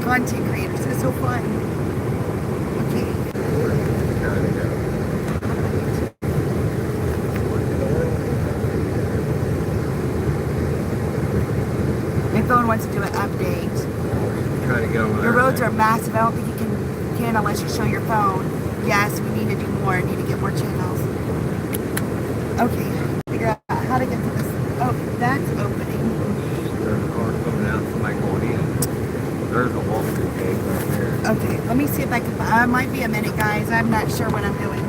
content creators. It's so fun. Okay. My phone wants to do an update. Try to go. Your roads are massive. I don't think you can unless you show your phone. Yes, we need to do more. I need to get more channels. Okay. Figure out how to get to this. Oh, that's opening. There's a car coming out, somebody going in. There's a walk-through gate right there. Okay, let me see if I can find. It might be a minute, guys. I'm not sure what I'm doing.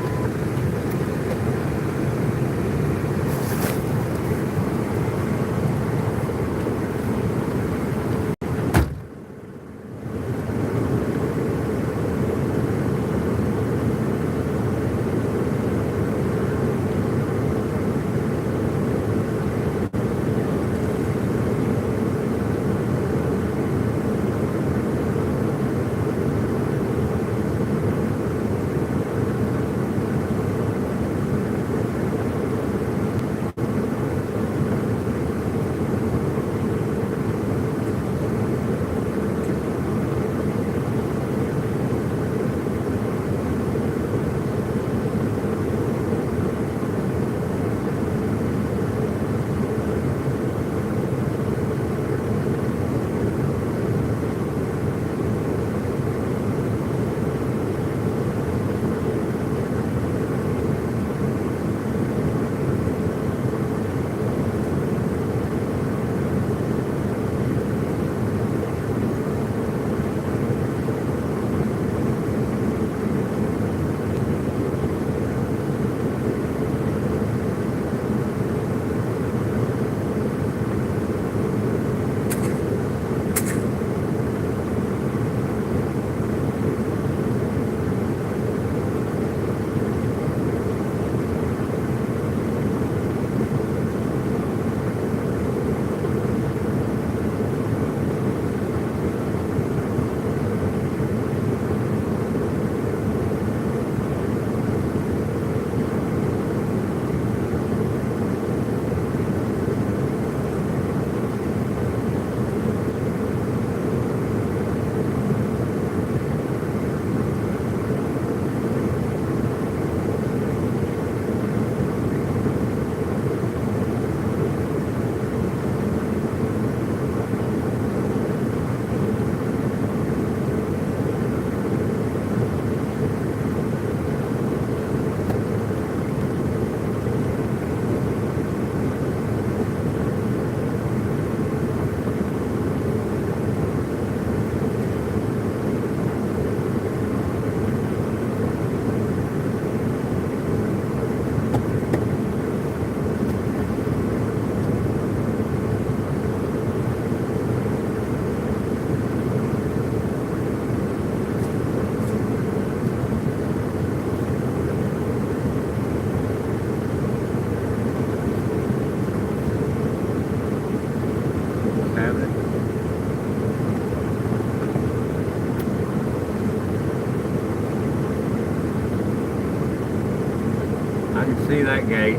see that gate.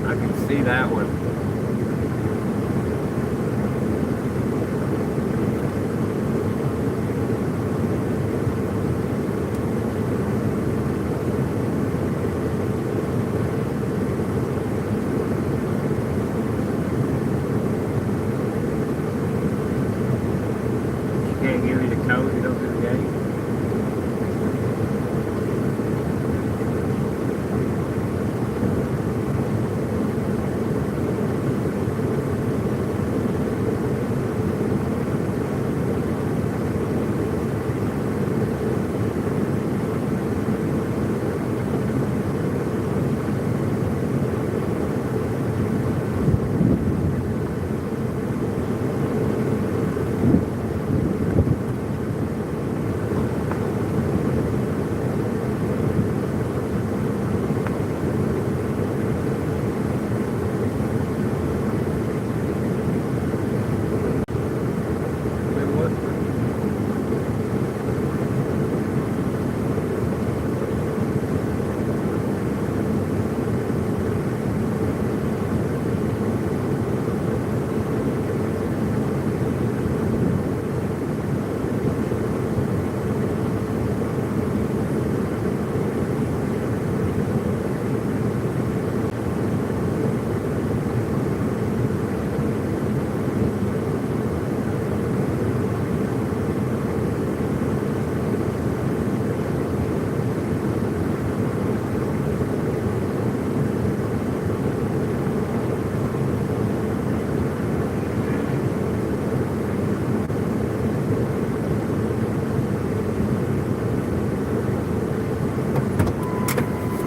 I can see that one. She can't give you the code to go through the gate.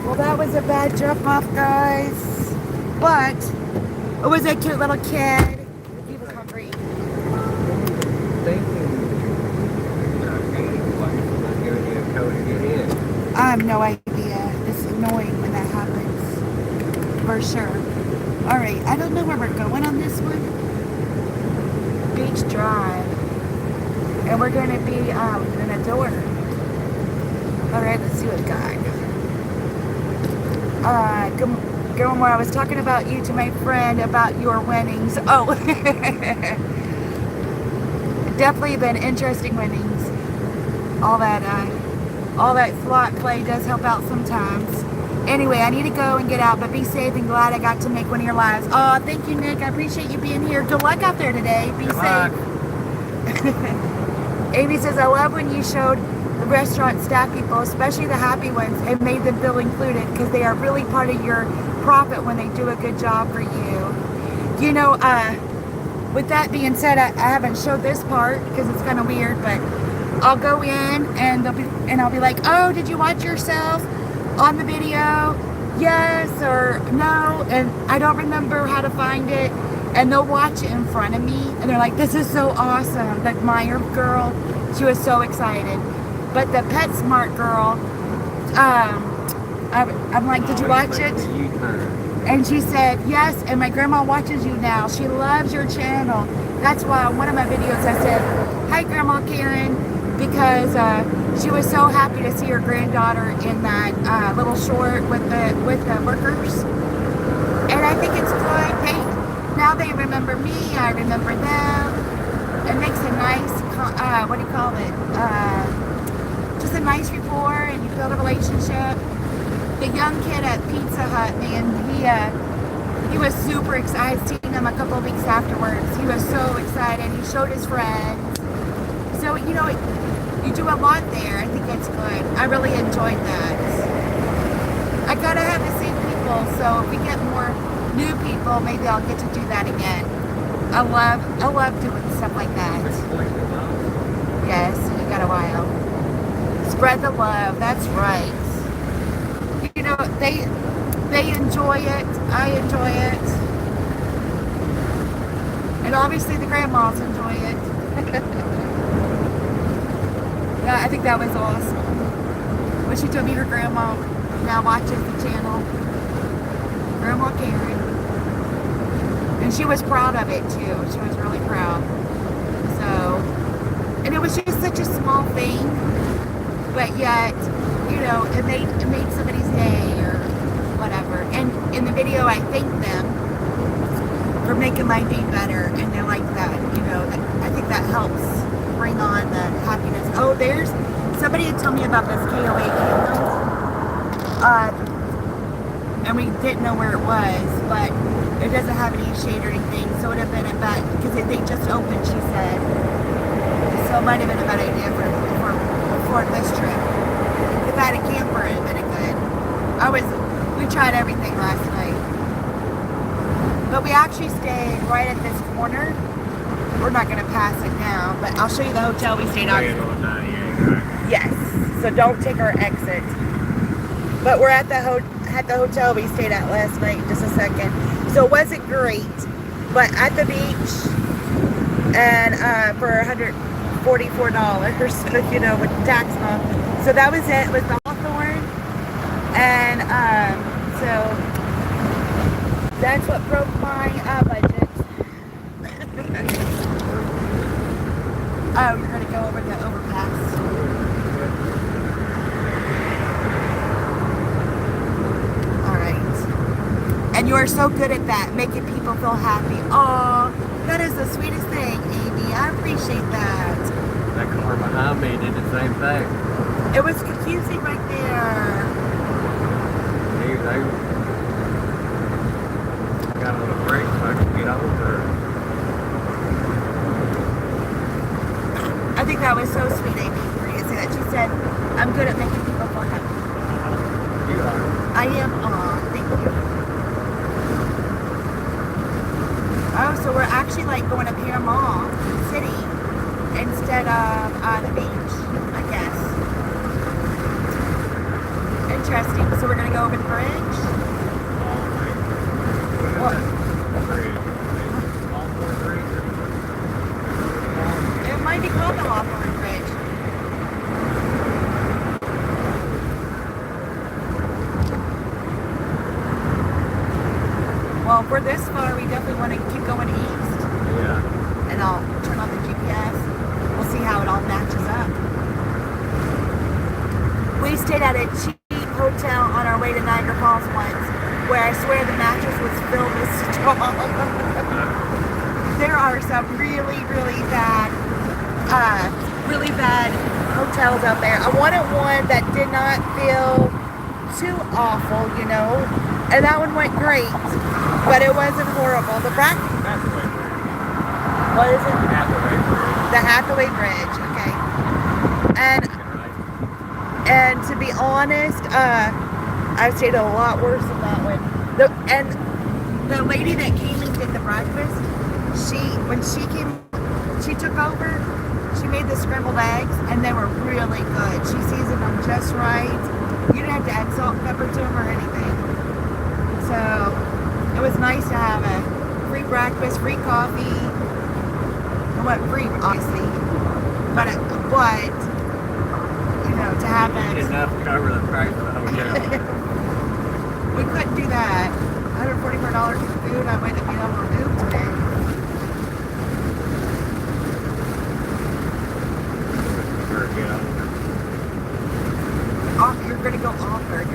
Well, that was a bad jump off, guys. But it was a cute little kid. He was hungry. I have no idea. It's annoying when that happens. For sure. Alright, I don't know where we're going on this one. Beach Drive. And we're going to be in a door. Alright, let's see what we got. Gilmore, I was talking about you to my friend about your winnings. Oh, definitely been interesting winnings. All that slot play does help out sometimes. Anyway, I need to go and get out, but be safe and glad I got to make one of your lives. Oh, thank you, Nick. I appreciate you being here. Good luck out there today. Be safe. Amy says, I love when you showed the restaurant staff people, especially the happy ones, and made them feel included because they are really part of your profit when they do a good job for you. You know, with that being said, I haven't showed this part because it's kind of weird, but I'll go in and I'll be like, oh, did you watch yourself on the video? Yes or no, and I don't remember how to find it, and they'll watch it in front of me and they're like, this is so awesome. Like Meyer girl, she was so excited. But the PetSmart girl, I'm like, did you watch it? And she said, yes, and my grandma watches you now. She loves your channel. That's why on one of my videos I said, hi Grandma Karen, because she was so happy to see her granddaughter in that little short with the workers. And I think it's good. Now they remember me, I remember them. It makes a nice, what do you call it? Just a nice rapport, and you build a relationship. The young kid at Pizza Hut, man, he was super excited. I'd seen him a couple of weeks afterwards. He was so excited. He showed his friends. So, you know, you do a lot there. I think it's good. I really enjoyed that. I gotta have the same people, so if we get more new people, maybe I'll get to do that again. I love doing stuff like that. Yes, you got a while. Spread the love, that's right. You know, they enjoy it, I enjoy it. And obviously the grandmas enjoy it. Yeah, I think that was awesome. When she told me her grandma now watches the channel. Grandma Karen. And she was proud of it too. She was really proud. So, and it was just such a small thing, but yet, you know, it made somebody's day, or whatever. And in the video, I thanked them for making my day better, and they like that. You know, I think that helps bring on the happiness. Oh, there's somebody had told me about this KOA camera, and we didn't know where it was, but it doesn't have any shade or anything, so it would have been a bad, because they just opened, she said. So it might have been a bad idea for this trip. If I had a camper, it would have been good. We tried everything last night. But we actually stayed right at this corner. We're not going to pass it now, but I'll show you the hotel we stayed at. Yes, so don't take our exit. But we're at the hotel we stayed at last night, just a second. So it wasn't great, but at the beach, and for $144, you know, with tax and all. So that was it. It was the Hawthorne, and so that's what broke my budget. We're gonna go over the overpass. And you are so good at that, making people feel happy. Oh, that is the sweetest thing, Amy. I appreciate that. That car behind me did the same thing. It was confusing right there. They got on the brakes so I could get over. I think that was so sweet, Amy, for you to say that. She said, I'm good at making people feel happy. You are. I am. Aw, thank you. Oh, so we're actually like going to Panama City instead of the beach, I guess. Interesting. So we're going to go over the bridge? What? It might be called the Hawthorne Bridge. Well, if we're this far, we definitely want to keep going east. Yeah. And I'll turn on the GPS. We'll see how it all matches up. We stayed at a cheap hotel on our way to Niagara Falls once, where I swear the mattress was filled with straw. There are some really, really bad hotels out there. I wanted one that did not feel too awful, you know, and that one went great. But it wasn't horrible. The Hathaway Bridge. what is it? Hathaway Bridge. The Hathaway Bridge. Okay. And to be honest, I've stayed a lot worse than that one. And the lady that came and did the breakfast, when she took over, she made the scrambled eggs, and they were really good. She seasoned them just right. You didn't have to add salt and pepper to them or anything. So it was nice to have a free breakfast, free coffee. It wasn't free, obviously, but you know, to have that. Enough to cover the price of the hotel. We couldn't do that. $144 for food. I wouldn't be able to move today. You're going to go off-road.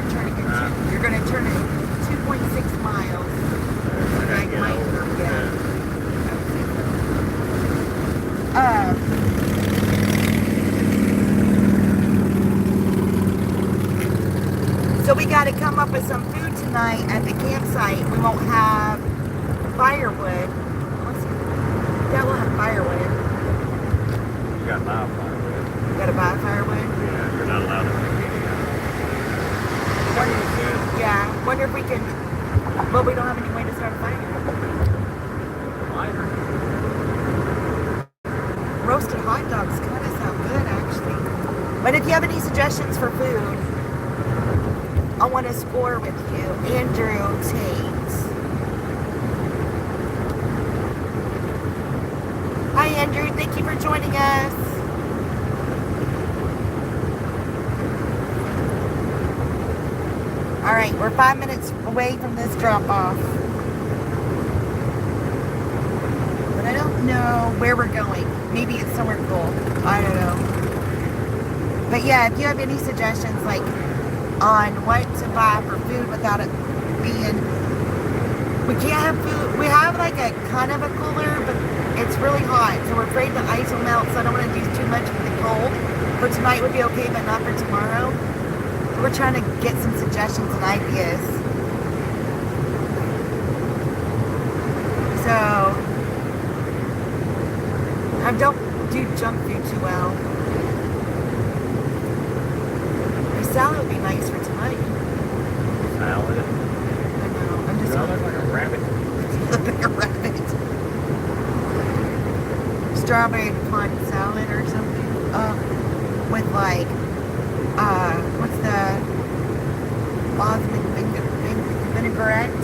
You're going to turn it 2.6 miles. So we got to come up with some food tonight at the campsite. We won't have firewood. Yeah, we'll have firewood. You got to buy firewood. You got to buy firewood? Yeah, you're not allowed to pick any up. Yeah, wonder if we can. Well, we don't have any way to start a fire. Lighter. Roasted hot dogs kind of sound good, actually. But if you have any suggestions for food, I want to score with you. Andrew Tate. Hi, Andrew. Thank you for joining us. All right, we're 5 minutes away from this drop-off. But I don't know where we're going. Maybe it's somewhere cool. I don't know. But yeah, if you have any suggestions, like, on what to buy for food without it being. We can't have food. We have like a kind of a cooler, but it's really hot, so we're afraid the ice will melt. So I don't want to do too much with the cold. For tonight would be okay, but not for tomorrow. We're trying to get some suggestions and ideas. So I don't do junk food too well. A salad would be nice for tonight. Salad. I know. I'm just You look like a rabbit. like a rabbit. Strawberry pond salad or something. With like, what's the Osmond vinaigrette?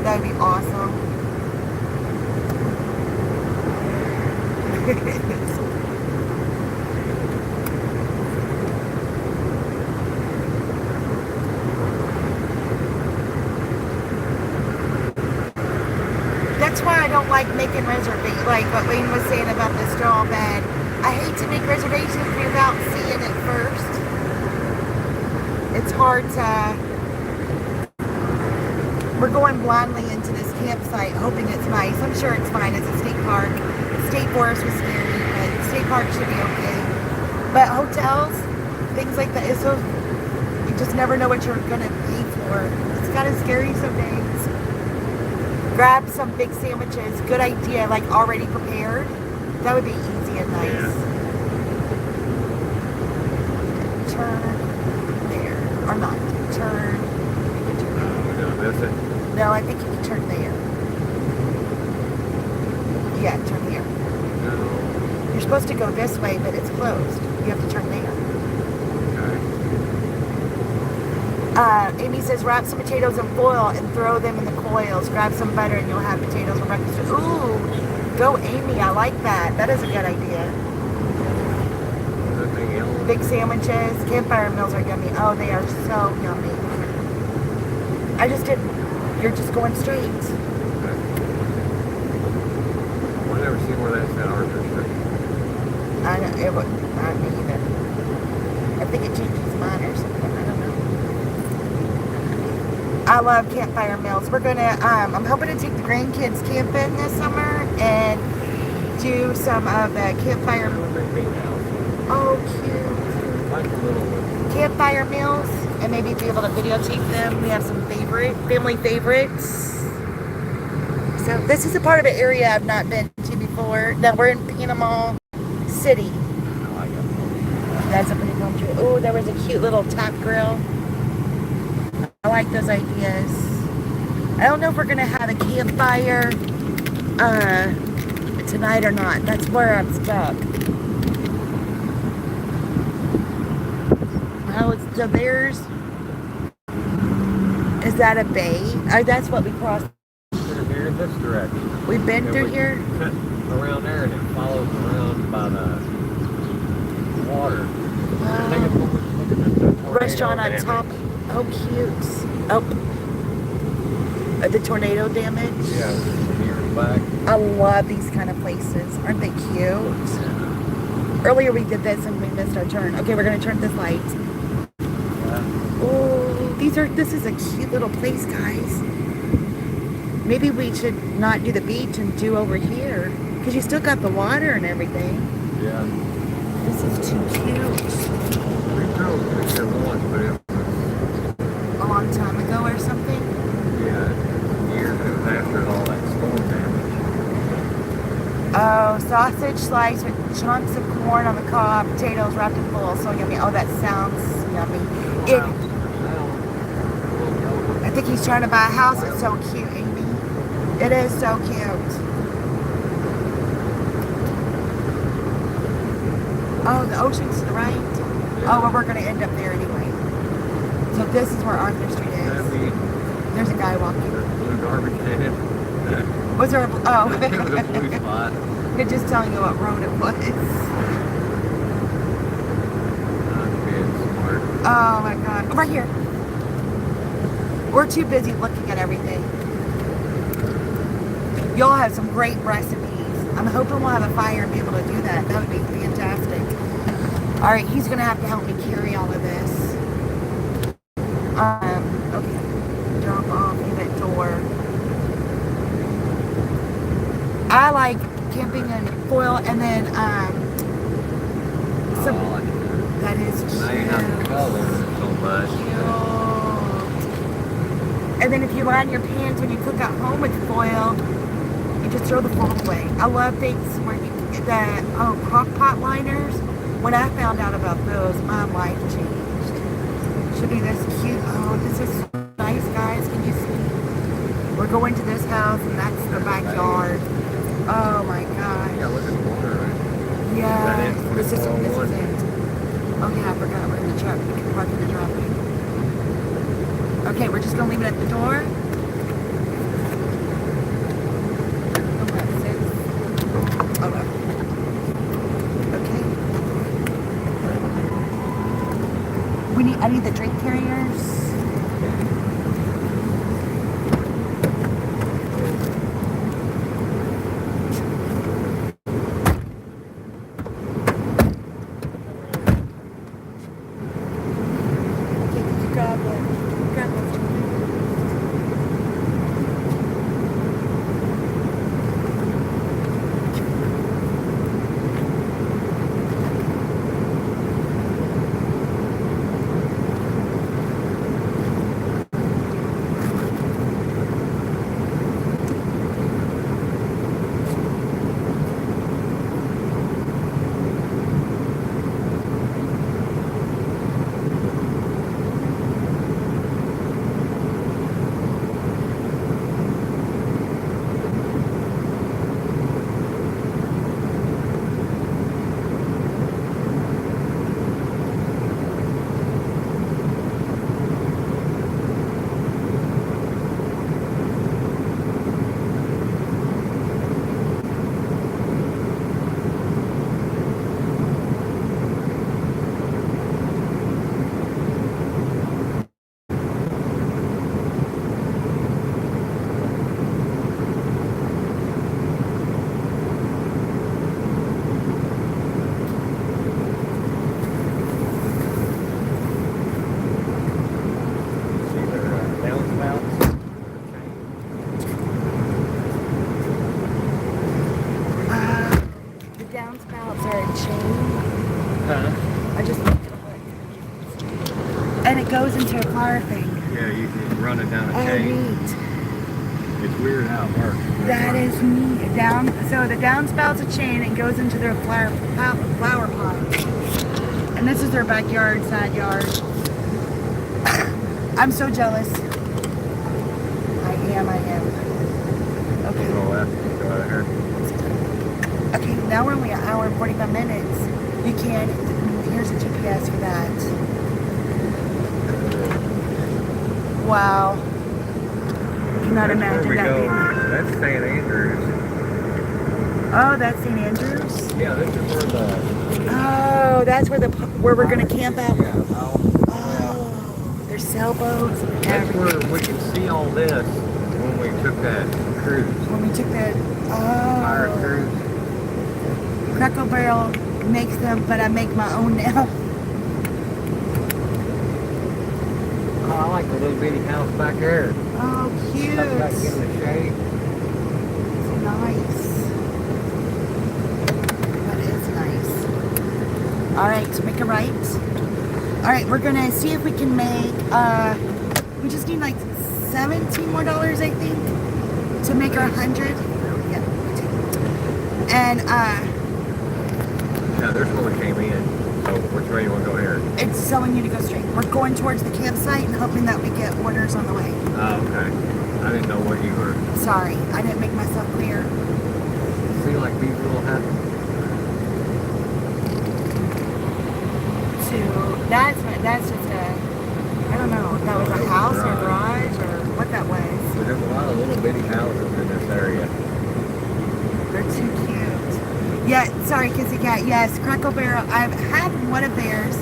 That'd be awesome. That's why I don't like making reservations, like what Wayne was saying about the straw bed. I hate to make reservations without seeing it first. It's hard to... We're going blindly into this campsite, hoping it's nice. I'm sure it's fine. It's a state park. State forest was scary, but state park should be okay. But hotels, things like that, it's so... You just never know what you're going to pay for. It's kind of scary some days. Grab some big sandwiches. Good idea, like already prepared. That would be easy and nice. Yeah. Turn there. Or not. Turn. We're gonna miss it. No, I think you can turn there. Yeah, turn here. No. You're supposed to go this way, but it's closed. You have to turn there. Okay. Amy says, wrap some potatoes in foil and throw them in the coils. Grab some butter and you'll have potatoes for breakfast. Ooh, go Amy. I like that. That is a good idea. Nothing else. Big sandwiches. Campfire meals are yummy. Oh, they are so yummy. I just didn't. You're just going straight. Okay. We'll never see where that's at Arthur Street. I know, it would not me either. I think it changes mine or something. I don't know. I love campfire meals. We're gonna, I'm hoping to take the grandkids camping this summer and do some of the campfire. Oh, cute. Like a little one. Campfire meals, and maybe be able to videotape them. We have some family favorites. So this is a part of an area I've not been to before. Now we're in Panama City. I like it. That's a pretty palm tree. Oh, there was a cute little tap grill. I like those ideas. I don't know if we're gonna have a campfire tonight or not. That's where I'm stuck. Oh, so there's... Is that a bay? That's what we crossed. Through here in this direction. We've been And through we here? cut around there and it follows around by the water. I think it's what we're looking at the tornado Restaurant on damage. top. Oh, cute. Oh. The tornado damage. Yeah, here and back. I love these kind of places. Aren't they cute? Earlier we did this and we missed our turn. Okay, we're going to turn this light. Oh, this is a cute little place, guys. Maybe we should not do the beach and do over here. Because you still got the water and everything. Yeah. This is too cute. We drove through here once, but it was, A long time ago or something. yeah, years it was after all that storm damage. Oh, sausage slice with chunks of corn on the cob, potatoes wrapped in foil. So yummy. Oh, that sounds yummy. I think he's trying to buy a house. It's so cute, Amy. It is so cute. Oh, the ocean's to the right. Oh, well, we're going to end up there anyway. So this is where Arthur Street is. There's a guy walking. Blue garbage can. Was there a... Oh. It was a blue spot. They're just telling you what road it was. Not being smart. Oh, my God. Right here. We're too busy looking at everything. Y'all have some great recipes. I'm hoping we'll have a fire and be able to do that. That would be fantastic. All right, he's going to have to help me carry all of this. Okay. Drop off at door. I like camping in foil and then some. That is cute. Now you have the color so much. Cute. And then if you line your pans when you cook at home with foil, you just throw the foil away. I love things where you get the crock pot liners. When I found out about those, my life changed. Should be this cute. Oh, this is so nice, guys. Can you see? We're going to this house, and that's the backyard. Oh my gosh. Yeah, look at the water, right? Yeah. Is that it? This is 2401? it. Oh yeah, I forgot we're in the truck. We can park in the driveway. Okay, we're just gonna leave it at the door. I need the drink carriers. Okay, you grab one. Grab one. Downspouts are a chain. I just looked it up. And it goes into a fire thing. Yeah, you can run it down a Oh, chain. neat. It's weird how it works. That is neat. So the downspouts a chain and goes into their flower pot. And this is their backyard, side yard. I'm so jealous. I am. Okay. Go left, go out of here. Okay, now we're only an hour and 45 minutes. You can, here's a GPS for that. Wow. Cannot imagine that being. That's St. Andrews. Oh, that's St. Andrews? Yeah, this is where the... Oh, that's where we're going to camp out. Yeah, Oh, there's sailboats and that's where everything. we can see all this when we took that cruise. When we took that, Pirate cruise. Cracker Barrel makes them, but I make my own now. Oh, I like the little bitty house back there. Oh, cute. Stuck back in the shade. It's nice. That is nice. All right, make a right. All right, we're gonna see if we can make. We just need like $17 more, I think, to make our 100. Yeah. And Yeah, there's where we came in. So which way you want to go here? it's telling you to go straight. We're going towards the campsite and hoping that we get orders on the way. Oh, okay. I didn't know what you were. Sorry, I didn't make myself clear. See, like these little houses. That's just I don't know if that was a house or a garage or what that was. So there's a lot of little bitty houses in this area. They're too cute. Yeah, sorry, Kissy Cat. Yes, Crackle Barrel. I've had one of theirs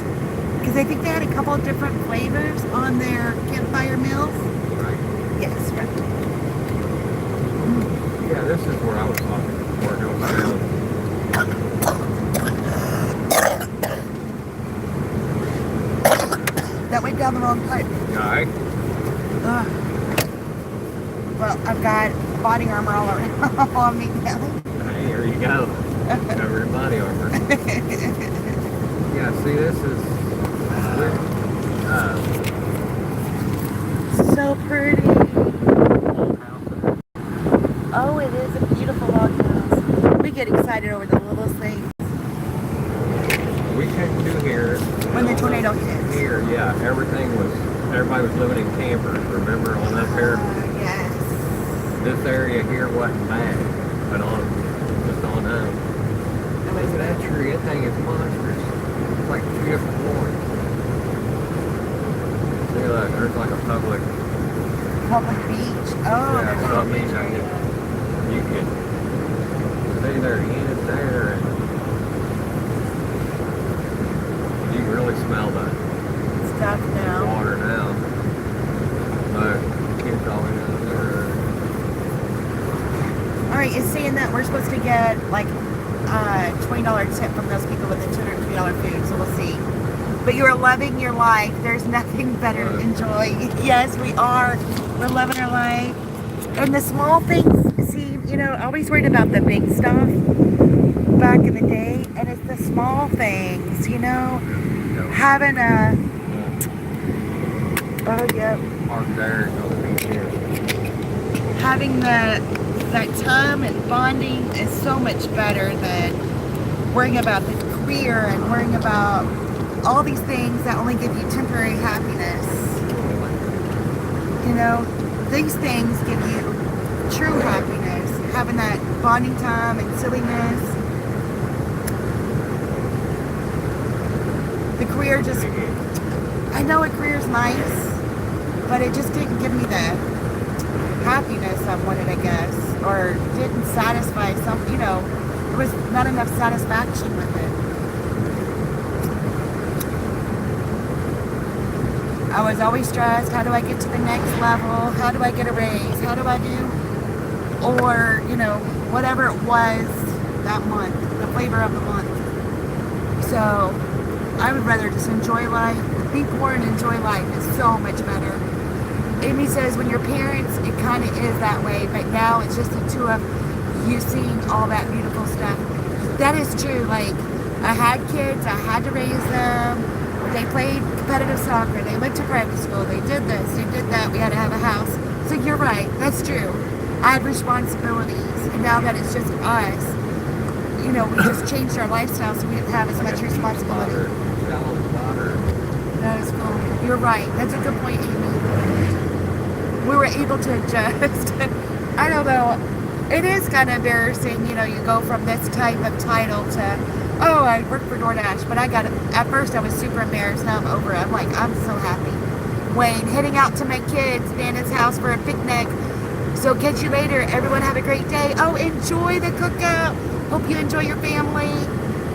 because I think they had a couple of different flavors on their campfire meals. Right. Yes, right. Yeah, this is where I was talking. Where it goes down. That way, go. down the wrong pipe. Alright. Ugh. Well, I've got body armor all around on me now. Hey, here you go. Cover your body armor. Yeah, see, this is So pretty. Oh, it is a beautiful log house. We get excited over the littlest things. we came to here. When the tornado hit. Here, yeah, everybody was living in campers, remember, on up here? Yes. This area here wasn't bad, but just on up. Look at that tree, that thing is monstrous. It's like 3 or 4. See, look, there's like a public Beach. Oh, yeah, there's so a I mean, you could stay there in there and you can really smell the stuff now. water now. Look, kids all in there. Alright, it's saying that we're supposed to get like $20 tip from those people with the $250 food, so we'll see. But you are loving your life. There's nothing better to enjoy. Yes, we are. We're loving our life. And the small things, see, you know, always worried about the big stuff back in the day. And it's the small things, you know. Having a... Oh, yeah. Park there and go to the beach here. Having that time and bonding is so much better than worrying about the career and worrying about all these things that only give you temporary happiness. You know, these things give you true happiness. Having that bonding time and silliness. The career just, I know a career's nice, but it just didn't give me the happiness I wanted, I guess, or didn't satisfy some, you know, there was not enough satisfaction with it. I was always stressed. How do I get to the next level? How do I get a raise? How do I do? Or, you know, whatever it was that month, the flavor of the month. So, I would rather just enjoy life. Be poor and enjoy life is so much better. Amy says when you're parents, it kind of is that way, but now it's just the two of you seeing all that beautiful stuff. That is true. Like, I had kids, I had to raise them. They played competitive soccer, they went to private school, they did this, they did that, we had to have a house. So you're right, that's true. I had responsibilities, and now that it's just us, you know, we just changed our lifestyle so we didn't have as much responsibility. That is cool. You're right, that's a good point, Amy. We were able to adjust. I don't know, it is kind of embarrassing, you know, you go from this type of title to, oh, I work for DoorDash, but I got it. At first I was super embarrassed, now I'm over it. I'm like, I'm so happy. Wayne, heading out to my kids, Nana's house for a picnic. So catch you later. Everyone have a great day. Oh, enjoy the cookout. Hope you enjoy your family.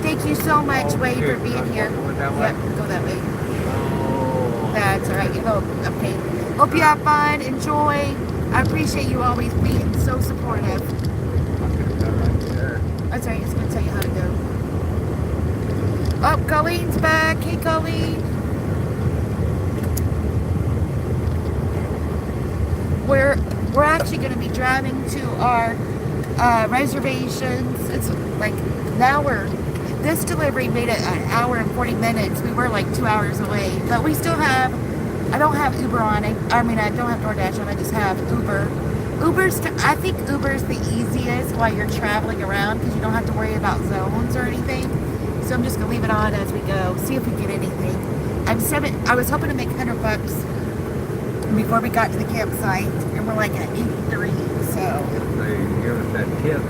Thank you so much, Wayne, for being here. Yep, go that way. That's all right. You go. Okay. Hope you have fun. Enjoy. I appreciate you always being so supportive. That's all right. It's going to tell you how to go. Oh, Colleen's back. Hey, Colleen. We're actually going to be driving to our reservations. It's like this delivery made it an hour and 40 minutes. We were like 2 hours away, but we still have, I don't have Uber on it. I mean, I don't have DoorDash on, I just have Uber. I think Uber's the easiest while you're traveling around because you don't have to worry about zones or anything. So I'm just gonna leave it on as we go. See if we get anything. I was hoping to make $100 before we got to the campsite, and we're like at 83. So. They give us that tip.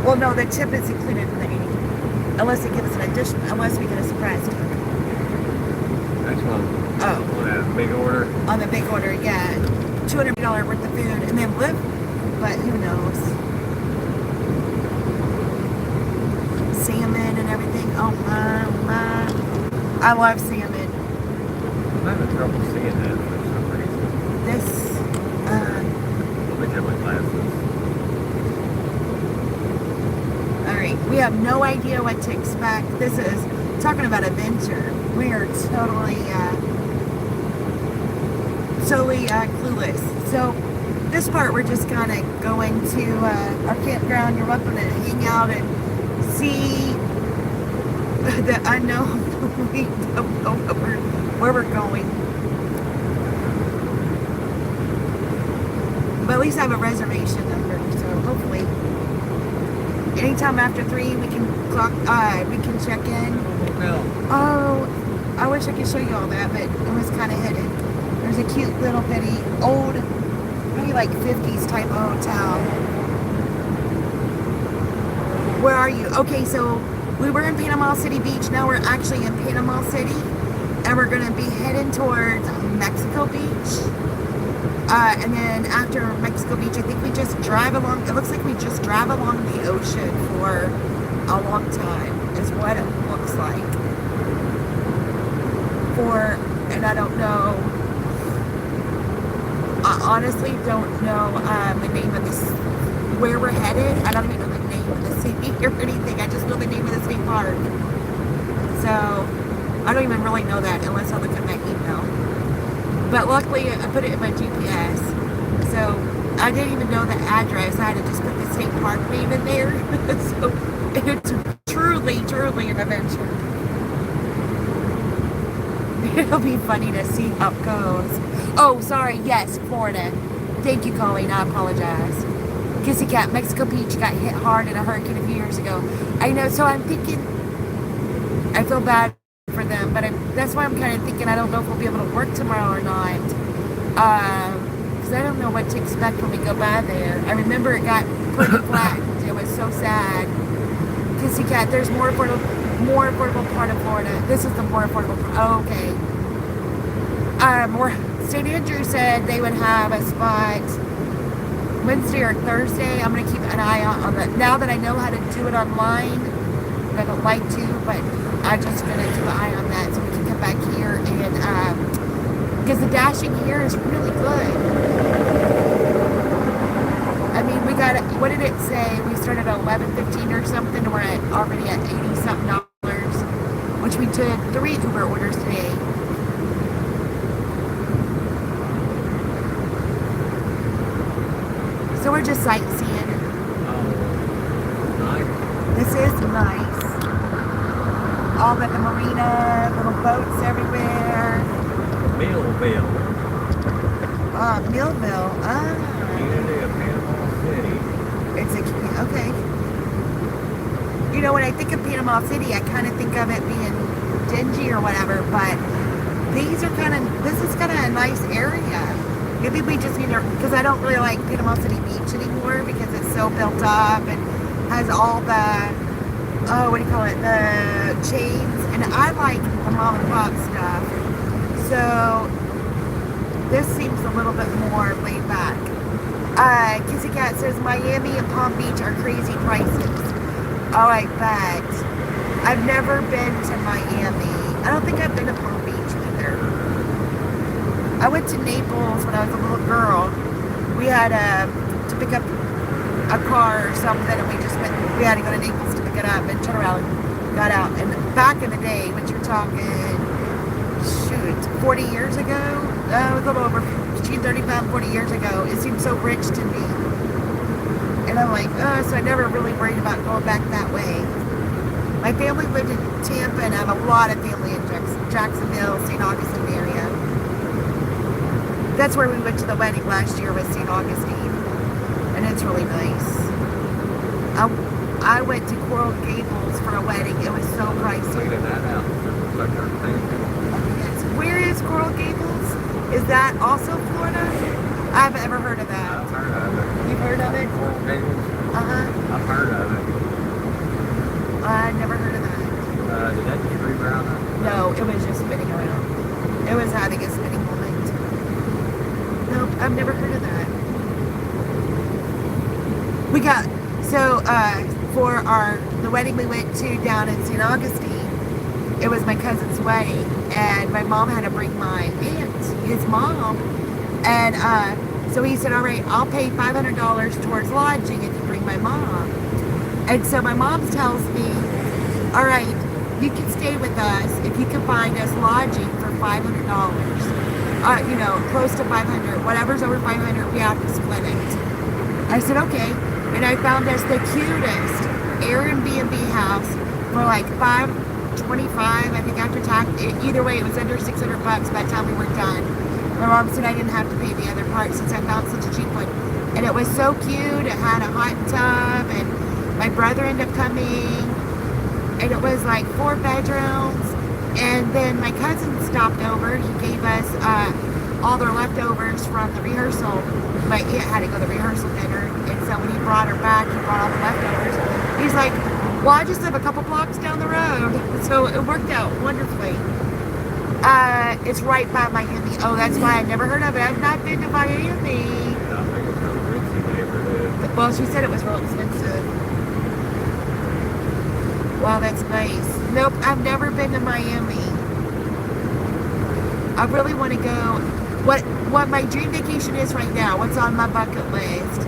Well, no, the tip is included in the 80. Unless they give us an addition, unless we get a surprise tip. That's one. Oh. On that big order. On the big order, yeah. $200 worth of food, and then live. But who knows? Salmon and everything. Oh my. I love salmon. I'm having trouble seeing that for some reason. This, Let me get my glasses. alright, we have no idea what to expect. This is talking about adventure. We are totally clueless. So this part we're just kind of going to our campground. You're welcome to hang out and see the unknown. We don't know where we're going. But at least I have a reservation number, so hopefully anytime after 3 we can check in. Well, Oh, I wish I could show you all that, but it was kind of hidden. There's a cute little bitty old, maybe like 50s type of hotel. Where are you? Okay, so we were in Panama City Beach. Now we're actually in Panama City, and we're gonna be heading towards Mexico Beach. And then after Mexico Beach, I think we just drive along. It looks like we just drive along the ocean for a long time, is what it looks like. And I don't know. I honestly don't know the name of this, where we're headed. I don't even know the name of the city or anything. I just know the name of the state park. So I don't even really know that unless I look at my email. But luckily I put it in my GPS. So I didn't even know the address. I had to just put the state park name in there. So it's truly an adventure. It'll be funny to see how it goes. Oh, sorry. Yes, Florida. Thank you, Colleen. I apologize. Kissy Cat, Mexico Beach got hit hard in a hurricane a few years ago. I know, so I'm thinking, I feel bad for them, but that's why I'm kind of thinking I don't know if we'll be able to work tomorrow or not. Because I don't know what to expect when we go by there. I remember it got pretty flattened. It was so sad. Kissy Cat, there's more affordable part of Florida. This is the more affordable part. Oh, okay. St. Andrew said they would have a spot Wednesday or Thursday. I'm going to keep an eye out on that. Now that I know how to do it online, I don't like to, but I'm just going to keep an eye on that so we can come back here and, because the dashing here is really good. I mean, we got, what did it say? We started at 11:15 or something, and we're already at $80-something, which we did 3 Uber orders today. So we're just sightseeing. oh, nice. This is nice. All at the marina, little boats everywhere. Millville. Millville. Community of Panama City. It's okay. You know, when I think of Panama City, I kind of think of it being dingy or whatever, but this is kind of a nice area. Maybe we just need to, because I don't really like Panama City Beach anymore because it's so built up and has all the, the chains, and I like the mom and pop stuff. So this seems a little bit more laid back. Kissy Cat says Miami and Palm Beach are crazy prices. Oh, I bet. I've never been to Miami. I don't think I've been to Palm Beach either. I went to Naples when I was a little girl. We had to pick up a car or something, and we had to go to Naples to pick it up and turn around and got out. And back in the day, when you're talking, 40 years ago? A little over, between 35 and 40 years ago, it seemed so rich to me. And I'm like, so I never really worried about going back that way. My family lived in Tampa, and I have a lot of family in Jacksonville, St. Augustine area. That's where we went to the wedding last year with St. Augustine, and it's really nice. I went to Coral Gables for a wedding. It was so pricey. Figured that out. Like our thing. Yes. Where is Coral Gables? Is that also Florida? I've ever heard of that. I've heard of it. You've heard of it? Coral Gables? Uh-huh. I've heard of it. I never heard of that. Did that just reroute? No, it was just spinning around. It was having a spinning moment. Nope, I've never heard of that. We got, so for the wedding we went to down in St. Augustine, it was my cousin's wedding, and my mom had to bring my aunt, his mom, and so he said, all right, I'll pay $500 towards lodging if you bring my mom. And so my mom tells me, all right, you can stay with us if you can find us lodging for $500. You know, close to 500. Whatever's over 500, we have to split it. I said, okay. And I found us the cutest Airbnb house for like $525, I think, after tax. Either way, it was under $600 by the time we were done. My mom said I didn't have to pay the other part since I found such a cheap one. And it was so cute. It had a hot tub, and my brother ended up coming. And it was like 4 bedrooms. And then my cousin stopped over. He gave us all their leftovers from the rehearsal. My aunt had to go to the rehearsal dinner. And so when he brought her back, he brought all the leftovers. He's like, well, I just live a couple blocks down the road. So it worked out wonderfully. It's right by Miami. Oh, that's why I never heard of it. I've not been to Miami. I think it's a ritzy neighborhood. Well, she said it was real expensive. Wow, that's nice. Nope, I've never been to Miami. I really want to go. What my dream vacation is right now, what's on my bucket list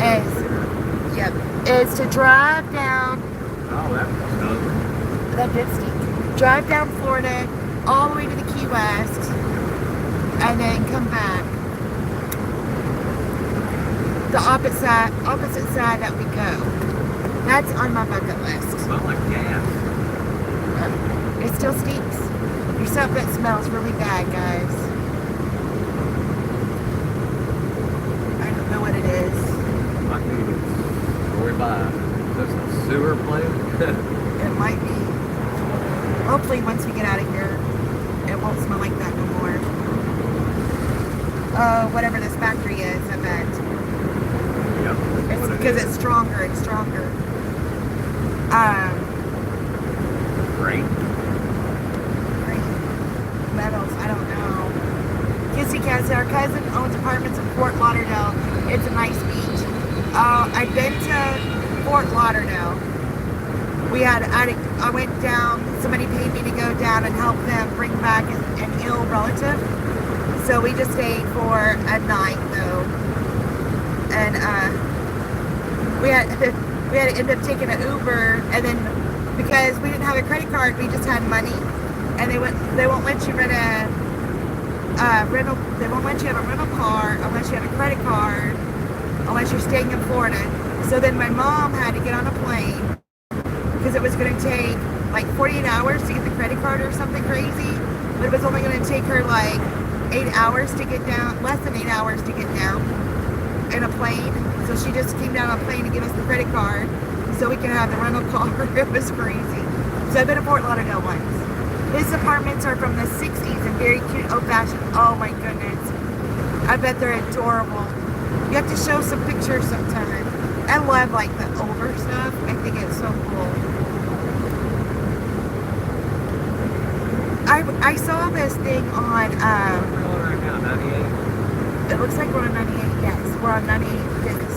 is to drive down. Oh, that was fun. That did stink. Drive down Florida all the way to the Key West and then come back. The opposite side that we go. That's on my bucket list. It smelled like gas. It still stinks. There's something that smells really bad, guys. I don't know what it is. Might be going by. Is this a sewer plant? It might be. Hopefully, once we get out of here, it won't smell like that no more. Whatever this factory is, I bet. Yep. It's because it's stronger and stronger. Great. Metals, I don't know. Kissy Cat, our cousin owns apartments in Fort Lauderdale. It's a nice beach. I've been to Fort Lauderdale. I went down, somebody paid me to go down and help them bring back an ill relative. So we just stayed for a night though. And we had to end up taking an Uber, and then because we didn't have a credit card, we just had money. And they won't let you rent they won't let you have a rental car unless you have a credit card, unless you're staying in Florida. So then my mom had to get on a plane because it was going to take like 48 hours to get the credit card or something crazy, but it was only going to take her like 8 hours to get down, less than 8 hours to get down in a plane. So she just came down on a plane to give us the credit card so we could have the rental car. It was crazy. So I've been to Fort Lauderdale once. His apartments are from the 60s and very cute, old-fashioned. Oh my goodness. I bet they're adorable. You have to show some pictures sometime. I love like the older stuff. I think it's so cool. I saw this thing on, We're on right now, 98. it looks like we're on 98, yes. We're on 98 this.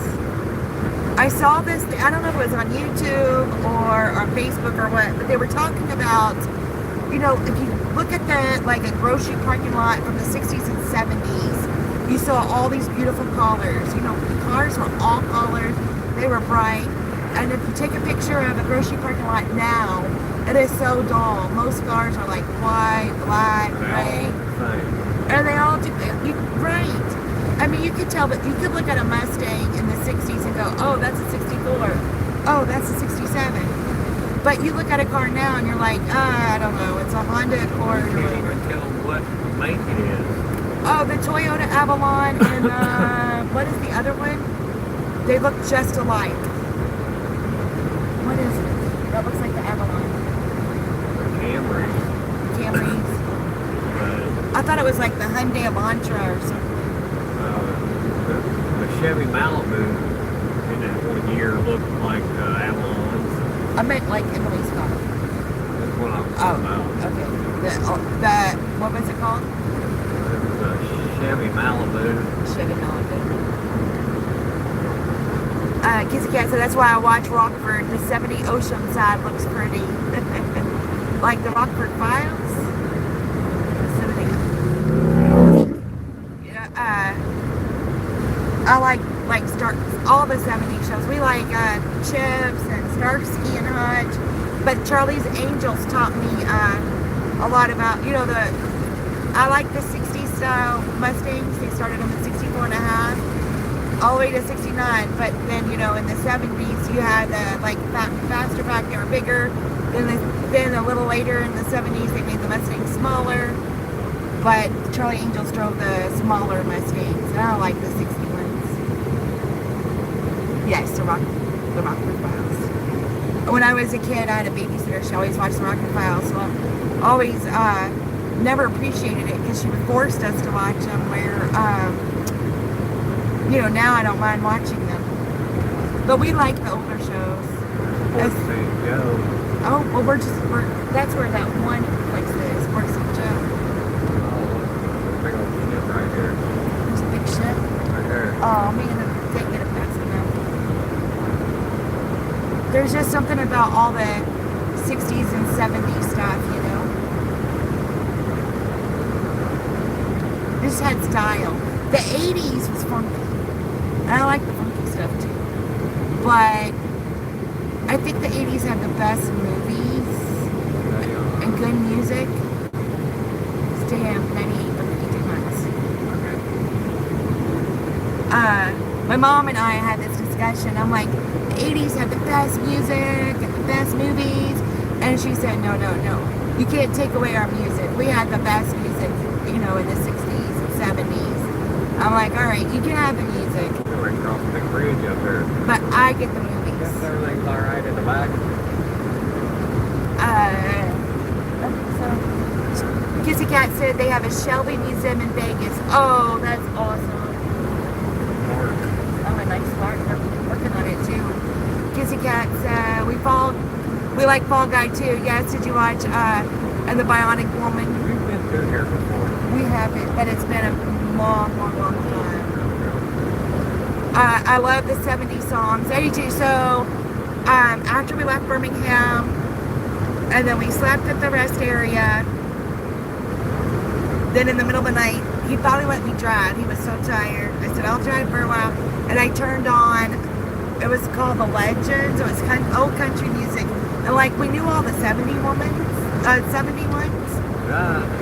I saw this, I don't know if it was on YouTube or on Facebook or what, but they were talking about, you know, if you look at like a grocery parking lot from the 60s and 70s, you saw all these beautiful colors. You know, the cars were all colors, they were bright. And if you take a picture of a grocery parking lot now, it is so dull. Most cars are like white, black, gray. And they all do, right. I mean, you could tell, but you could look at a Mustang in the 60s and go, oh, that's a 64. Oh, that's a 67. But you look at a car now and you're like, I don't know, it's a Honda Accord. You can't even tell what make it is. Oh, the Toyota Avalon and what is the other one? They look just alike. What is it? That looks like the Avalon. Camrys. I thought it was like the Hyundai Elantra or something. The Chevy Malibu in that one year looked like Avalons. I meant like Emily's car. That's what I was talking about. Okay. The what was it called? It was a Chevy Malibu. Chevy Malibu. Kissy Cat said that's why I watch Rockford. The 70 Oceanside looks pretty. Like the Rockford Files. 70. Yeah, I like all the 70 shows. We like Chips and Starsky and Hutch. But Charlie's Angels taught me a lot about, you know, I like the 60s style Mustangs. They started them at 64 and a half, all the way to 69. But then, you know, in the 70s, you had like faster back, they were bigger. Then a little later in the 70s, they made the Mustang smaller. But Charlie Angels drove the smaller Mustangs. And I like the 61s. Yes, the Rockford Files. When I was a kid, I had a babysitter. She always watched the Rockford Files. So I always never appreciated it because she forced us to watch them. Where, you know, now I don't mind watching them. But we like the older shows. Oh, well, that's where that one place is, Fort St. Joe. Big old ship right here. There's a big ship. Right there. Oh, man, I'm taking it fast enough. There's just something about all the 60s and 70s stuff, you know? It just had style. The 80s was funky. And I like the funky stuff, too. But I think the 80s have the best movies and good music. Damn, 98 for 52 months. My mom and I had this discussion. I'm like, the 80s had the best music and the best movies. And she said, no. You can't take away our music. We had the best music, you know, in the 60s and 70s. I'm like, all right, you can have the music. We're across the big bridge up there. But I get the movies. Guess everything's all right in the back. So Kissy Cat said they have a Shelby Museum in Vegas. Oh, that's awesome. Oh, a nice park. They're working on it too. Kissy Cats, we like Fall Guy too. Yes, did you watch and the Bionic Woman? We've been through here before. We haven't, but it's been a long time. I love the 70s songs. 82. So after we left Birmingham, and then we slept at the rest area. Then in the middle of the night, he finally let me drive. He was so tired. I said, I'll drive for a while. And I turned on, it was called The Legends. It was old country music. And like, we knew all the 70 ones.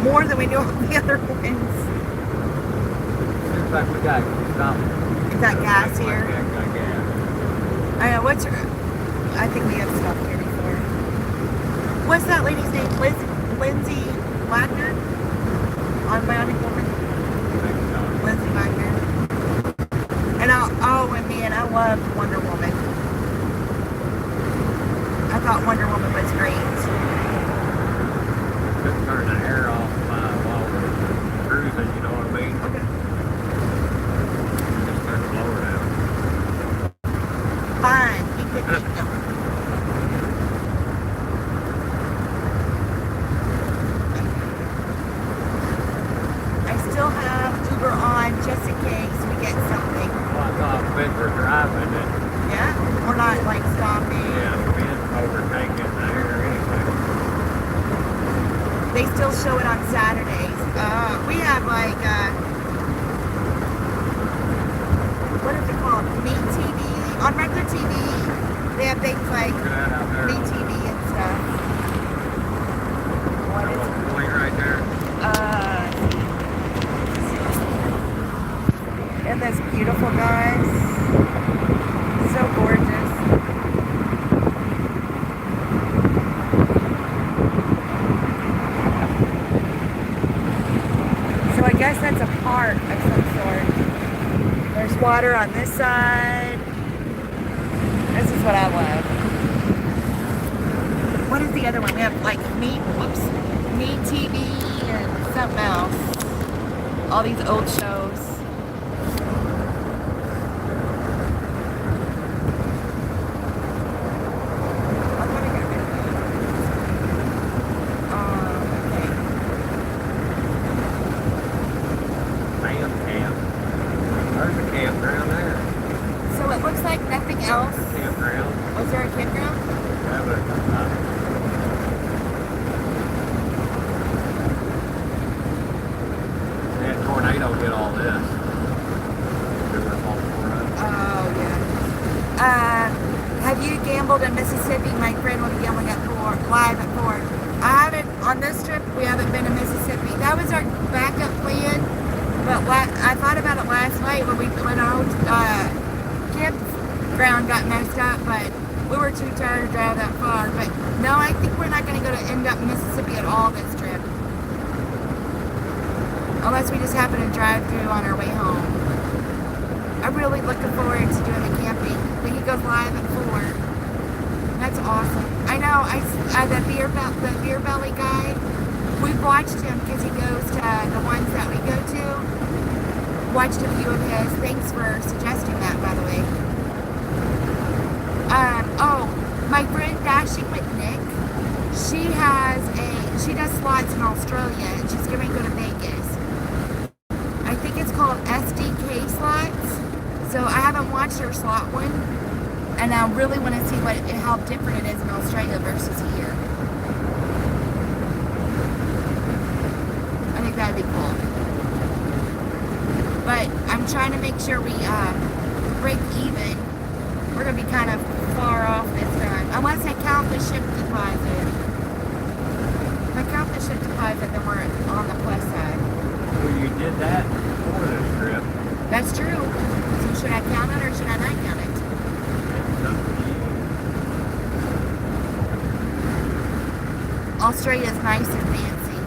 More than we knew all the other ones. Seems like we got stopped. Is that gas here? Yeah, got gas. I know, I think we have stuff here before. What's that lady's name? Lindsay Wagner? On Bionic Woman? Lindsay Wagner. And I loved Wonder Woman. I thought Wonder Woman was great. Couldn't turn the air off while we're cruising, you know what I mean? Okay. Just turn the blower down. Fine. I still have Uber on just in case we get something. Well, I thought Ben were driving and Yeah? We're not like stopping. yeah, Ben overtaking there or anything. They still show it on Saturdays. We have like, what is it called? Meat TV. On regular TV, they have things like Look at that out there. Meat TV and stuff. What That is little point right there. Isn't this beautiful, guys? So gorgeous. So I guess that's a park of some sort. There's water on this side. This is what I love. What is the other one? We have like Meat TV and something else. All these old shows. I'm gonna get rid of that. Band camp. There's a campground there. So it looks like nothing else. Campground. Was there a campground? Yeah, but that tornado did all this. They were all for us. Oh, yeah. Have you gambled in Mississippi, my friend will be yelling at live at 4. I haven't, on this trip, we haven't been to Mississippi. That was our backup plan, but I thought about it last night when our campground got messed up, but we were too tired to drive that far. But no, I think we're not going to end up in Mississippi at all this trip. Unless we just happen to drive through on our way home. I'm really looking forward to doing the camping. But he goes live at 4. That's awesome. I know, the beer belly guy, we've watched him because he goes to the ones that we go to. Watched a few of his. Thanks for suggesting that, by the way. My friend Dashing with Nick, she does slots in Australia and she's going to go to Vegas. I think it's called SDK slots. So I haven't watched her slot one, and I really want to see how different it is in Australia versus here. I think that'd be cool. But I'm trying to make sure we break even. We're gonna be kind of far off this time, unless I count the ship deposit. If I count the ship deposit, then we're on the plus side. Well, you did that before this trip. That's true. So should I count it or should I not count it? It's up to you. Australia's nice and fancy.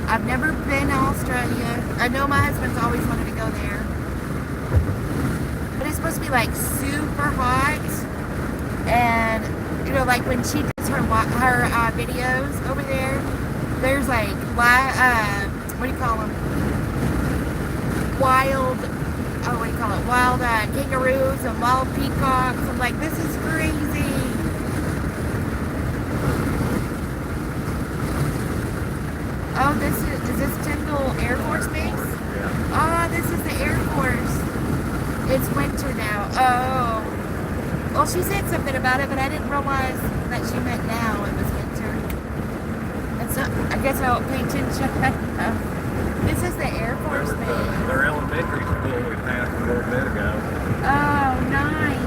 I've never been to Australia. I know my husband's always wanted to go there. But it's supposed to be like super hot. And, you know, like when she does her videos over there, there's like, what do you call them? Wild kangaroos and wild peacocks. I'm like, this is crazy. Oh, is this Tyndall Air Force Base? Yeah. Oh, this is the Air Force. It's winter now. Oh. Well, she said something about it, but I didn't realize that she meant now it was winter. And so, I guess I won't pay attention. This is the Air Force Base. Their elementary school we passed a little bit ago. Oh, nice.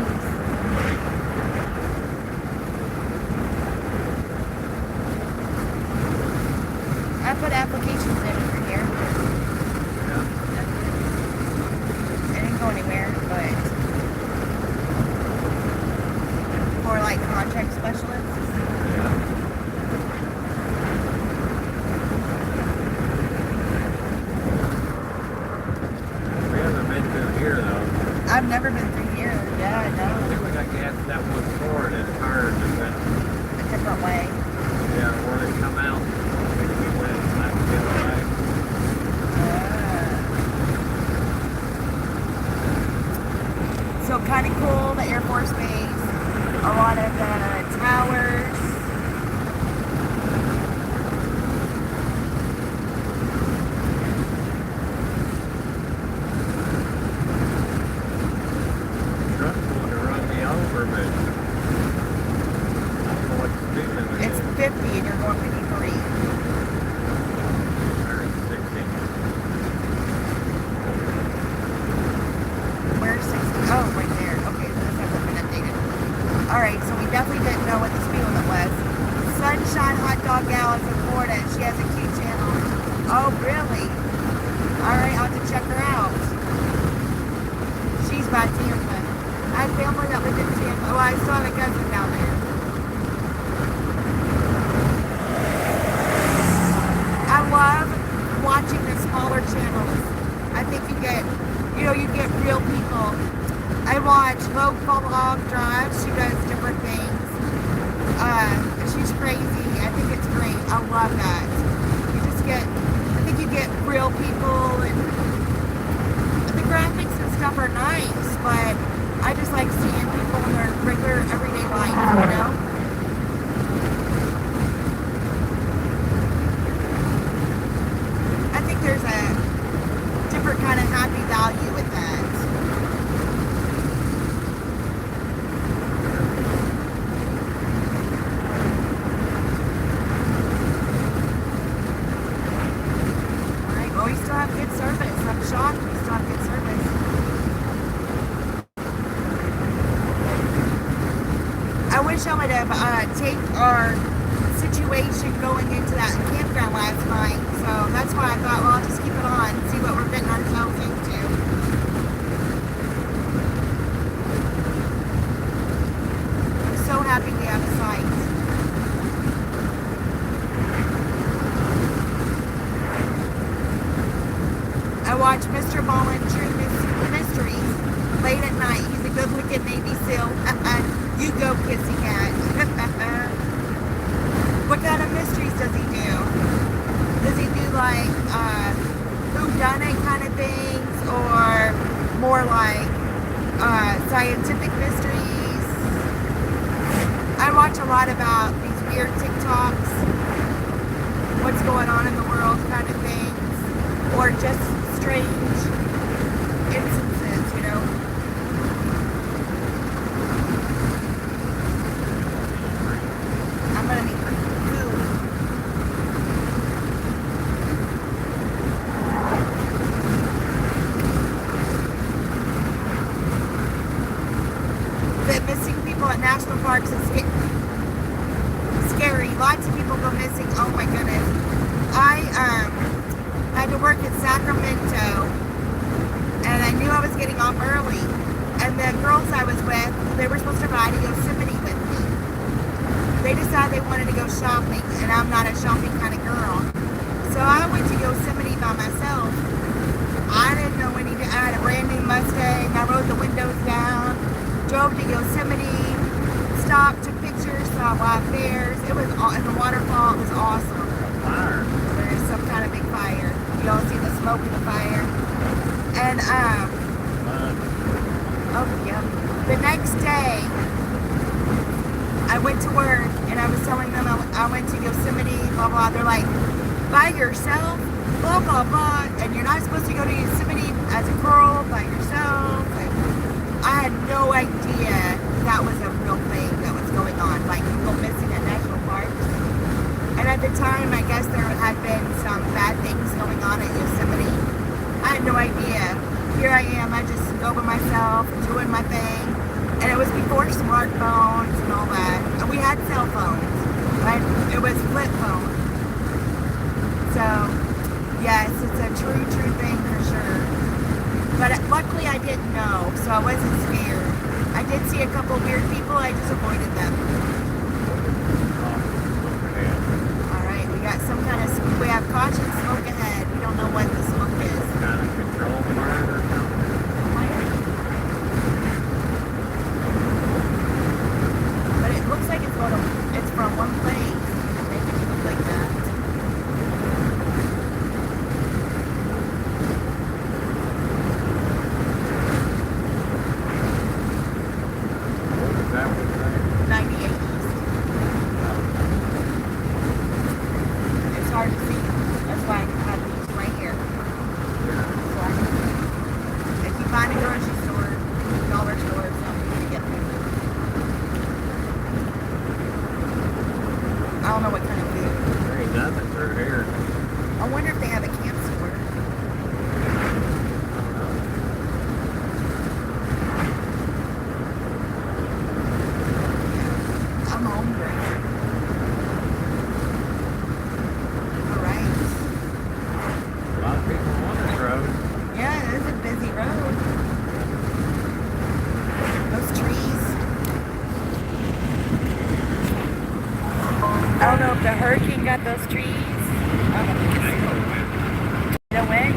I put applications in for here. Yeah. It didn't go anywhere, but for like contract specialists. Yeah. We haven't been through here though. I've never been through here. Yeah, I I know. think we got gas at that one store and it turned and went, A different way. yeah, where it come out. I think we went back the other way. So kind of cool, the Air Force Base. A lot of the towers. Truck wanted to run me over, but I don't know what to do with it. It's 50 and you're going 53. Or 60. Where's 60? Oh, right there. Okay, this hasn't been updated. Alright, so we definitely didn't know what the speed limit was. Sunshine Hot Dog Gal is in Florida and she has a cute channel. Oh, really? Alright, I'll have to check her out. She's by Tampa. I have family that lived in Tampa. Oh, I saw a cousin down there. I love watching the smaller channels. I think you get real people. I watch Vogue Vlog Drive. She does different things. She's crazy. I think it's great. I love that. I think you get real people, and the graphics and stuff are nice, but I just like seeing people in their regular everyday life, you know? I think there's a different kind of happy value with that. Alright, well, we still have good service. I'm shocked we still have good service. I wish I would have taped our situation going into that campground last night. So that's why I thought, well, I'll just keep it on, see what we're getting ourselves into. I'm so happy we have a site. I watch Mr. Mullen True Mysteries late at night. He's a good-looking Navy SEAL. You go, kissy cat. What kind of mysteries does he do? Does he do like whodunit kind of things, or more like scientific mysteries? I watch a lot about these weird TikToks, what's going on in the world kind of things, or just strange instances, you know. I'm gonna need food. The missing people at national parks is scary. Lots of people go missing. Oh my goodness. I had to work in Sacramento, and I knew I was getting off early. And the girls I was with, they were supposed to ride to Yosemite with me. They decided they wanted to go shopping, and I'm not a shopping kind of girl. So I went to Yosemite by myself. I didn't know any. I had a brand new Mustang. I rolled the windows down, drove to Yosemite, stopped, took pictures, saw wild bears. It was in the waterfall. It was awesome. Fire. There's some kind of big fire. You all see the smoke in the fire. And oh yeah. The next day, I went to work and I was telling them I went to Yosemite, blah blah. They're like, by yourself, blah blah blah, and you're not supposed to go to Yosemite as a girl by yourself. Like, I had no idea that was a real thing that was going on, like people missing at national parks. And at the time, I guess there had been some bad things going on at Yosemite. I had no idea. Here I am, I just go by myself, doing my thing. And it was before smartphones and all that. And we had cell phones, right? It was flip phone. So, yes, it's a true thing for sure. But luckily I didn't know, so I wasn't scared. I did see a couple weird people, I just avoided them. Alright, we got some kind of smoke. We have caution smoke ahead. We don't know what the smoke is. Kind of control burn or something. But it looks like it's from one place. Maybe it look like that. What was that one thing? 98 East. It's hard to see. That's why I have these right here. So I can, if you find a grocery store, dollar store, or something, you get them. I don't know what kind of food. There ain't nothing through here. I wonder if they have a camp store. I'm hungry. Alright. A lot of people on this road. Yeah, it is a busy road. Those trees. I don't know if the hurricane got those trees. I don't know. The wind?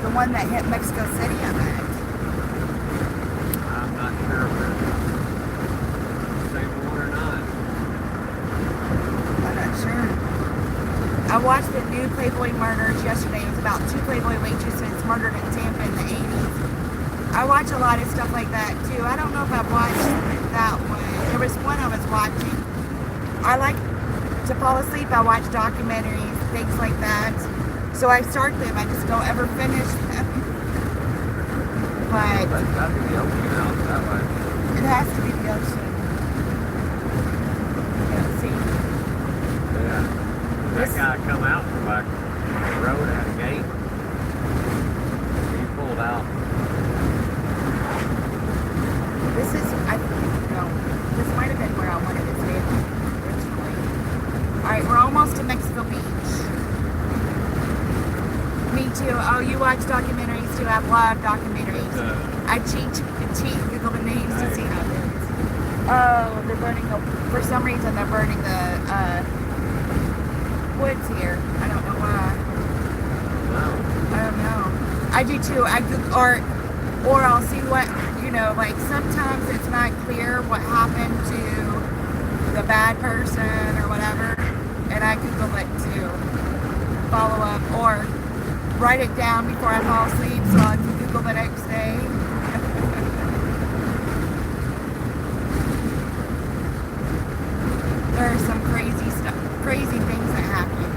The one that hit Mexico City, I bet. I'm not sure if it's the same one or not. I'm not sure. I watched the new Playboy murders yesterday. It was about 2 Playboy waitresses murdered in Tampa in the 80s. I watch a lot of stuff like that too. I don't know if I've watched that one. There was one I was watching. I like to fall asleep. I watch documentaries, things like that. So I start them. I just don't ever finish them. But That's got to be the ocean out that way. it has to be the ocean. Yeah, see. That guy come out from back the road at a gate. He pulled out. This is, I no, this might have been where I wanted to stay originally. Alright, we're almost to Mexico Beach. Me too. Oh, you watch documentaries too. I love documentaries. I cheat, Google the names to see how it is. Oh, they're burning for some reason they're burning the woods here. I don't know why. Wow. I don't know. I do too. I Google, or I'll see what, like sometimes it's not clear what happened to the bad person or whatever, and I Google it to follow up or write it down before I fall asleep so I can Google the next day. There are some crazy things that happen.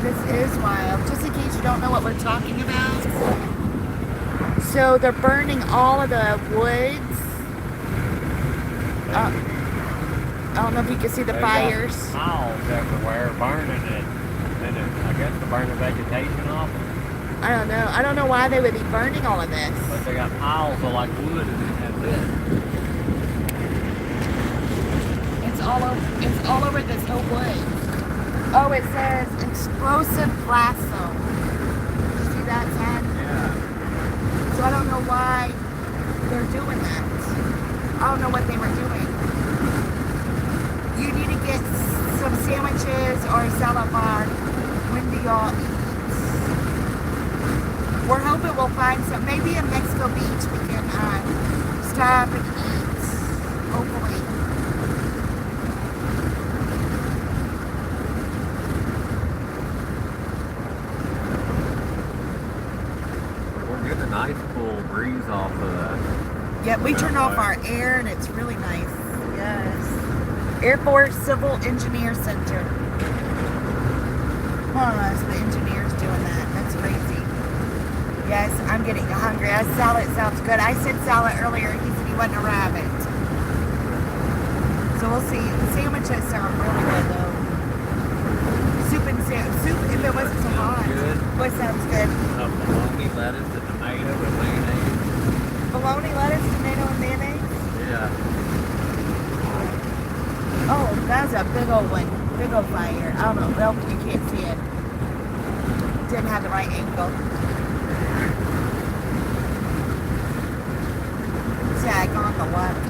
This is wild. Just in case you don't know what we're talking about. So they're burning all of the woods. I don't know if you can see the fires. Piles everywhere burning it. And I guess to burn the vegetation off. I don't know. I don't know why they would be burning all of this. But they got piles of like wood and that's it. It's all over this whole woods. Oh, it says explosive blast zone. You see that sign? Yeah. So I don't know why they're doing that. I don't know what they were doing. You need to get some sandwiches or a salad bar. When do y'all eat? We're hoping we'll find some. Maybe in Mexico Beach we can stop and eat. Hopefully. We're getting a nice cool breeze off of that. Yeah, we turn off our air and it's really nice. Yes. Air Force Civil Engineer Center. Huh, it's the engineers doing that. That's crazy. Yes, I'm getting hungry. Salad sounds good. I said salad earlier. He said he wasn't a rabbit. So we'll see. The sandwiches sound really good though. Soup if it wasn't so hot. Good. What sounds good? Bologna, lettuce, and tomato and mayonnaise. Bologna, lettuce, tomato, and mayonnaise? Yeah. Oh, that's a big old one. Big old fire. I don't know. Well, you can't see it. Didn't have the right angle. Tag on the left.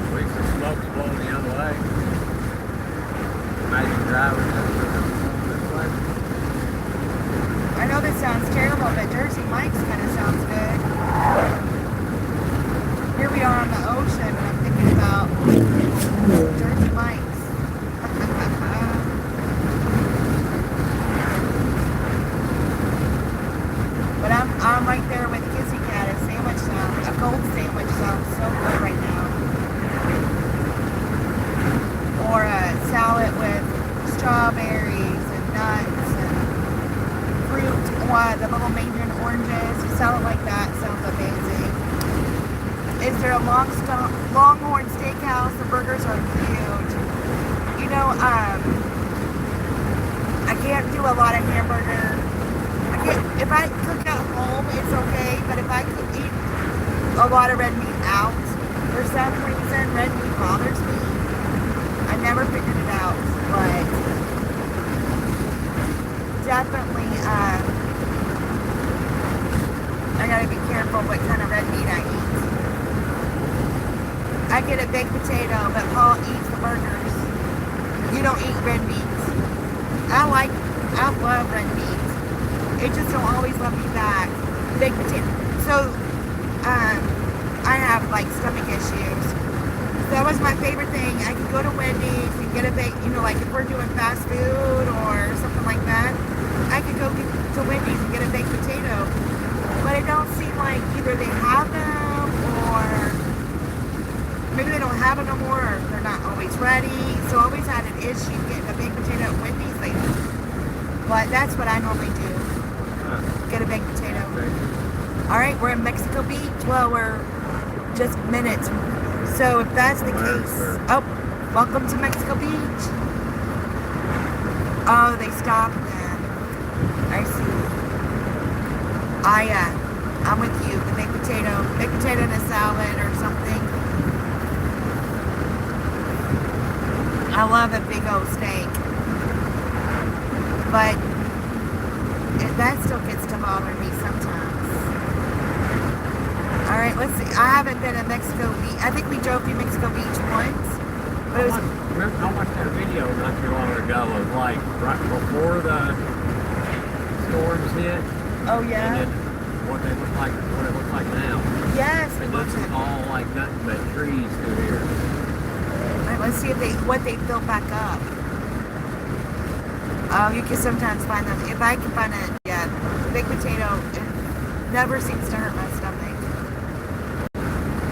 At least the smoke's blowing the other way. Imagine driving this way. I know this sounds terrible, but Jersey Mike's kind of sounds good. Here we are on the ocean, and I'm thinking about Jersey Mike's. But I'm right there with Kissy Cat. A sandwich sounds, a cold sandwich sounds so good right now. Or a salad with strawberries and nuts and fruit. The little mandarin oranges. A salad like that sounds amazing. Is there a Longhorn Steakhouse? The burgers are huge. I can't do a lot of hamburger. If I cook at home, it's okay, but if I cook eat a lot of red meat out, for some reason, red meat bothers me. I never figured it out, but definitely, I gotta be careful what kind of red meat I eat. I get a baked potato, but Paul eats the burgers. You don't eat red meat. I love red meat. It just don't always love me back. Baked potato. So, I have like stomach issues. That was my favorite thing. I could go to Wendy's and get a baked, like if we're doing fast food or something like that, I could go to Wendy's and get a baked potato. But it don't seem like either they have them or maybe they don't have it no more or they're not always ready. So I always had an issue getting a baked potato at Wendy's lately. But that's what I normally do. Get a baked potato. Alright, we're in Mexico Beach. Well, we're just minutes. So if that's the case, Welcome to Mexico Beach. Oh, they stopped then. I see. I'm with you. The baked potato and a salad or something. I love a big old steak, but that still gets to bother me sometimes. All right, let's see. I haven't been in Mexico Beach. I think we drove through Mexico Beach once. But it was, I watched that video not too long ago of like right before the storms hit. oh yeah. And then what it looks like now. Yes, we It watched looks it. all like nothing but trees through here. All right, let's see what they built back up. Oh, you can sometimes find them. If I can find it, yeah, baked potato, it never seems to hurt my stomach.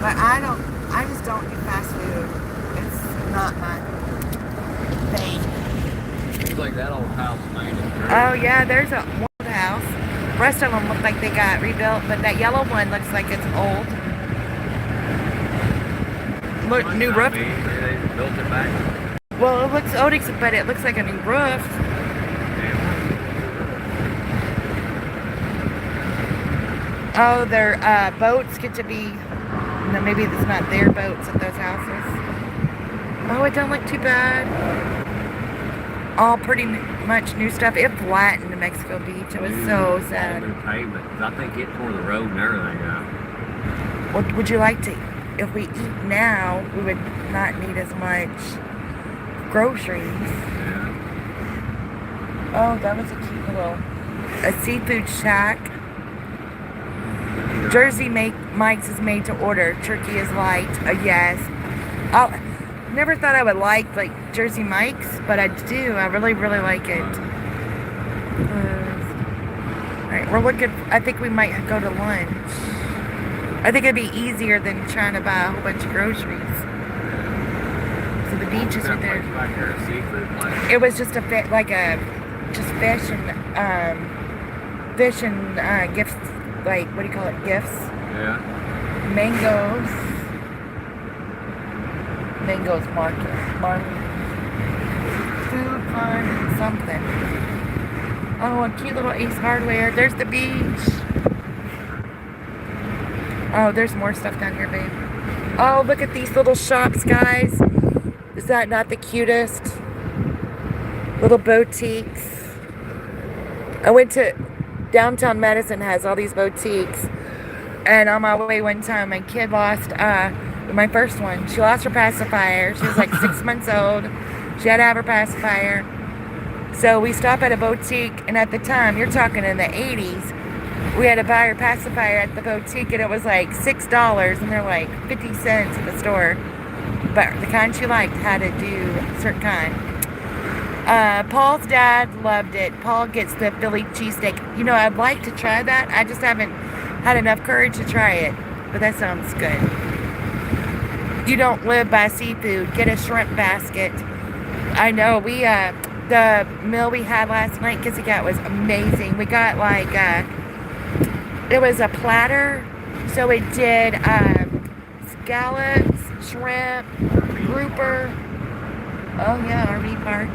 But I just don't do fast food. It's not my thing. It's like that old house made it. Oh yeah, there's a old house. The rest of them look like they got rebuilt, but that yellow one looks like it's old. Look, new roof. Maybe they built it back. Well, it looks old, but it looks like a new roof. Oh, their boats get to be. No, maybe it's not their boats at those houses. Oh, it don't look too bad. All pretty much new stuff. It flattened Mexico Beach. It was so sad. All new pavement. 'Cause I think it tore the road and everything out. What would you like to? If we eat now, we would not need as much groceries. Yeah. Oh, that was a cute little seafood shack. Jersey Mike's is made to order. Turkey is light. Yes. Never thought I would like Jersey Mike's, but I do. I really, really like it. All right, we're looking. I think we might go to lunch. I think it'd be easier than trying to buy a whole bunch of groceries. So the beach is right there. Back there, a seafood place. It was just just fish and gifts. Like, what do you call it? Gifts. Yeah. Mangoes market. Food, fun, something. Oh, a cute little Ace Hardware. There's the beach. Oh, there's more stuff down here, babe. Oh, look at these little shops, guys. Is that not the cutest? Little boutiques. I went to downtown Madison, has all these boutiques. And on my way one time, my kid lost, my first one, she lost her pacifier. She was like 6 months old. She had to have her pacifier. So we stopped at a boutique, and at the time, you're talking in the 80s, we had to buy her pacifier at the boutique, and it was like $6, and they're like 50 cents at the store. But the kind she liked had to do a certain kind. Paul's dad loved it. Paul gets the Philly cheesesteak. You know, I'd like to try that. I just haven't had enough courage to try it. But that sounds good. You don't live by seafood. Get a shrimp basket. I know. The meal we had last night, Kissy got, was amazing. We got it was a platter. So it did scallops, shrimp, grouper. Oh yeah, RV park.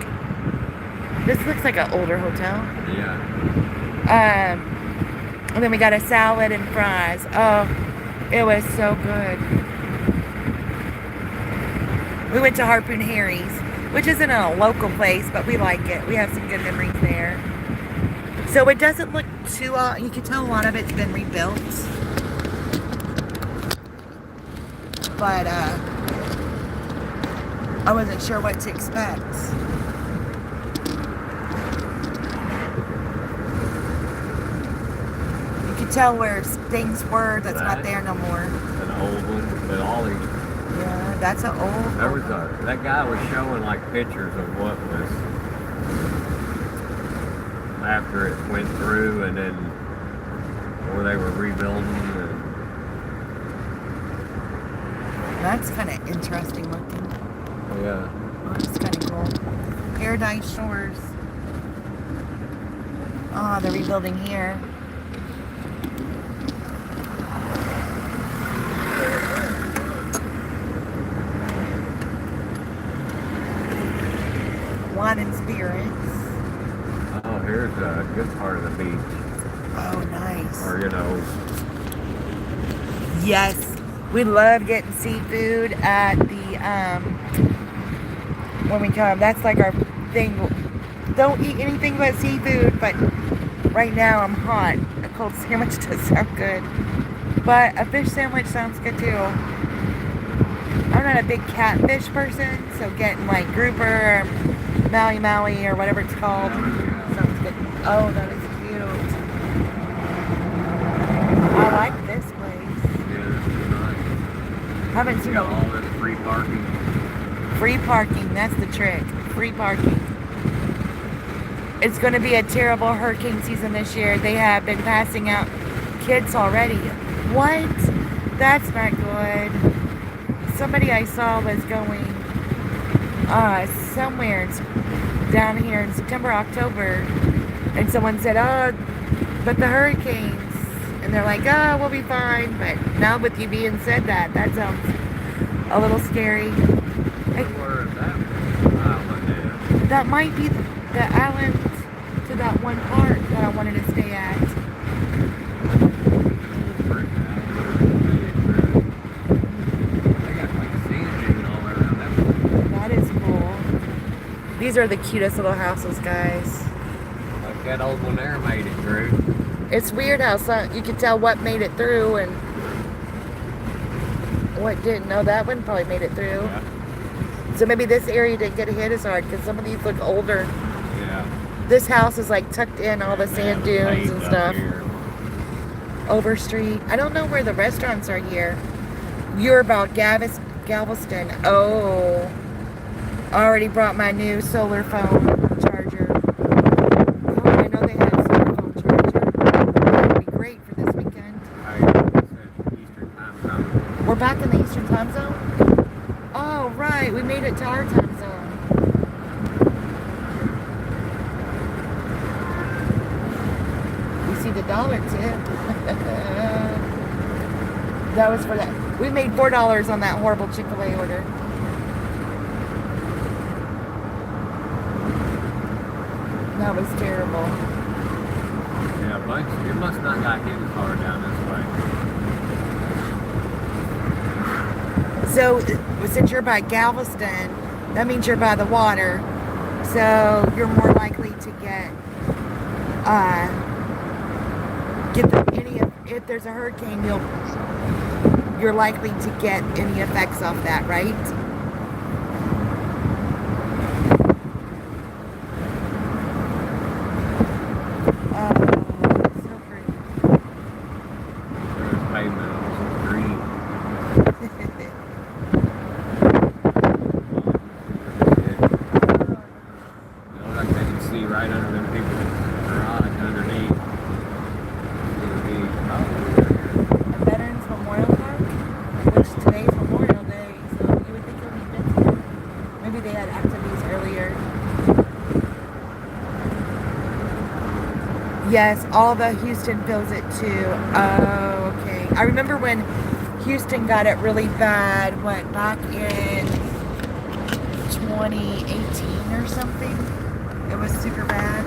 This looks like an older hotel. Yeah. And then we got a salad and fries. Oh, it was so good. We went to Harpoon Harry's, which isn't a local place, but we like it. We have some good memories there. So it doesn't look too old. You can tell a lot of it's been rebuilt. But I wasn't sure what to expect. You can tell where things were that's not there no more. An old one, but all these. Yeah, that's an old. There was that guy was showing like pictures of what was after it went through, and then where they were rebuilding. And That's kind of interesting looking. yeah. Oh, that's kind of cool. Paradise Shores. Oh, they're rebuilding here. good part of the beach. Oh, nice. Or, you know, Yes, we love getting seafood at the when we come. That's like our thing. Don't eat anything but seafood, but right now I'm hot. A cold sandwich does sound good, but a fish sandwich sounds good too. I'm not a big catfish person, so getting like grouper, or maui or whatever it's called sounds good. Oh, that is cute. I like this place. yeah, it's nice. Haven't seen You got all this free parking. free parking. That's the trick. Free parking. It's going to be a terrible hurricane season this year. They have been passing out kids already. What? That's not good. Somebody I saw was going somewhere down here in September, October, and someone said, "Oh, but the hurricanes," and they're like, "Oh, we'll be fine." But now with you being said that sounds a little scary. Where is that island at? That might be the island to that one park that I wanted to stay at. They got like sand dunes all around that place. That is cool. These are the cutest little houses, guys. Like that old one there made it through. It's weird how you can tell what made it through and what didn't. No, that one probably made it through. Yeah. So maybe this area didn't get hit as hard because some of these look older. Yeah. This house is like tucked in all the sand dunes and stuff. Overstreet. I don't know where the restaurants are here. You're about Galveston. Oh. I already brought my new solar phone charger. Oh, I know they have solar phone charger. That would be great for this weekend. Eastern time zone. We're back in the Eastern time zone? Oh, right. We made it to our time zone. We see the dollar tip. That was for that. We made $4 on that horrible Chick-fil-A order. That was terrible. Yeah, but it must not got hit as hard down this way. So, since you're by Galveston, that means you're by the water. So, you're more likely to get if there's a hurricane, you're likely to get any effects off that, right? So pretty. There's pavement on some green. You know, like they can see right under them people's garage underneath. Veterans Memorial Park, which today's Memorial Day, so you would think it would be busier. Maybe they had activities earlier. Yes, all the Houston feels it too. Oh, okay. I remember when Houston got it really bad, back in 2018 or something? It was super bad.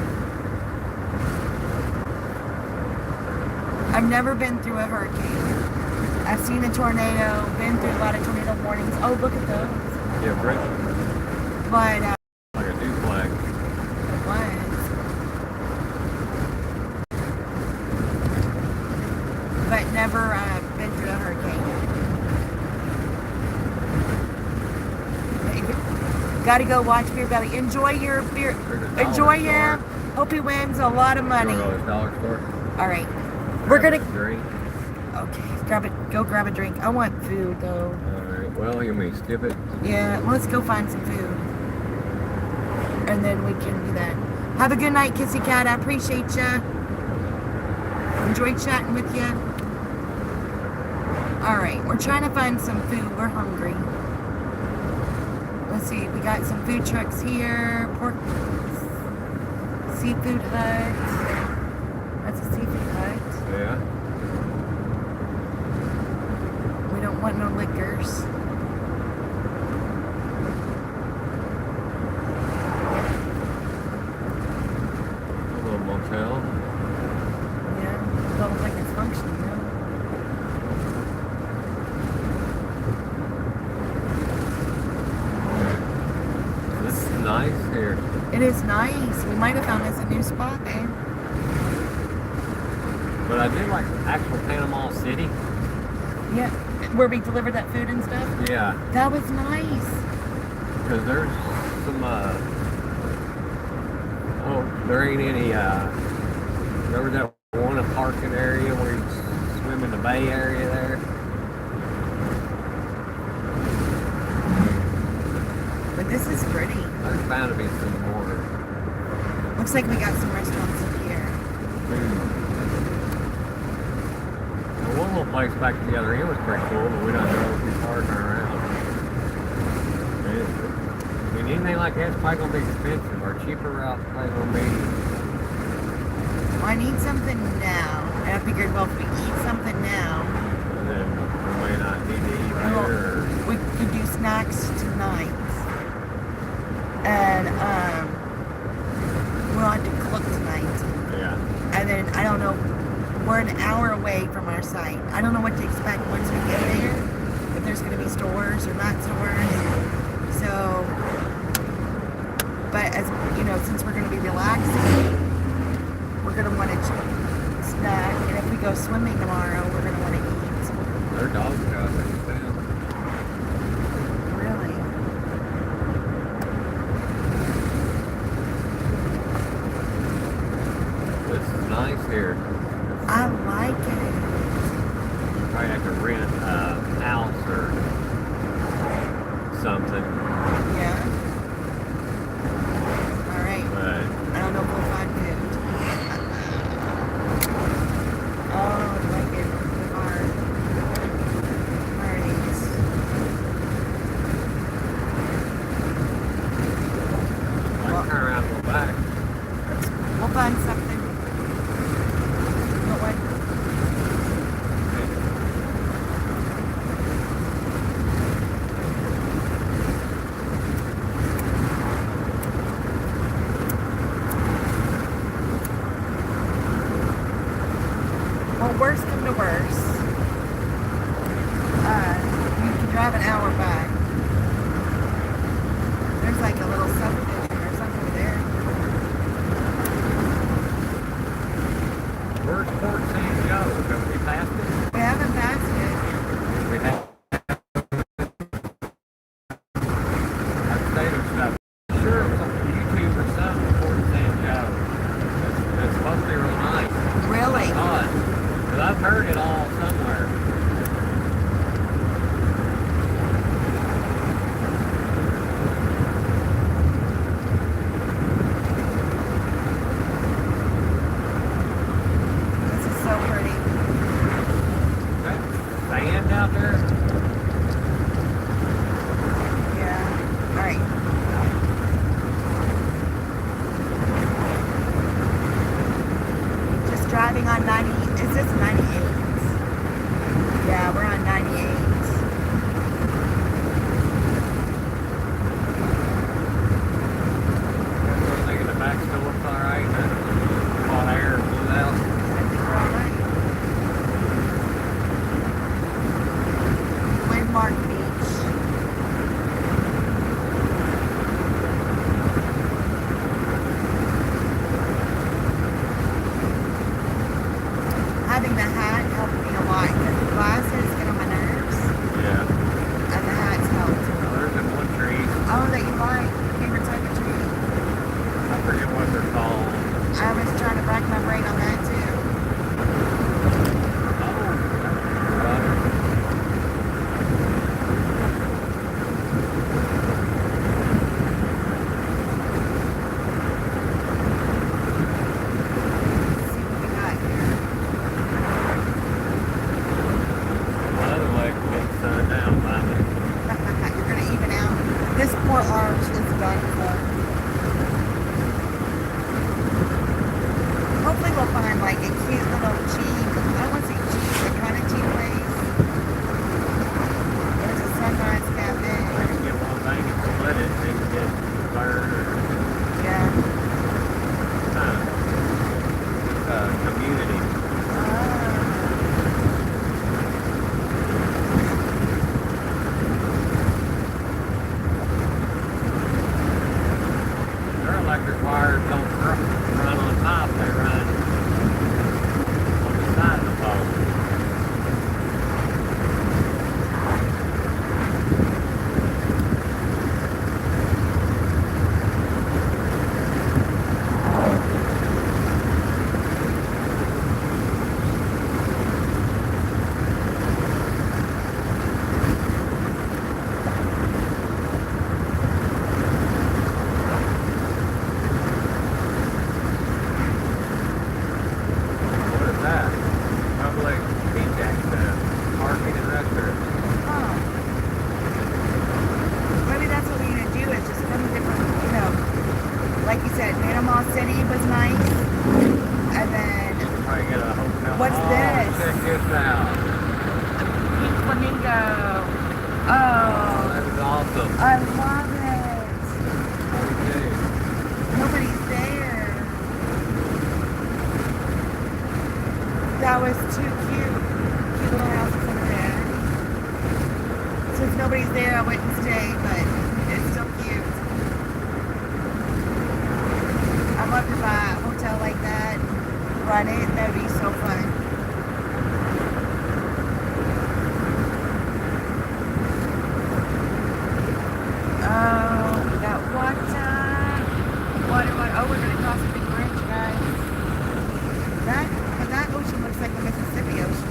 I've never been through a hurricane. I've seen a tornado, been through a lot of tornado warnings. Oh, look at those. Yeah, Brett. But, Like a duplex. it was. But never been through a hurricane. Gotta go watch Beer Belly. Enjoy your beer. Enjoy him. Hope he wins a lot of money. Dollar store. All right. We're gonna. Drink. Okay, go grab a drink. I want food though. Alright, well, you may skip it. Yeah, let's go find some food. And then we can do that. Have a good night, Kissy Cat. I appreciate ya. Enjoyed chatting with you. Alright, we're trying to find some food. We're hungry. Let's see, we got some food trucks here. Seafood hut. That's a seafood hut. Yeah. We don't want no liquors. A little motel. is nice. We might have found us a new spot there. But I did like actual Panama City. Yeah. Where we delivered that food and stuff. Yeah, That was nice. because there's some, oh, there ain't any, there was that one parking area where you swim in the bay area there. But this is pretty. There's bound to be some more. Looks like we got some restaurants up here. The one little place back to the other end was pretty cool, but we don't know if we parked around. I mean, anything like that's probably gonna be expensive. Our cheaper route's probably gonna be. Well, I need something now. And I figured, well, if we eat something now, And then we may not need to eat well, later. we could do snacks tonight. And we'll have to cook tonight. Yeah. And then I don't know, we're an hour away from our site. I don't know what to expect once we get there. If there's going to be stores or not stores. So, but as you know, since we're going to be relaxing, we're going to want to snack. And if we go swimming tomorrow, we're going to want to eat. Their dog's got it. Really? This is nice here. I like it. Probably have to rent a house or something. Yeah. All right. But I don't know if we'll find food. Oh, I like it. The bar. Parties. I can turn around and go back. We'll find something. But what? Well, worst come to worst. You can drive an hour back. There's like a little subdivision or something there. Where's Port St. Joe? Have we passed it? We haven't passed it. We have. I've stayed with stuff. Sure, it was on YouTube or something. Port St. Joe. It's supposed to be real nice. Really? Odd. Because I've heard it all somewhere. This is so pretty. That sand out there? Yeah. All right. Just driving on 90. Is this 98? this out. Pink flamingo. Oh, Oh, that is awesome. I love it. Okay. Nobody's there. That was too cute. Cute little houses over there. Since nobody's there, I wouldn't stay, but it's still cute. I'd love to buy a hotel like that, run it. That would be so fun. Oh, we got water. Water. Oh, we're going to cross a big bridge, guys. That ocean looks like the Mississippi Ocean.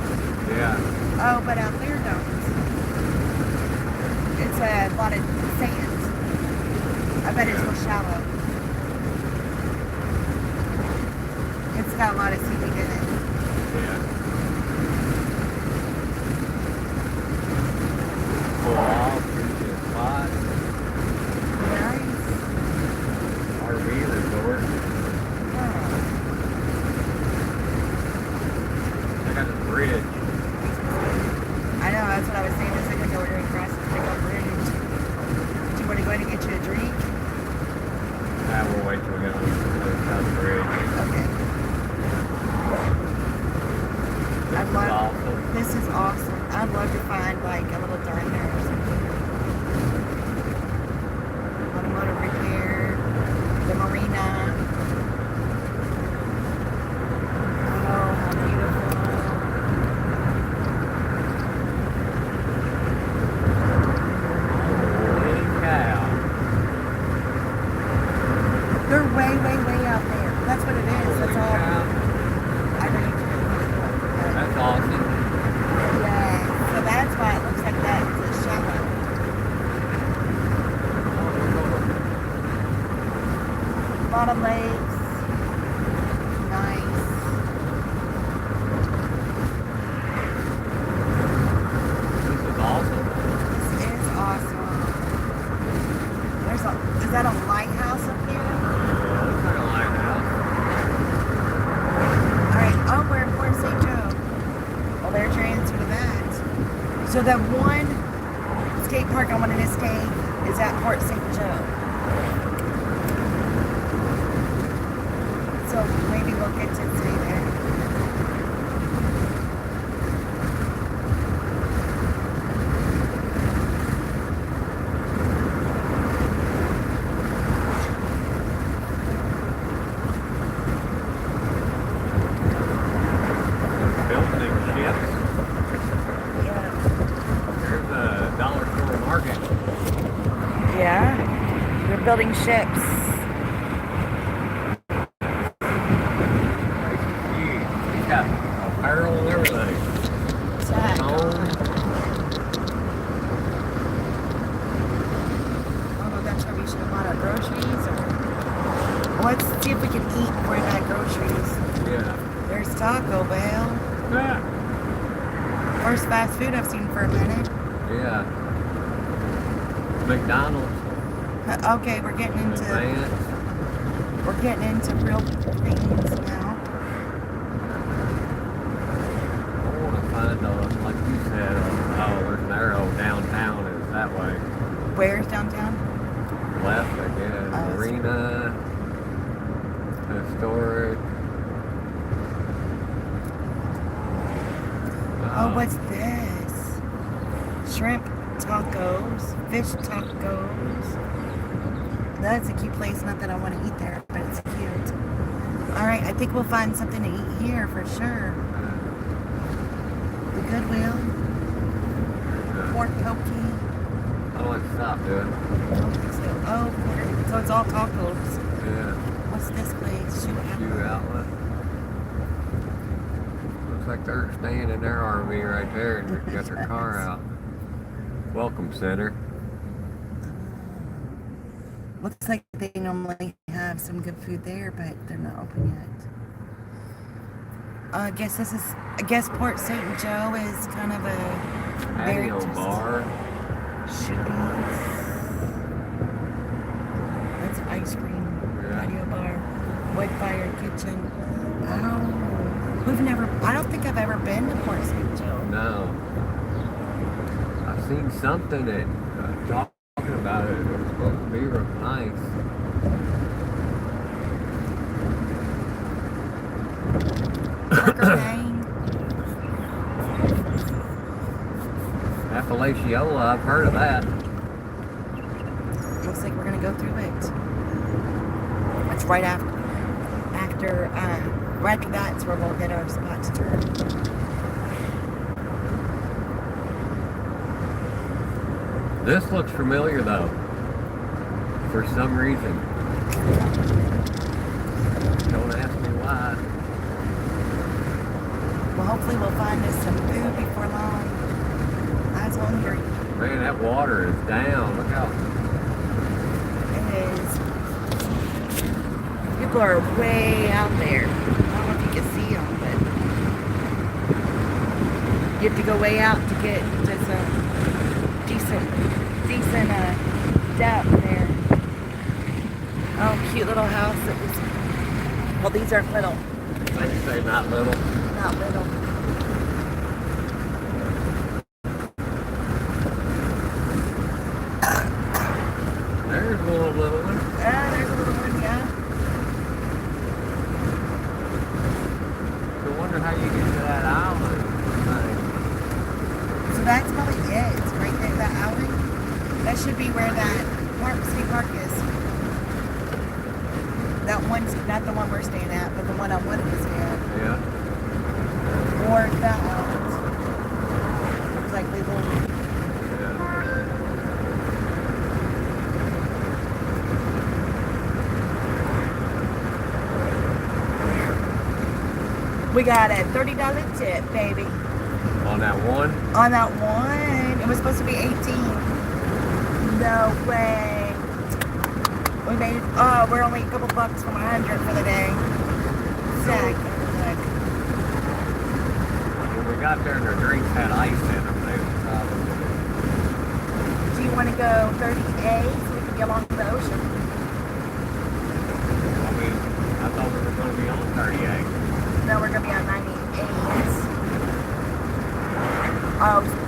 Yeah. Oh, but out there don't. It's a lot of sand. I bet it's real shallow. It's got a lot of seaweed in it. Yeah. Pull off, pretty spot. Nice. RV resort. Oh. I got the bridge. I know, that's what I was saying a second ago. We're going to cross the big old bridge. Do you want to go in and get you a drink? We'll wait till we get on the other side of the bridge. Okay. This is awesome. I'd love to find like a little diner or something. Automotive repair, the marina. Oh, how beautiful. Holy cow. They're way, way, way out there. That's what it is. That's all. Cow. I don't even know what it's called. That's awesome. Yeah. So that's why it looks like that. It's shallow. A lot of lakes. Nice. This is awesome. This is awesome. Is that a lighthouse up here? Looks like a lighthouse. Alright, oh, we're in Port St. Joe. Well, there's your answer to that. So the one skate park I wanted to skate is at Port St. Joe. So maybe we'll get to stay there. Building ships. Yeah. There's a dollar store market. Yeah. We're building ships. Huge. He's got apparel and everything. What's that? Home. Oh, that's where we should have bought our groceries. Or... Let's see if we can eat before we buy groceries. Yeah. There's Taco Bell. Yeah. First fast food I've seen for a minute. Yeah. McDonald's. Okay, we're getting into Advance. real things now. I want to find like you said, there's an arrow downtown is that way. Where's downtown? Left, I guess. Oh, Marina. Storage. Oh, what's this? Shrimp tacos, fish tacos. That's a cute place. Not that I want to eat there, but it's cute. All right, I think we'll find something to eat here for sure. The Goodwill, pork pokey. Oh, let's stop, dude. So it's all tacos. Yeah. What's this place? Shoot Shoe outlet. Looks like they're staying in their RV right there and got their car out. Welcome center. Looks like they normally have some good food there, but they're not open yet. I guess Port St. Joe is kind of a very Patio bar. should be. That's ice cream. Yeah. Patio bar. Wood fire kitchen. Oh. I don't think I've ever been to Port St. Joe. No. I've seen something that talking about it. It was supposed to be real nice. Appalachiola, I've heard of that. Looks like we're gonna go through it. It's right after that's where we'll hit our spot to turn. This looks familiar though, for some reason. Don't ask me why. Well, hopefully we'll find us some food before long. I was hungry. Man, that water is down. Look how. It is. People are way out there. I don't know if you can see them, but you have to go way out to get to some decent depth there. Oh, cute little house. That was. Well, these aren't little. They say not little. Not little. There's a little one. There's a little one, yeah. I wonder how you get to that island. So that's probably it. It's right there, that alley. That should be where that city park is. That one's not the one we're staying at, but the one I wanted to stay at. Yeah. Or that island. Looks like we will. We got a $30 tip, baby. On that one? On that one. It was supposed to be 18. No way. We made, we're only a couple bucks from 100 for the day. Zach. When we got there and their drinks had ice in them, they were probably... Do you want to go 30A so we can be along the ocean? I mean, I thought we were going to be on 38. No, we're going to be on 98.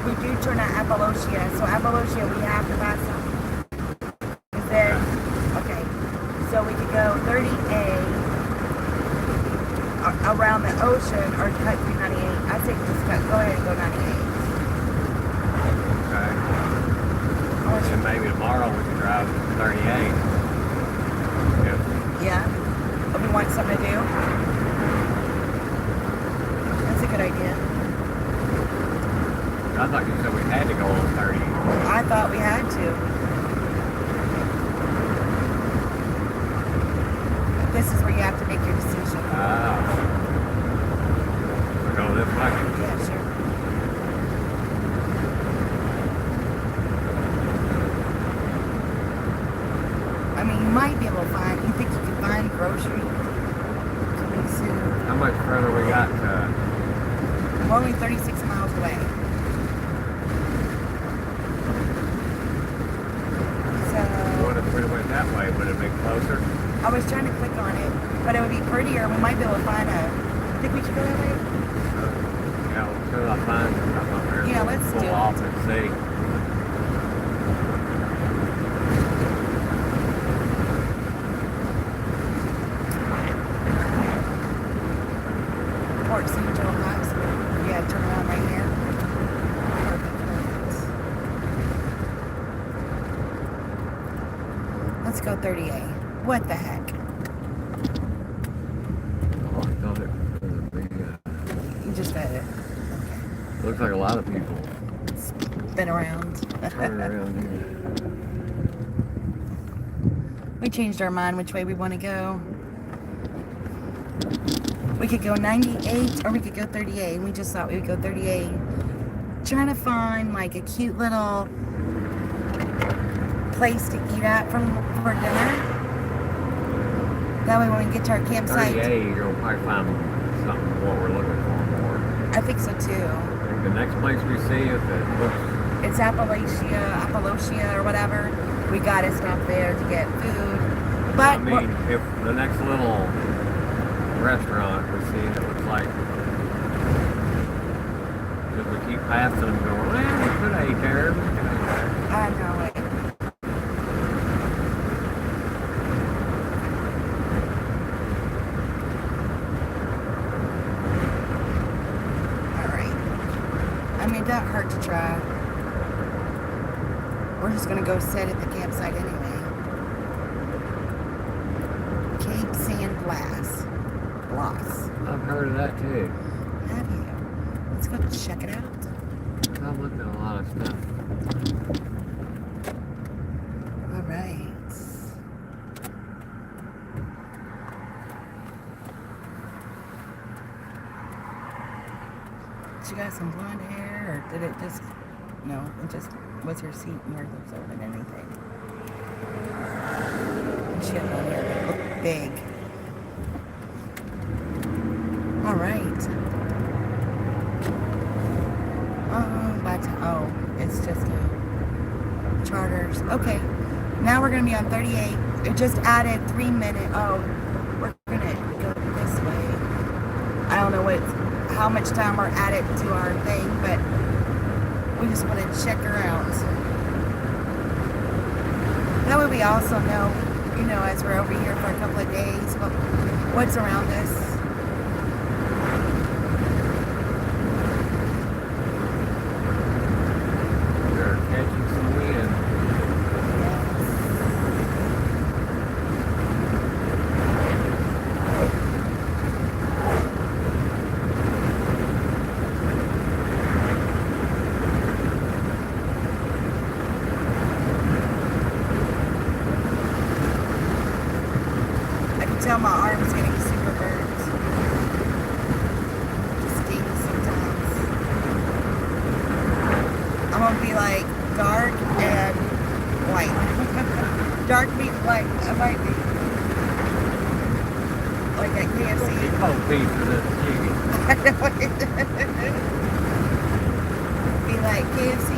We do turn at Appalachia. So Appalachia, we have to pass them. Is there? Okay. So we could go 30A around the ocean or cut through 98. I think just go ahead and go 98. Okay. And maybe tomorrow we can drive 38. Yeah. If we want something to do. That's a good idea. I thought you said we had to go on 30. I thought we had to. This is where you have to make your decision. Ah. We're going this way? Yeah, sure. I mean, you might be able to find, you think you can find grocery coming soon? How much further we got to... We're only 36 miles away. So... What if we went that way? Would it be closer? I was trying to click on it, but it would be prettier. We might be able to find a... Think we should go that way? Yeah, well, soon I'll find something up there. Yeah, let's do it. Pull off and see. Port St. Joe House. Yeah, turn around right here. Perfect. Let's go 30A. What the heck? Oh, I thought it was going to be... You just got it. Looks like a lot of people Been around. turning around here. We changed our mind which way we want to go. We could go 98 or we could go 38. We just thought we would go 38. Trying to find like a cute little place to eat at for dinner. That way when we get to our campsite. 38, you'll probably find something what we're looking for more. I think so too. I think the next place we see, if it looks... It's Appalachia or whatever. We gotta stop there to get food. But I mean, if the next little restaurant we see that looks like keep passing them going, well, we could have ate there. We could have ate there. I know it. Alright. I mean, it doesn't hurt to try. We're just gonna go sit at the campsite anyway. Cape Sand Glass. Gloss. I've heard of that too. Have you? Let's go check it out. I've looked at a lot of stuff. Alright. She got some blonde hair, or did it just... No, it just... Was her seat more absorbed than anything? And she had blonde hair that looked big. Alright. Oh, it's just charters. Okay. Now we're going to be on 38. It just added 3 minutes. Oh, we're going to go this way. I don't know how much time we're added to our thing, but we just want to check her out. That way we also know, you know, as we're over here for a couple of days, what's around us. They're catching some wind. I can tell my arm's getting super burnt. It stings sometimes. I'm gonna be like dark and white. Dark meat white. I might be like at KFC. Oh, beef for the chicken. Be like KFC.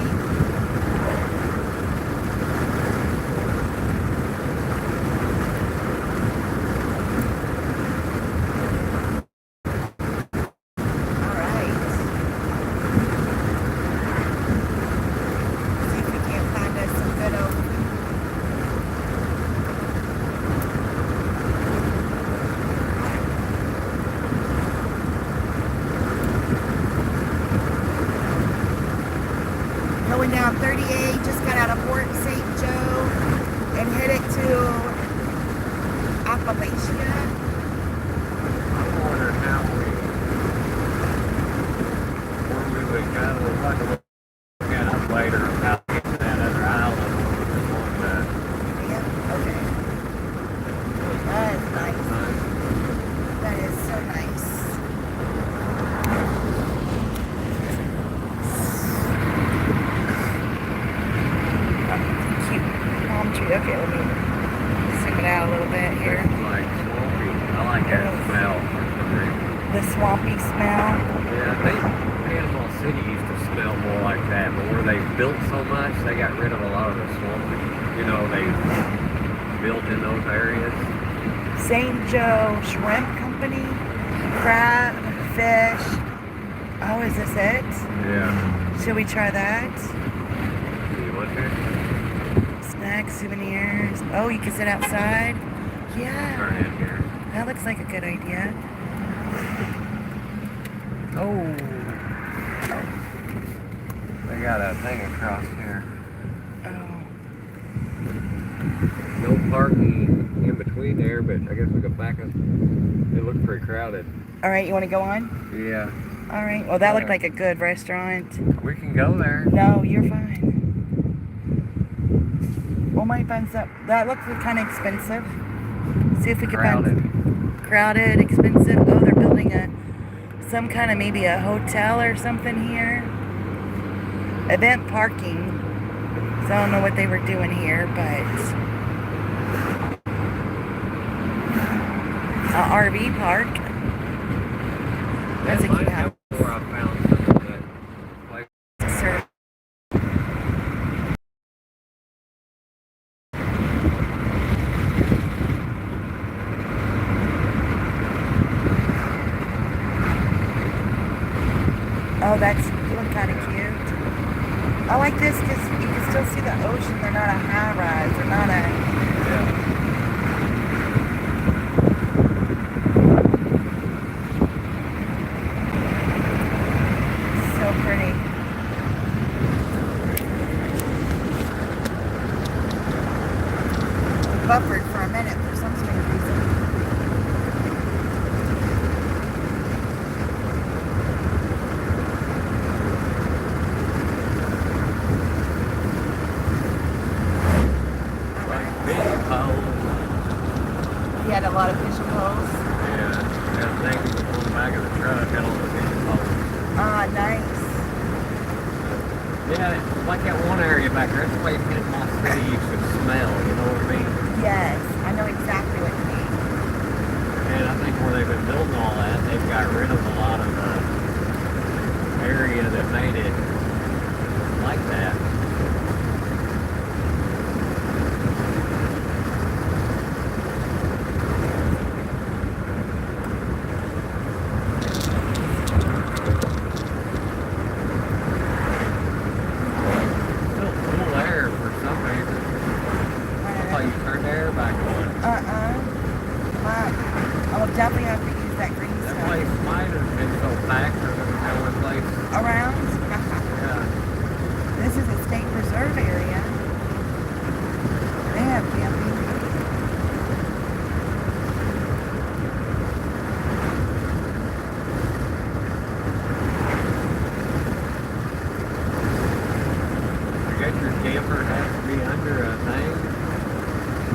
Going down 38, just got out of Port St. Joe and headed to Appalachia. I'm wondering how we would go. We'll have to look at up later about getting to that other island. Yeah, okay. That is nice. That is so nice. Okay, let me zoom it out a little bit here. It's like swampy. I like that smell. The swampy smell. Yeah, Panama City used to smell more like that, but where they built so much, they got rid of a lot of the swampy. You know, they built in those areas. St. Joe Shrimp Company, crab, fish. Oh, is this it? Yeah. Should we try that? You want to? Snacks, souvenirs. Oh, you can sit outside. Yeah. Turn in here. That looks like a good idea. Oh. They got a thing across here. Oh. No parking in between there, but I guess we could back up. It looks pretty crowded. All right, you want to go on? Yeah. All right. Well, that looked like a good restaurant. We can go there. No, you're fine. We might find some. That looks kind of expensive. See if we can find crowded, expensive. Oh, they're building some kind of maybe a hotel or something here. Event parking. So I don't know what they were doing here, but RV park. That's a cute house. Where I found some of that place. Sir. Oh, Oh, that's doing kind of cute. I like this because you can still see the ocean. They're not a high rise. They're not a. Yeah. So pretty. Buffered for a minute for some strange reason. Like fishing poles. You had a lot of fishing poles. Yeah. Got things on the back of the truck and on the fishing poles. Ah, nice. Yeah, like that one area back there, that's the way Panama City used to smell, you know what I mean? Yes, I know exactly what you mean. And I think where they've been building all that, they've got rid of a lot of the area that made it like that. Still cool air for some reason. I thought you turned the air back on. Wow. I will definitely have to use that green That stuff. place might have been so packed, or that one place. Around? Yeah. This is a state preserve area. They have camping. I guess your camper has to be under a thing,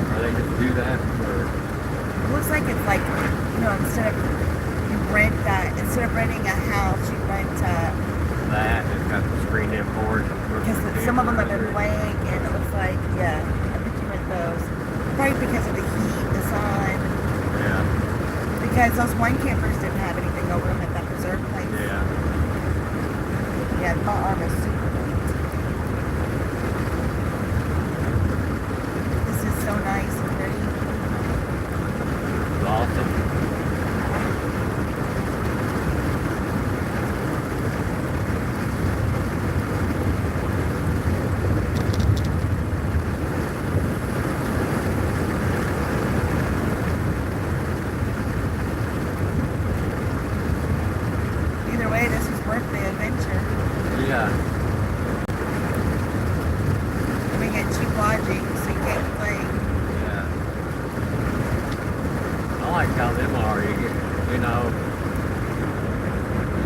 or they just do that for. It looks like it's like, instead of renting a house, you rent, That it's got the screen in porch. because some of them have been blank, and it looks like, yeah, I think you rent those. Probably because of the heat, the sun, Yeah, because those wine campers didn't have anything over them at that preserve place. yeah. Yeah, my arm is super white. This is so nice and pretty. It's awesome. Either way, this is worth the adventure. Yeah, We get cheap lodging, so you can't complain. yeah. I like how them are. You get, you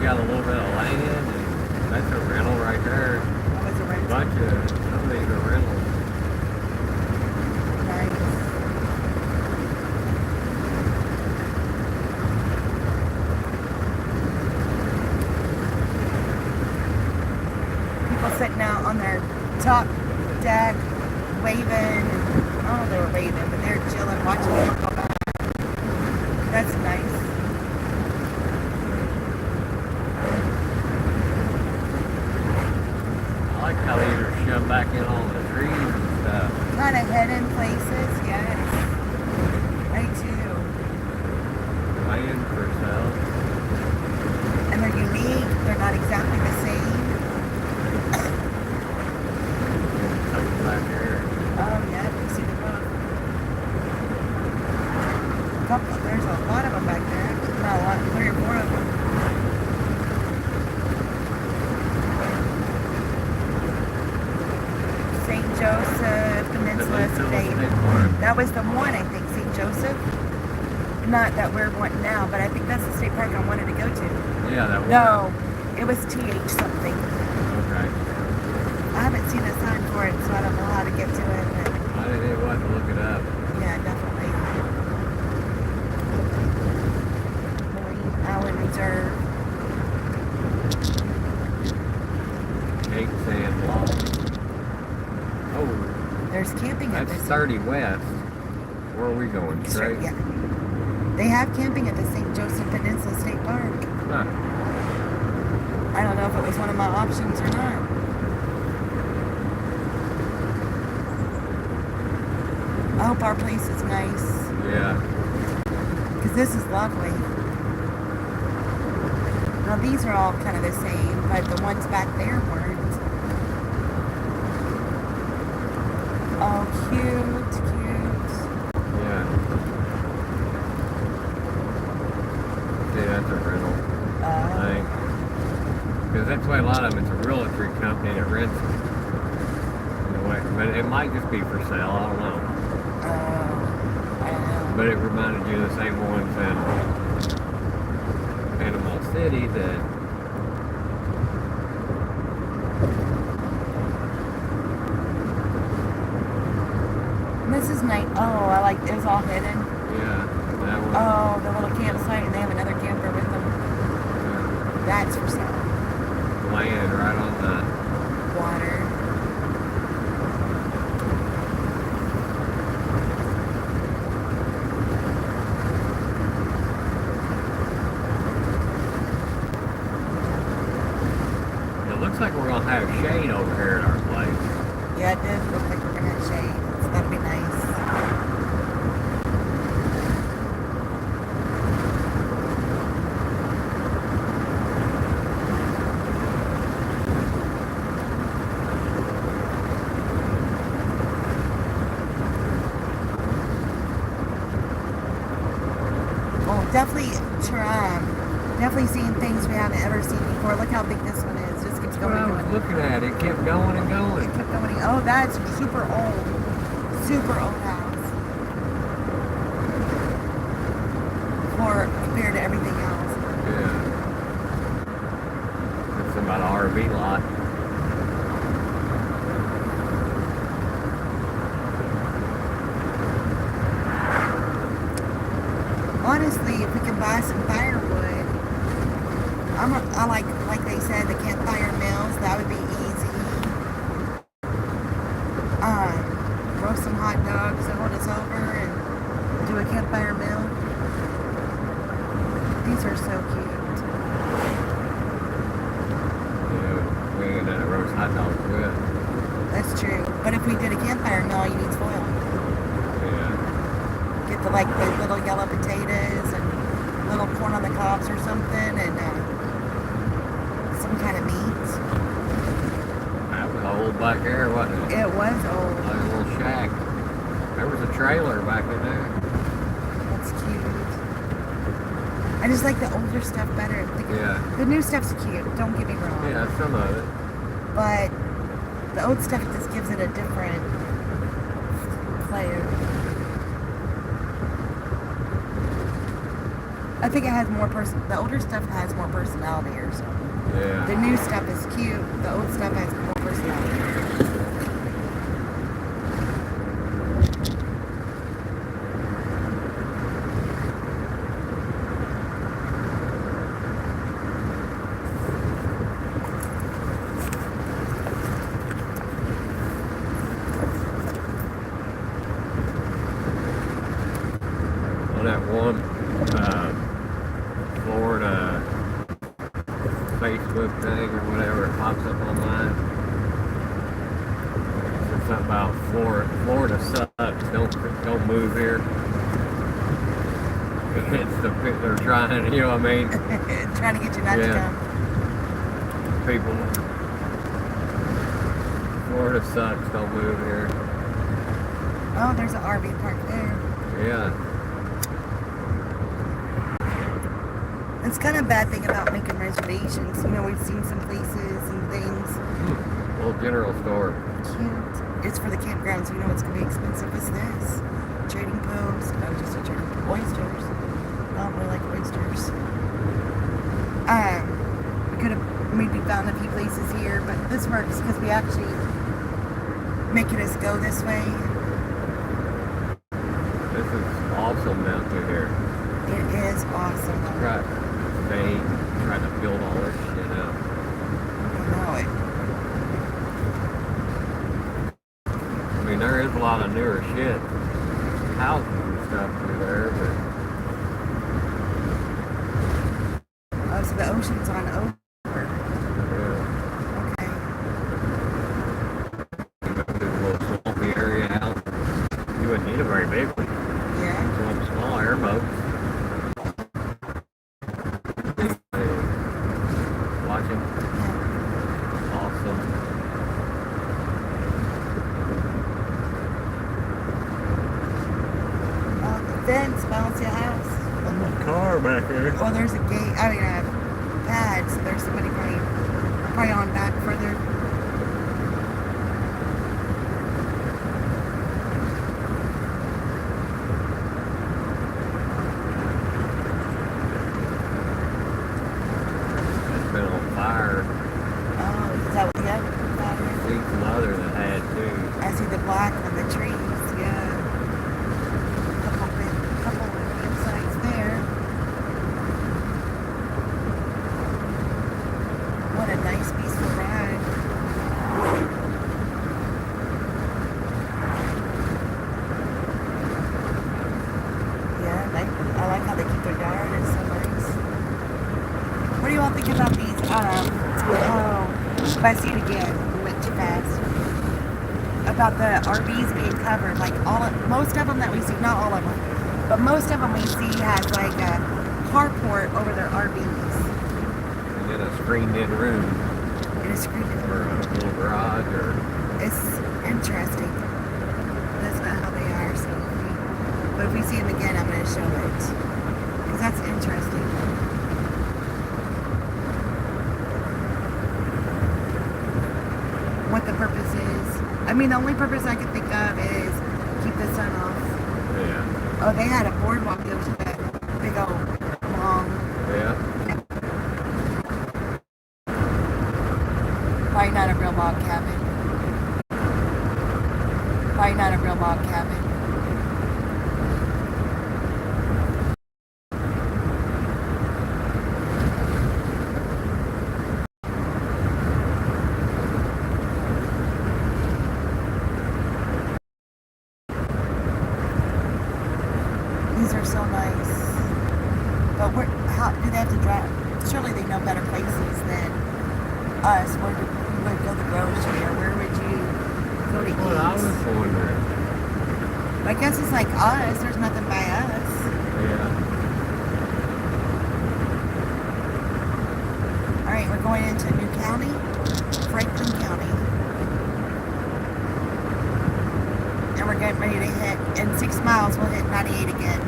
got a little bit of land, and that's a rental right there. That was a A rental. bunch of some of these are rentals. Nice. People sitting out on their top deck, waving. I don't know if they were waving, but they're chilling, watching people go by. That's nice. I like how they are shoved back in all the trees and stuff. Kind of hidden places, yes. I too. Land for sale. And they're unique. They're not exactly the same. Something back there. Oh yeah, you see the boat. There's a lot of them back there. Not a lot, 3 or 4 of them. St. Joseph Peninsula State. That was the one, I think, St. Joseph. Not that we're wanting now, but I think that's the state park I wanted to go to. Yeah, that one. No, it was TH something. Okay. I haven't seen a sign for it, so I don't know how to get to it. But I didn't even want to look it up. yeah, definitely. Marine Island Reserve. Cape Sand Block. Oh, There's camping at that's this. 30 West. Where are we going? Straight? Yeah. They have camping at the St. Joseph Peninsula State Park. Huh. I don't know if it was one of my options or not. I hope our place is nice, Yeah. because this is lovely. Now these are all kind of the same, but the ones back there weren't. Oh, cute, cute. Yeah. See, that's a rental thing. Because that's why a lot of them, it's a realty company that rents them. But it might just be for sale, I don't know. I don't know. But it reminded you of the same ones in Panama City that This is nice. Oh, I like it was all hidden. yeah, that one. Oh, the little campsite, and they have another camper with them. That's for sale. Land right on the Water. It looks like we're gonna have shade over here at our place. Yeah, it does look like we're gonna have shade. So that'll be nice. Well, definitely seeing things we haven't ever seen before. Look how big this one is. Just keeps That's what going I and was going. looking at. It kept going and It going. kept going. Oh, that's super old. Super old house. Compared to everything else. Yeah. It's about an RV lot. Honestly, if we can buy some firewood, I like they said, the campfire meals. That would be easy. Roast some hot dogs and hold us over and do a campfire meal. These are so cute. Yeah, we ain't gonna roast hot dogs good. That's true. But if we did a campfire meal, all you need foil. Yeah. Get the little yellow potatoes and little corn on the cobs or something, and some kind of meat. That was old back there, wasn't it? It was old. Like a little shack. There was a trailer back in there. That's cute. I just like the older stuff better. Yeah. The new stuff's cute. Don't get me wrong. Yeah, some of it. But the old stuff just gives it a different flavor. I think it has more the older stuff has more personality or something. Yeah. The new stuff is cute. The old stuff has more personality. On that one Florida Facebook thing or whatever, it pops up online. It's something about Florida sucks. Don't move here. They're trying, you know what I mean? Trying to get you not to Yeah. come. People, Florida sucks. Don't move here. Oh, there's an RV park there. Yeah. It's kind of a bad thing about making reservations. You know, we've seen some places and things. Little general store. Cute. It's for the campground, so you know it's going to be expensive as this. Trading post. Oh, just a trading post. Oysters. I don't really like oysters. We could have maybe found a few places here, but this works because we actually making us go this way. This is awesome down through here. It is awesome. They tried to build all this shit out. I know it. I mean, there is a lot of newer shit, houses and stuff through there, Oh, so the ocean's on over. but Okay. you know, this little swampy area out. You wouldn't need a very big one. Yeah. One small airboat. Watching. Yeah. car back there. Well, there's a gate. I mean, a pad. So there's somebody probably on back further. It's been on fire. Oh, is that what? Yep. I see some others that had too. I see the black on the trees. Yeah. Couple insights there. What a nice, peaceful ride. Yeah, I like how they keep their yard. It's so nice. What do you all think about these? Oh, if I see it again, we went too fast. About the RVs being covered, like most of them that we see, not all of them, but most of them we see has like a carport over their RVs. In a screened-in room It is creepy. or a little garage or. It's interesting. That's not how they are, so. But if we see them again, I'm going to show it. Because that's interesting. What the purpose is. I mean, the only purpose I can think of is keep the sun off. Yeah. Oh, they had a boardwalk that was that big old long. Yeah. Probably not a real log cabin. Probably not a real log cabin. These are so nice. But how do they have to drive? Surely they know better places than us. Where you would go to the grocery, or where would you go to eat? Well, I was wondering. I guess it's like us. There's nothing by us. Yeah. All right, we're going into New County, Franklin County, and we're getting ready to hit. In 6 miles, we'll hit 98 again.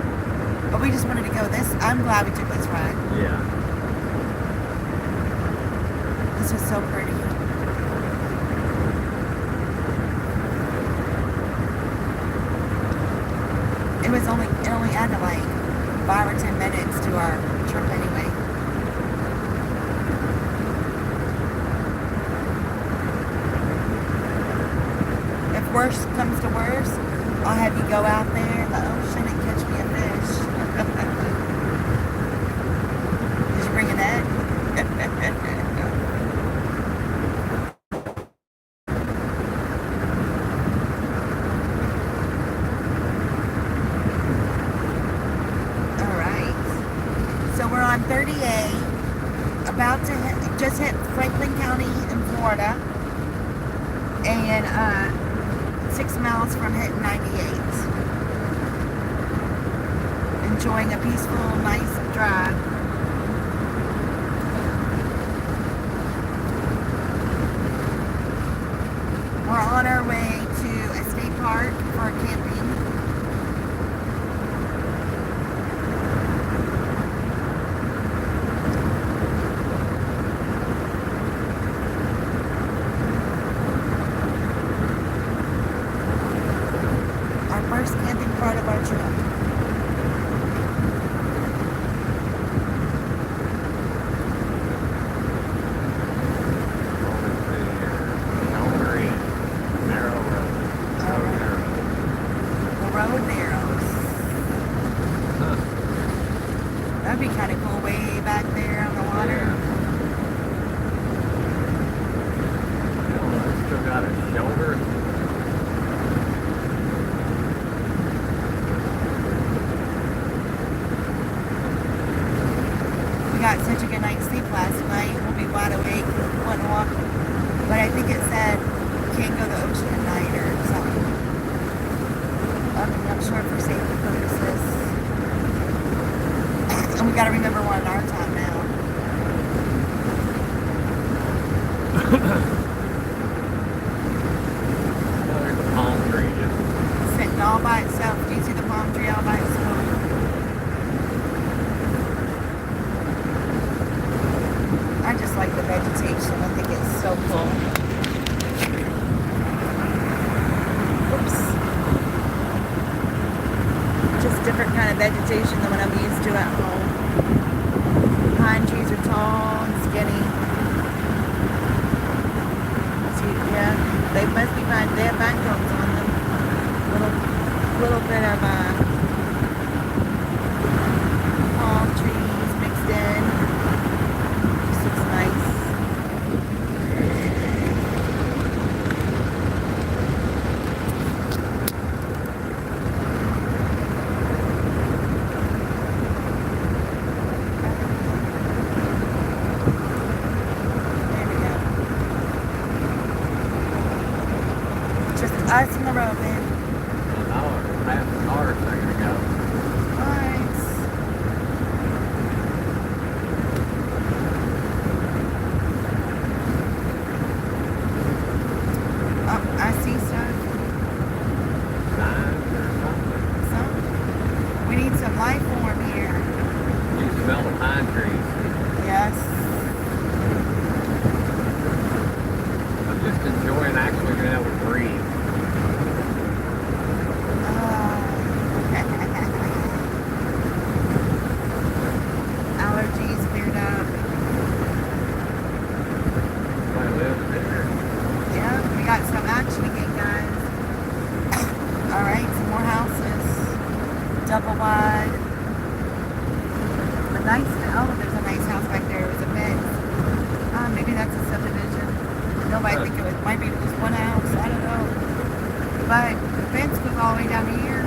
But we just wanted to go this. I'm glad we took this ride. Yeah. This was so pretty. It only added like 5 or 10 minutes to our trip anyway. If worse comes to worse, I'll have you go out there in the ocean and catch me a fish. Did you bring a net? We're on 30A, about to just hit Franklin County in Florida, and 6 miles from hitting 98. Enjoying a peaceful, nice drive. We're on our way to a state park for camping. First camping part of our trip. The road narrows. Huh. That'd be kind of cool, way back there on the water. Oh, it's still got a shoulder. We got such a good night's sleep last night. We'll be wide awake, want to walk. But I think it said can't go to the ocean at night or something. I'm not sure for safety purposes. And we got to remember we're on our time now. Oh, there's a palm tree just. Sitting all by itself. Do you see the palm tree all by itself? vegetation than what I'm used to at home. Pine trees are tall and skinny. See, yeah, they must be pine. They have pine cones on them. Little bit of palm trees mixed in. Just looks nice. Us in the road, babe. An hour, half an hour a second ago. Nice. Oh, I see stuff. Signs or something. Some. We need some life form here. You smell the pine trees. Yes. I'm just enjoying actually being able to breathe. Allergies cleared up. I live there. Yeah, we got some action again, guys. Alright, some more houses. Double wide. A nice, oh, there's a nice house back there. It was a mix. Maybe that's a subdivision. No, I think it was, might be just one house. I don't know. But the fence goes all the way down to here.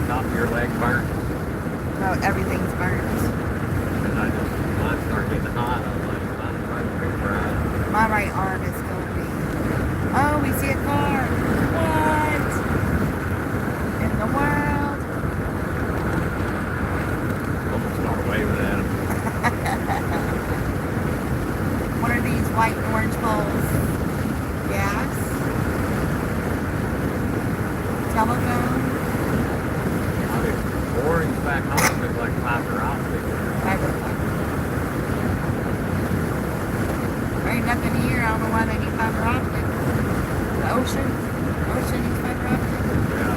Top of your leg burnt. No, everything's burnt. And mine started getting hot. I was like, mine's probably pretty dry. My right arm is going to be. Oh, we see a car. What? In the world? Almost start waving at him. What are these white and orange poles? Gas? Telephone? I mean, boring's back home is like fiber optic. Fiber optic. There ain't nothing here. I don't know why they need fiber optic. The ocean? The ocean needs fiber optic? Yeah.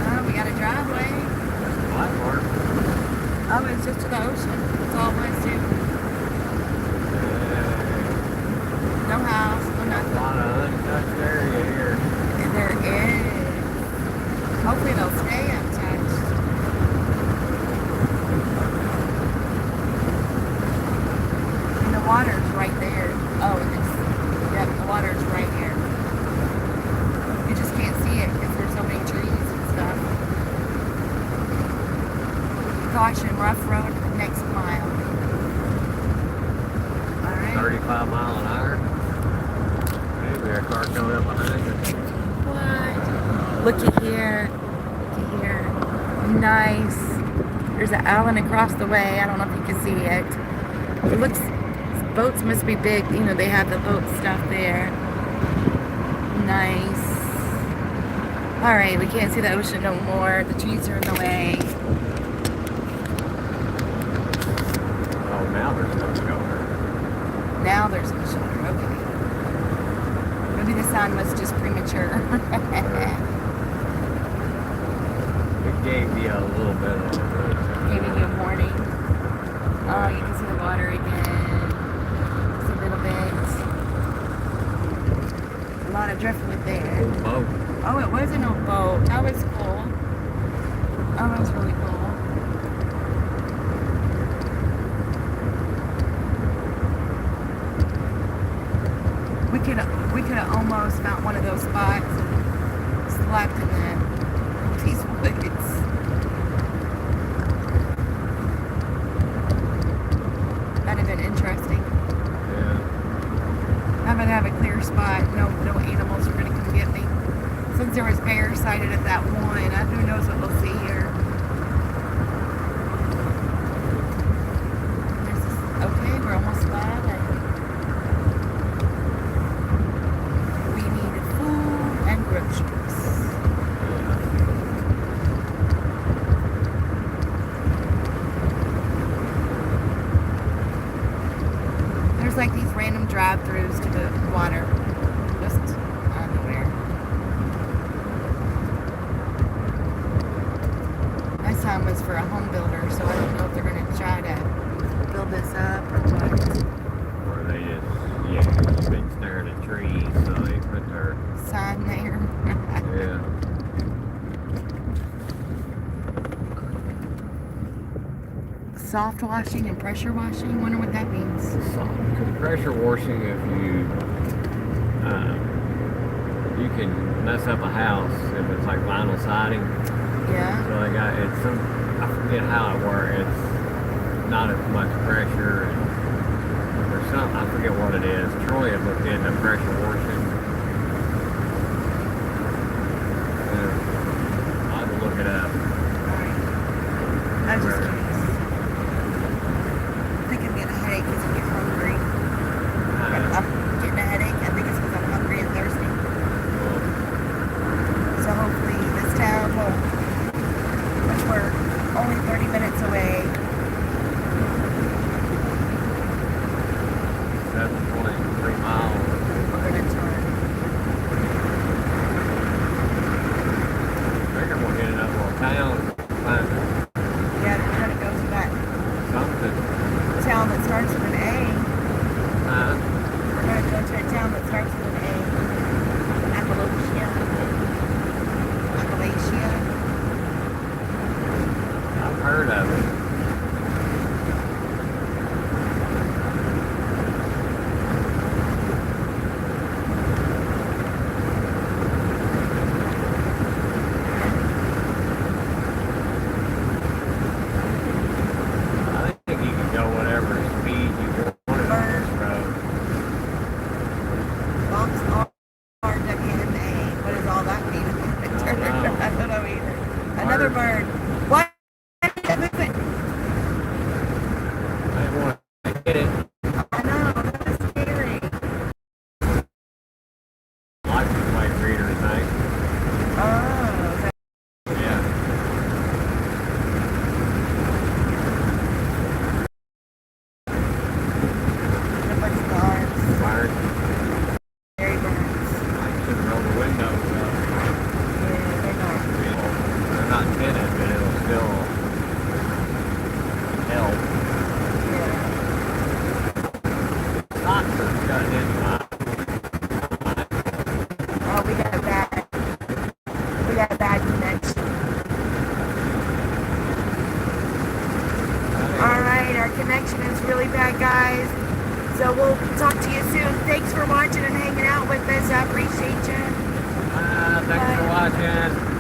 Oh, we got a driveway. Platform. Oh, it's just to the ocean. That's all it was to. No house, no A nothing. lot of untouched area here. And there is. Hopefully they'll stay untouched. And the water's right there. Oh, it is. Yep, the water's right here. You just can't see it because there's so many trees and stuff. Caution, rough road next mile. Alright. 35 mile an hour. Maybe a car coming up behind you. What? Looky here. Looky here. Nice. There's an island across the way. I don't know if you can see it. It looks, boats must be big. You know, they have the boat stuff there. Nice. Alright, we can't see the ocean no more. The trees are in the way. Oh, now there's no shoulder. Now there's a shoulder. Okay. Maybe the sun was just premature. It gave you a little bit of Giving you a warning. Oh, you can see the water again. Just a little bit. A lot of driftwood there. old boat. Oh, it was an old boat. That was cool. That was really cool. We could have almost found one of those spots and slept in these woods. That'd have been interesting. Yeah. I'm gonna have a clear spot. No animals are gonna come get me. Since there was bears sighted at that one, who knows what we'll see here. Okay, we're almost flat. We need food and groceries. drive-throughs to the water. Just out of nowhere. My son was for a home builder, so I don't know if they're going to try to build this up or what. Or they just, been staring at trees, so they put their, Sign there. yeah. Soft washing and pressure washing. Wonder what that means. Because pressure washing, if you can mess up a house if it's like vinyl siding. Yeah. So they got it's some, I forget how it works. It's not as much pressure and or something. I forget what it is. Troy had looked into pressure washing. I'll have to look it up. Alright. I was just curious. I think I'm getting a headache because I'm getting hungry. I'm getting a headache. I think it's because I'm hungry and thirsty. So hopefully this town will, which we're only 30 minutes away. 7.3 miles. We're gonna turn. I think we'll get in that little town. Find Yeah, we're gonna go to that something. town that starts with an A. Uh, We're gonna go to a town that starts with an A. Appalachia. Appalachia. I've heard of it. I think you can go whatever speed you want on this road. Box RWMA. What does all that mean? don't know. I don't know either. Another bird. What? Move it. I want to hit it. I know. That is scary. License plate reader thing. Oh. That, Yeah. a bunch of cars. Wired. Scary birds. I shouldn't roll the windows up. Yeah, they're not. They're not tinted, but it'll still help. Yeah. Socks are cutting into my. Oh, we got a bad connection. Alright, our connection is really bad, guys. So we'll talk to you soon. Thanks for watching and hanging out with us. I appreciate you. Thanks for watching.